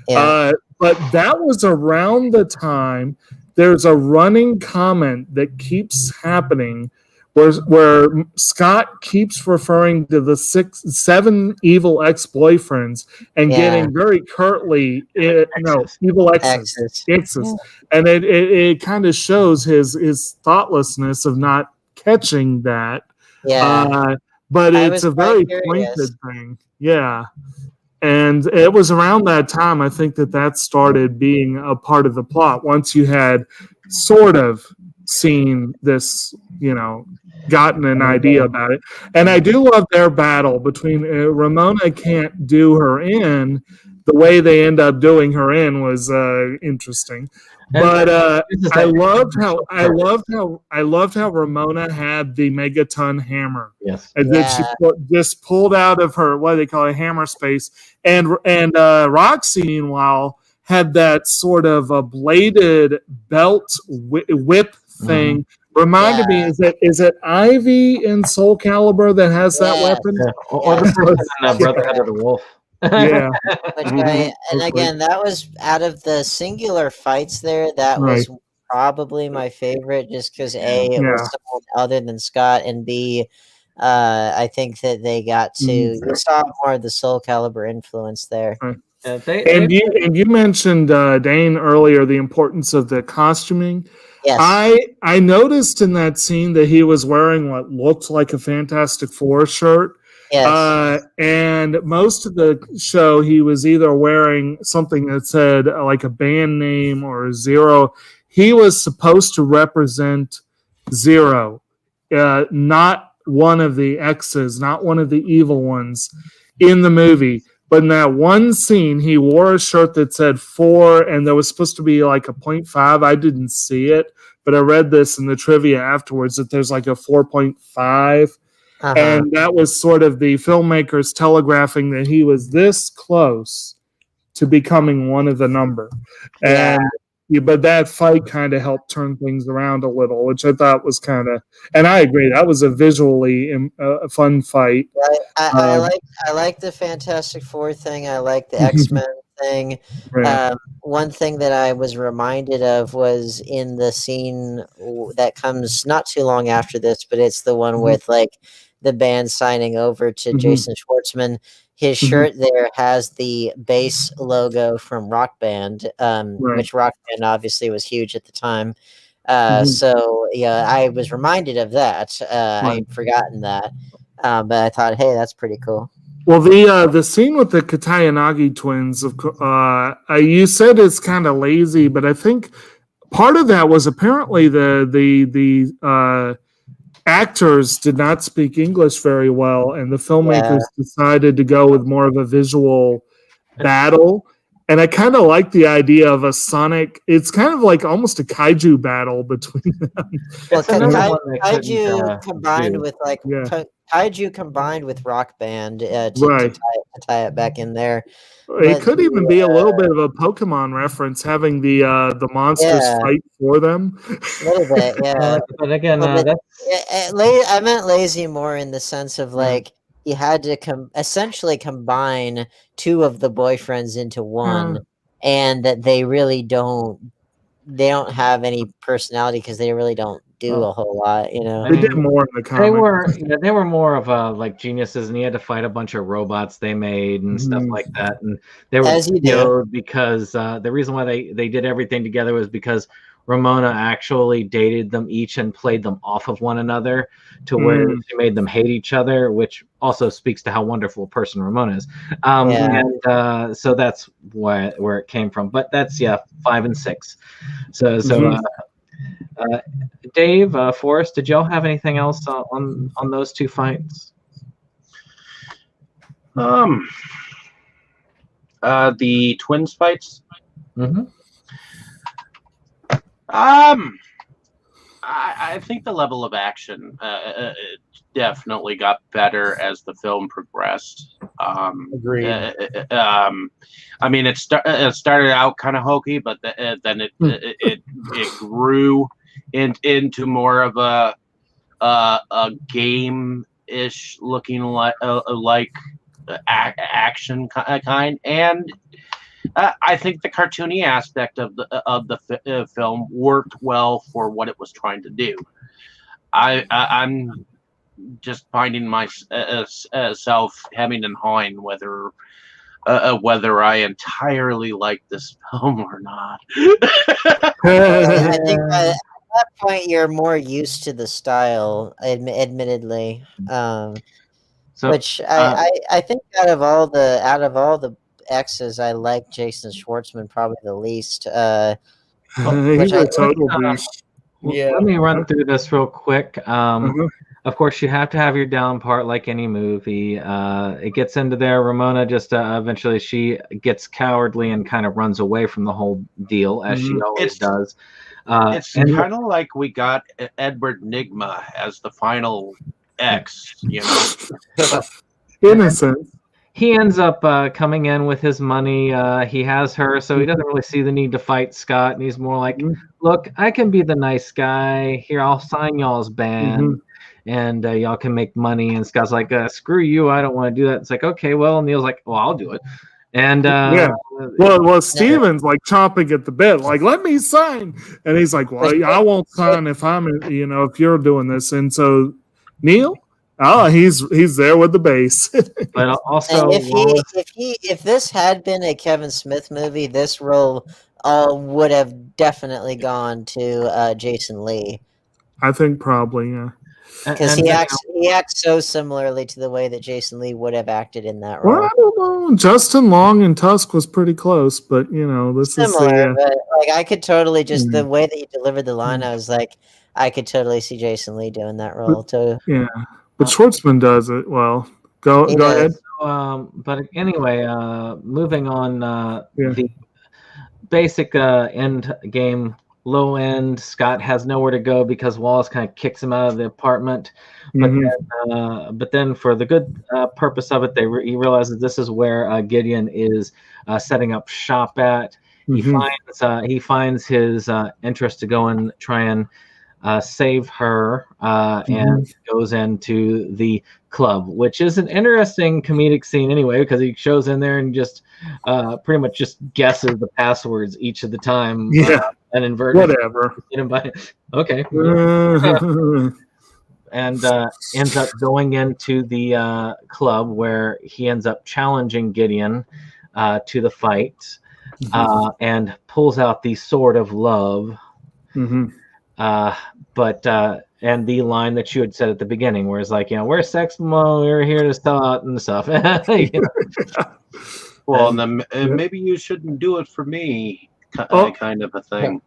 Yeah. But that was around the time. There's a running comment that keeps happening where Scott keeps referring to the 7 evil ex-boyfriends and getting very curtly evil exes. And it kind of shows his thoughtlessness of not catching that. But it's a very pointed thing. Yeah. And it was around that time, I think, that started being a part of the plot. Once you had sort of seen this, gotten an idea about it. And I do love their battle between Ramona can't do her in. The way they end up doing her in was interesting. But I loved how Ramona had the megaton hammer. Yes, and then she just pulled out of her what do they call a hammer space, and Roxy meanwhile had that sort of a bladed belt whip thing. Reminded me, is it Ivy in Soul Calibur that has that weapon? Yeah. Or the person in Brotherhood of the Wolf. Yeah. And again, that was out of the singular fights there. That was probably my favorite, just because it was someone other than Scott, and B, I think that they got to you saw more of the Soul Calibur influence there. And you mentioned Dane earlier the importance of the costuming. Yes. I noticed in that scene that he was wearing what looked like a Fantastic Four shirt. Yes. And most of the show, he was either wearing something that said like a band name or Zero. He was supposed to represent Zero, not one of the X's, not one of the evil ones in the movie. But in that one scene, he wore a shirt that said 4, and there was supposed to be like a 0.5. I didn't see it, but I read this in the trivia afterwards that there's like a 4.5. And that was sort of the filmmakers telegraphing that he was this close to becoming one of the number. But that fight kind of helped turn things around a little, which I thought was kind of, and I agree, that was a visually a fun fight. I like the Fantastic Four thing. I like the X-Men thing. Right. One thing that I was reminded of was in the scene that comes not too long after this, but it's the one with like the band signing over to Jason Schwartzman. His shirt there has the bass logo from Rock Band, which Rock Band obviously was huge at the time. So yeah, I was reminded of that. I'd forgotten that, but I thought, hey, that's pretty cool. Well, the scene with the Katayanagi twins, you said it's kind of lazy, but I think part of that was apparently the actors did not speak English very well, and the filmmakers decided to go with more of a visual battle. And I kind of like the idea of a Sonic. It's kind of like almost a kaiju battle between them. Well, kaiju combined with kaiju combined with Rock Band to tie it back in there. It could even be a little bit of a Pokemon reference, having the monsters fight for them. A little bit, yeah. But again, I meant lazy more in the sense of like he had to essentially combine two of the boyfriends into one, and that they really don't have any personality because they really don't do a whole lot, you know. They did more in the comics. They were more of like geniuses, and he had to fight a bunch of robots they made and stuff like that. And they were because the reason why they did everything together was because Ramona actually dated them each and played them off of one another to where she made them hate each other, which also speaks to how wonderful a person Ramona is. And so that's where it came from. But that's 5 and 6. So Dave, Forrest, did y'all have anything else on those two fights? The twins fights. I think the level of action definitely got better as the film progressed. Agreed. I mean, it started out kind of hokey, but then it grew into more of a game-ish looking like action kind, and I think the cartoony aspect of the film worked well for what it was trying to do. I'm just finding myself hemming and hawing whether I entirely like this film or not. I think at that point you're more used to the style, admittedly. Which I think out of all the X's, I like Jason Schwartzman probably the least. He's a total beast. Let me run through this real quick. Of course, you have to have your down part like any movie. It gets into there. Ramona just eventually she gets cowardly and kind of runs away from the whole deal, as she always does. It's kind of like we got Edward Nygma as the final X, you know? Innocent. He ends up coming in with his money. He has her, so he doesn't really see the need to fight Scott. And he's more like, look, I can be the nice guy. Here, I'll sign y'all's band. And y'all can make money. And Scott's like, screw you. I don't want to do that. It's like, okay, well, Neil's like, well, I'll do it. And well, Steven's like chomping at the bit, like, let me sign. And he's like, well, I won't sign if if you're doing this. And so Neil, he's there with the bass. But also, if this had been a Kevin Smith movie, this role would have definitely gone to Jason Lee. I think probably, yeah. Because he acts so similarly to the way that Jason Lee would have acted in that role. Well, I don't know. Justin Long and Tusk was pretty close, but this similar. But like, I could totally just the way that you delivered the line, I was like, I could totally see Jason Lee doing that role too. Yeah. But Schwartzman does it well. Go ahead. But anyway, moving on. The basic end game, low end. Scott has nowhere to go because Wallace kind of kicks him out of the apartment. But then, for the good purpose of it, he realizes this is where Gideon is setting up shop at. He finds his interest to go and try and save her, and goes into the club, which is an interesting comedic scene anyway, because he shows in there and just pretty much just guesses the passwords each of the time. And inverted. Whatever. Okay. And ends up going into the club where he ends up challenging Gideon to the fight, and pulls out the sword of love. And the line that you had said at the beginning, where it's like, we're sex mo, we're here to sell out and stuff. Well, and then maybe you shouldn't do it for me, kind of a thing.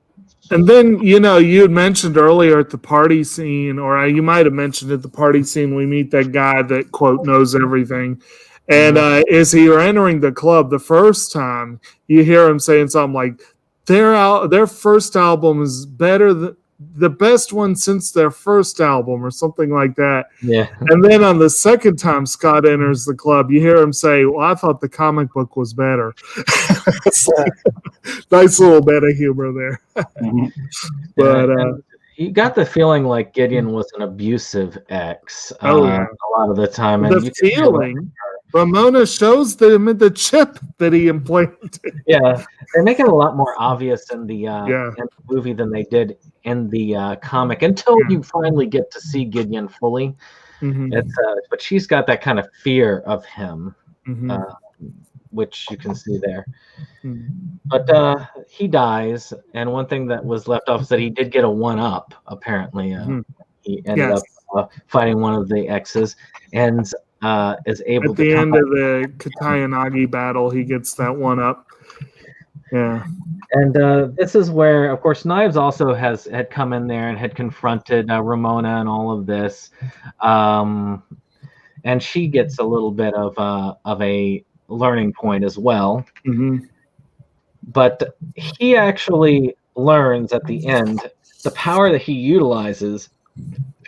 And then, you had mentioned earlier at the party scene, or you might have mentioned at the party scene, we meet that guy that, quote, knows everything. And as you're entering the club the first time, you hear him saying something like, their first album is better than the best one since their first album, or something like that. Yeah. And then on the second time Scott enters the club, you hear him say, well, I thought the comic book was better. Nice little meta humor there. But you got the feeling like Gideon was an abusive ex a lot of the time. And the feeling, Ramona shows them the chip that he implanted. Yeah, they make it a lot more obvious in the movie than they did in the comic, until you finally get to see Gideon fully. It's but she's got that kind of fear of him, which you can see there. But he dies, and one thing that was left off is that he did get a 1-up. Apparently, he ended up fighting one of the exes, and is able at the end of the Katayanagi battle, he gets that 1-up. Yeah. And this is where, of course, Knives also had come in there and had confronted Ramona and all of this, and she gets a little bit of a learning point as well. But he actually learns at the end the power that he utilizes.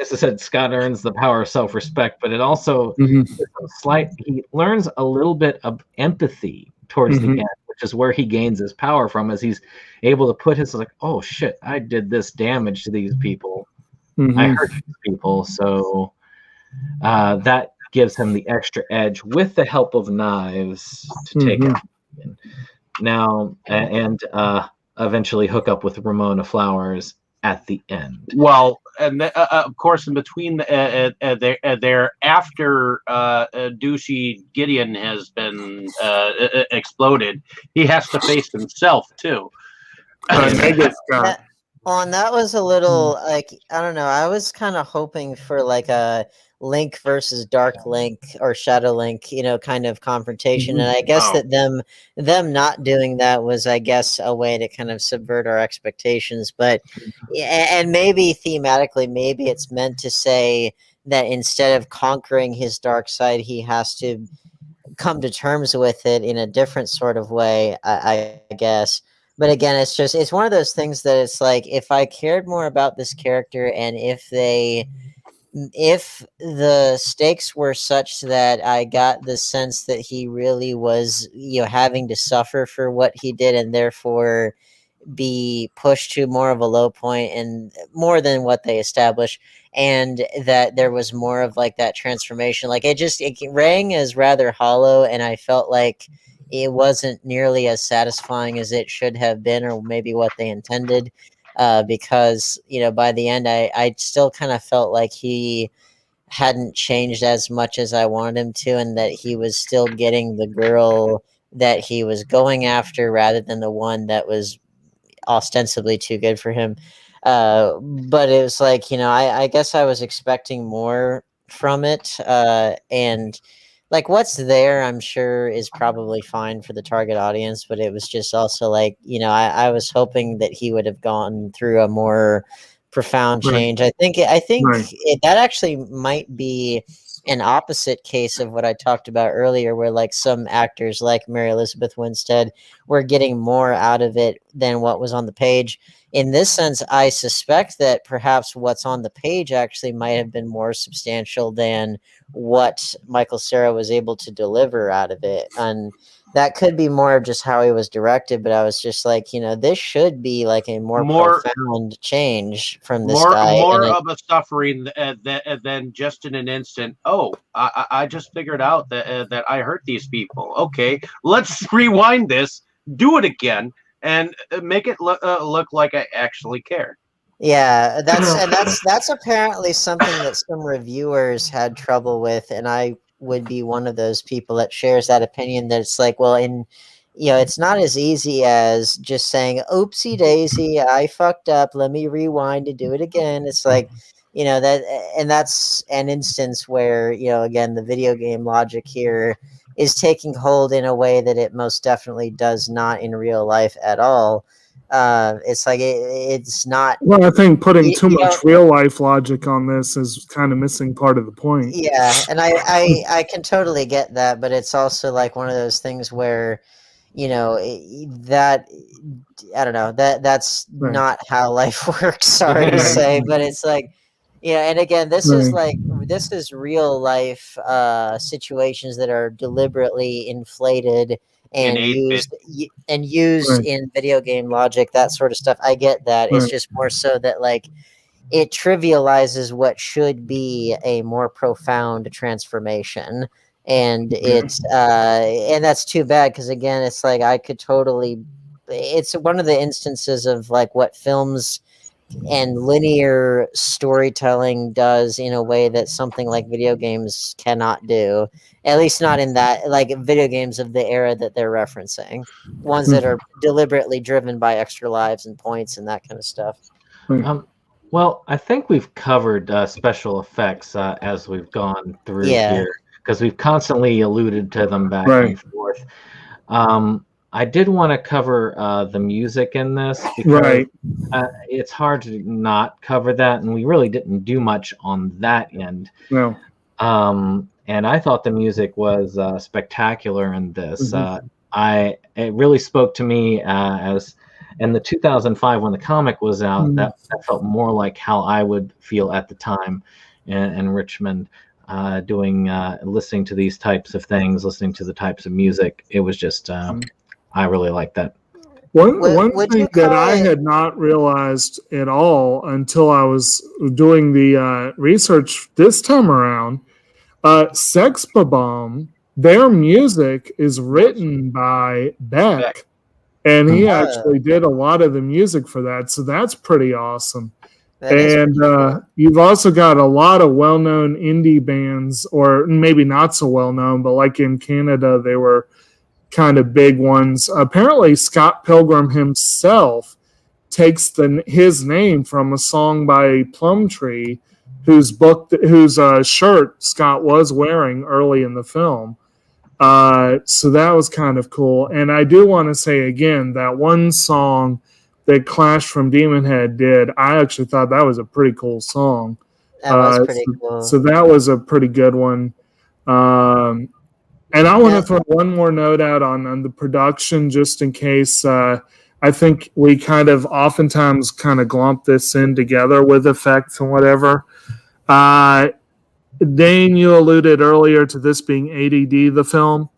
As I said, Scott earns the power of self-respect, but it also he learns a little bit of empathy towards the end, which is where he gains his power from, as he's able to put his, like, oh shit, I did this damage to these people. I hurt these people. So that gives him the extra edge with the help of Knives to take out now and eventually hook up with Ramona Flowers at the end. Well, and of course, in between there, after douchey Gideon has been exploded, he has to face himself too. And that was a little like, I don't know. I was kind of hoping for like a Link versus Dark Link or Shadow Link, kind of confrontation. And I guess that them not doing that was, I guess, a way to kind of subvert our expectations. But and maybe thematically, maybe it's meant to say that instead of conquering his dark side, he has to come to terms with it in a different sort of way, I guess. But again, it's one of those things that it's like, if I cared more about this character, and if the stakes were such that I got the sense that he really was, having to suffer for what he did, and therefore be pushed to more of a low point and more than what they established, and that there was more of like that transformation, like it rang as rather hollow, and I felt like it wasn't nearly as satisfying as it should have been, or maybe what they intended. Because by the end, I still kind of felt like he hadn't changed as much as I wanted him to, and that he was still getting the girl that he was going after, rather than the one that was ostensibly too good for him. But it was like, I guess I was expecting more from it, and like what's there, I'm sure, is probably fine for the target audience, but it was just also like, I was hoping that he would have gone through a more profound change. I think that actually might be an opposite case of what I talked about earlier, where like some actors like Mary Elizabeth Winstead were getting more out of it than what was on the page. In this sense, I suspect that perhaps what's on the page actually might have been more substantial than what Michael Cera was able to deliver out of it. And that could be more of just how he was directed, but I was just like, this should be like a more profound change from this guy. More of a suffering than just in an instant. Oh, I just figured out that I hurt these people. Okay, let's rewind this, do it again, and make it look like I actually care. Yeah, that's apparently something that some reviewers had trouble with, and I would be one of those people that shares that opinion, that it's like, well, it's not as easy as just saying, oopsie daisy, I fucked up, let me rewind and do it again. It's like, that's an instance where, again, the video game logic here is taking hold in a way that it most definitely does not in real life at all. It's like it's not. Well, I think putting you, too you much don't- real life logic on this is kind of missing part of the point. Yeah, and I can totally get that, but it's also like one of those things where, that I don't know, that's Right. not how life works. Sorry to say, but it's like, and again, this is real life situations that are deliberately inflated and used in video game logic, that sort of stuff. I get that. It's just more so that like it trivializes what should be a more profound transformation. And and that's too bad, because again, it's like it's one of the instances of like what films and linear storytelling does in a way that something like video games cannot do, at least not in that, like video games of the era that they're referencing, ones that are deliberately driven by extra lives and points and that kind of stuff. Well, I think we've covered special effects as we've gone through here, because we've constantly alluded to them back and forth. I did want to cover the music in this, because it's hard to not cover that, and we really didn't do much on that end. No. And I thought the music was spectacular in this. It really spoke to me as in the 2005 when the comic was out. That felt more like how I would feel at the time in Richmond, listening to these types of things, listening to the types of music. It was just I really like that. One thing that I had not realized at all until I was doing the research this time around, Sex Bomb, their music is written by Beck. And he actually did a lot of the music for that. So that's pretty awesome. And you've also got a lot of well-known indie bands, or maybe not so well-known, but like in Canada, they were kind of big ones. Apparently, Scott Pilgrim himself takes his name from a song by Plumtree, whose shirt Scott was wearing early in the film. So that was kind of cool. And I do want to say again, that one song that Clash from Demon Head did, I actually thought that was a pretty cool song. That was pretty cool. So that was a pretty good one. And I want to throw one more note out on the production, just in case. I think we kind of oftentimes kind of glump this in together with effects and whatever. Dane, you alluded earlier to this being ADD, the film.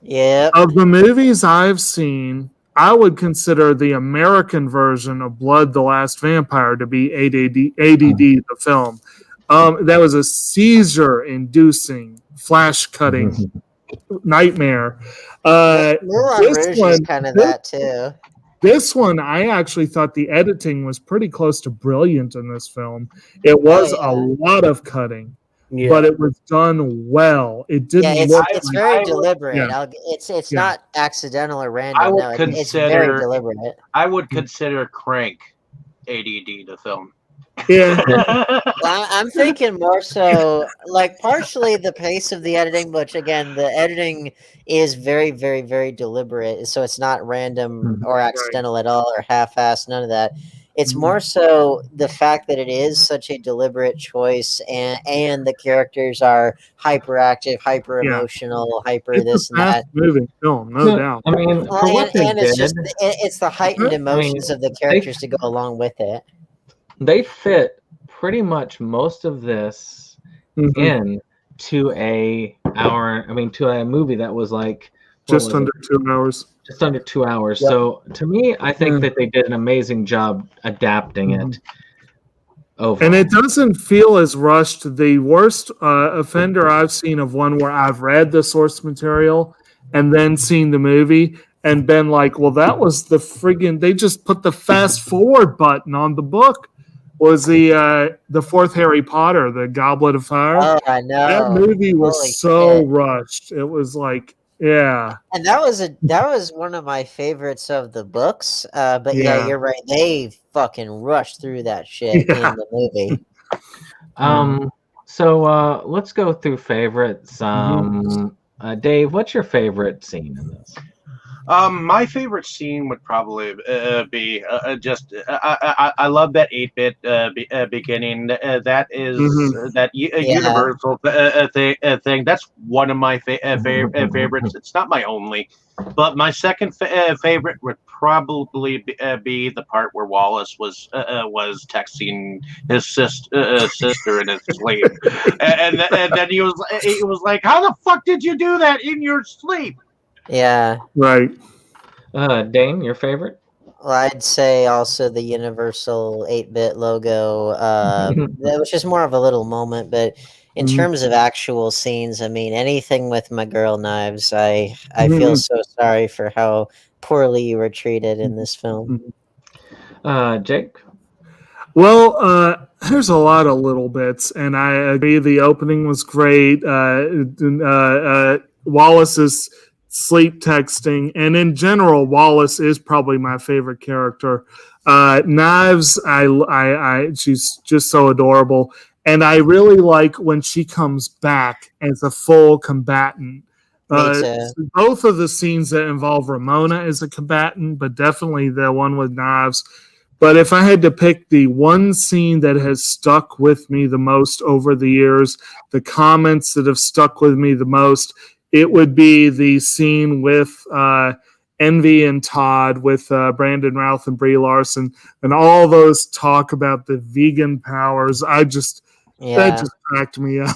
Yeah. Of the movies I've seen, I would consider the American version of Blood the Last Vampire to be ADD the film. That was a seizure-inducing, flash-cutting nightmare. Moulin Rouge is kind of that, too. This one, I actually thought the editing was pretty close to brilliant in this film. It was a lot of cutting. Yeah. But it was done well. It didn't. It's very deliberate. Yeah. It's not accidental or random. It's very deliberate. I would consider Crank ADD the film. Yeah. I'm thinking more so like partially the pace of the editing, which again, the editing is very, very, very deliberate. So it's not random or accidental at all or half-assed, none of that. It's more so the fact that it is such a deliberate choice, and the characters are hyperactive, hyper emotional, hyper this and that. Moving film, no doubt. I mean, it's the heightened emotions of the characters to go along with it. They fit pretty much most of this in to a movie that was like just under 2 hours. Just under 2 hours. Yep. So to me, I think that they did an amazing job adapting it. Overall. And it doesn't feel as rushed. The worst offender I've seen of one where I've read the source material and then seen the movie and been like, well, that was the friggin', they just put the fast forward button on the book. Was the fourth Harry Potter, the Goblet of Fire? Oh, I know. That movie was rushed. It was like, yeah. And that was one of my favorites of the books. But yeah, you're right. They fucking rushed through that shit in the movie. So let's go through favorites. Dave, what's your favorite scene in this? My favorite scene would probably be just I love that 8-bit beginning. That is that Yeah. universal thing. That's one of my favorites. It's not my only, but my second favorite would probably be the part where Wallace was texting his sister in his sleep, and then he was like, "How the fuck did you do that in your sleep?" Yeah. Right. Dane, your favorite? Well, I'd say also the Universal 8-bit logo. That was just more of a little moment, but in terms of actual scenes, I mean, anything with my girl knives, I feel so sorry for how poorly you were treated in this film. Jake? Well, there's a lot of little bits, and I agree the opening was great. Wallace's sleep texting, and in general, Wallace is probably my favorite character. Knives, she's just so adorable, and I really like when she comes back as a full combatant. Me too. Both of the scenes that involve Ramona as a combatant, but definitely the one with Knives. But if I had to pick the one scene that has stuck with me the most over the years, the comments that have stuck with me the most, it would be the scene with Envy and Todd with Brandon Routh and Brie Larson, and all those talk about the vegan powers. That just cracked me up.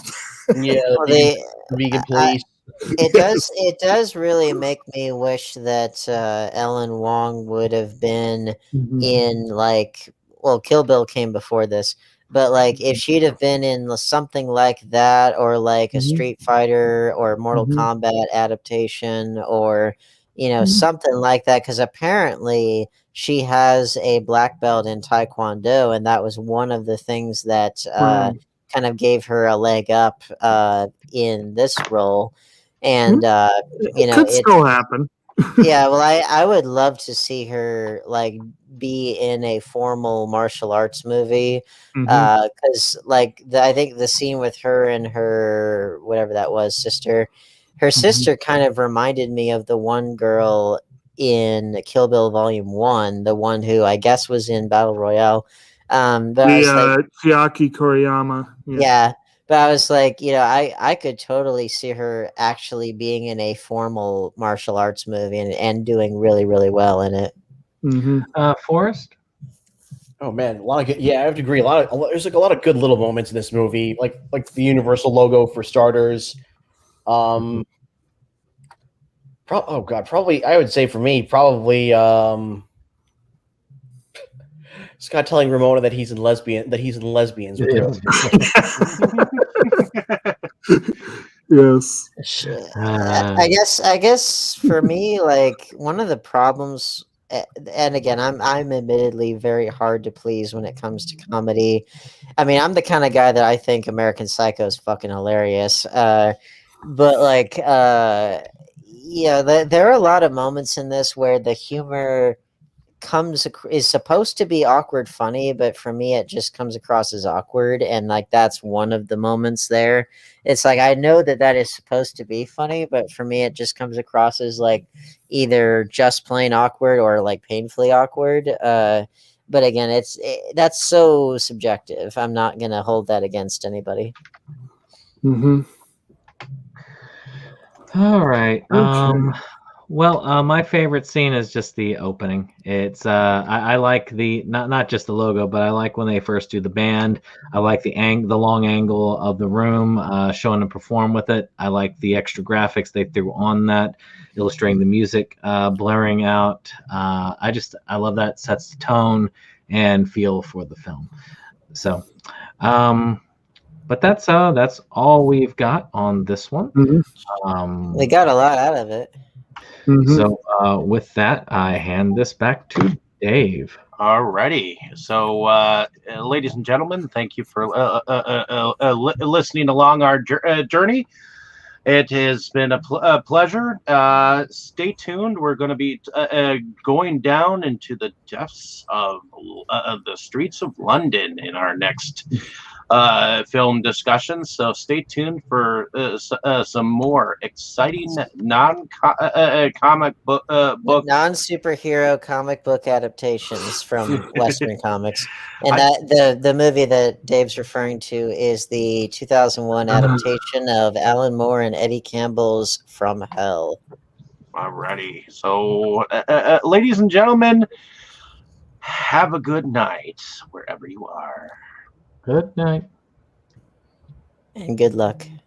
Yeah, Well, the vegan police. It does really make me wish that Ellen Wong would have been in Kill Bill came before this, but like if she'd have been in something like that, or like a Street Fighter or Mortal Kombat adaptation, or something like that, because apparently she has a black belt in Taekwondo, and that was one of the things that kind of gave her a leg up in this role. And it could still happen. Yeah, well, I would love to see her like be in a formal martial arts movie, because I think the scene with her and her whatever that was sister, her sister kind of reminded me of the one girl in Kill Bill Volume 1, the one who I guess was in Battle Royale. Chiaki Koriyama. Yeah. But I was like, I could totally see her actually being in a formal martial arts movie and doing really, really well in it. Forrest? Oh man, a lot of good. Yeah, I have to agree. There's like a lot of good little moments in this movie, like the Universal logo for starters. Oh god, probably I would say for me, probably Scott telling Ramona that he's in lesbians with her. Yes. I guess for me, like one of the problems, and again, I'm admittedly very hard to please when it comes to comedy. I mean, I'm the kind of guy that I think American Psycho is fucking hilarious. But like, there are a lot of moments in this where the humor is supposed to be awkward funny, but for me it just comes across as awkward, and like that's one of the moments there. It's like I know that is supposed to be funny, but for me it just comes across as like either just plain awkward or like painfully awkward. But again, that's so subjective. I'm not gonna hold that against anybody. All right. Okay. Well, my favorite scene is just the opening. It's I like the not just the logo, but I like when they first do the band. I like the long angle of the room, showing them perform with it. I like the extra graphics they threw on that, illustrating the music, blurring out. I love that. It sets the tone and feel for the film. So, but that's all we've got on this one. We got a lot out of it. So with that, I hand this back to Dave. Alrighty. So, ladies and gentlemen, thank you for listening along our journey. It has been a pleasure. Stay tuned. We're going to be going down into the depths of the streets of London in our next film discussions. So stay tuned for some more exciting non-comic book non-superhero comic book adaptations from Western comics. And the movie that Dave's referring to is the 2001 adaptation of Alan Moore and Eddie Campbell's From Hell. Alrighty. So, ladies and gentlemen, have a good night wherever you are. Good night. And good luck.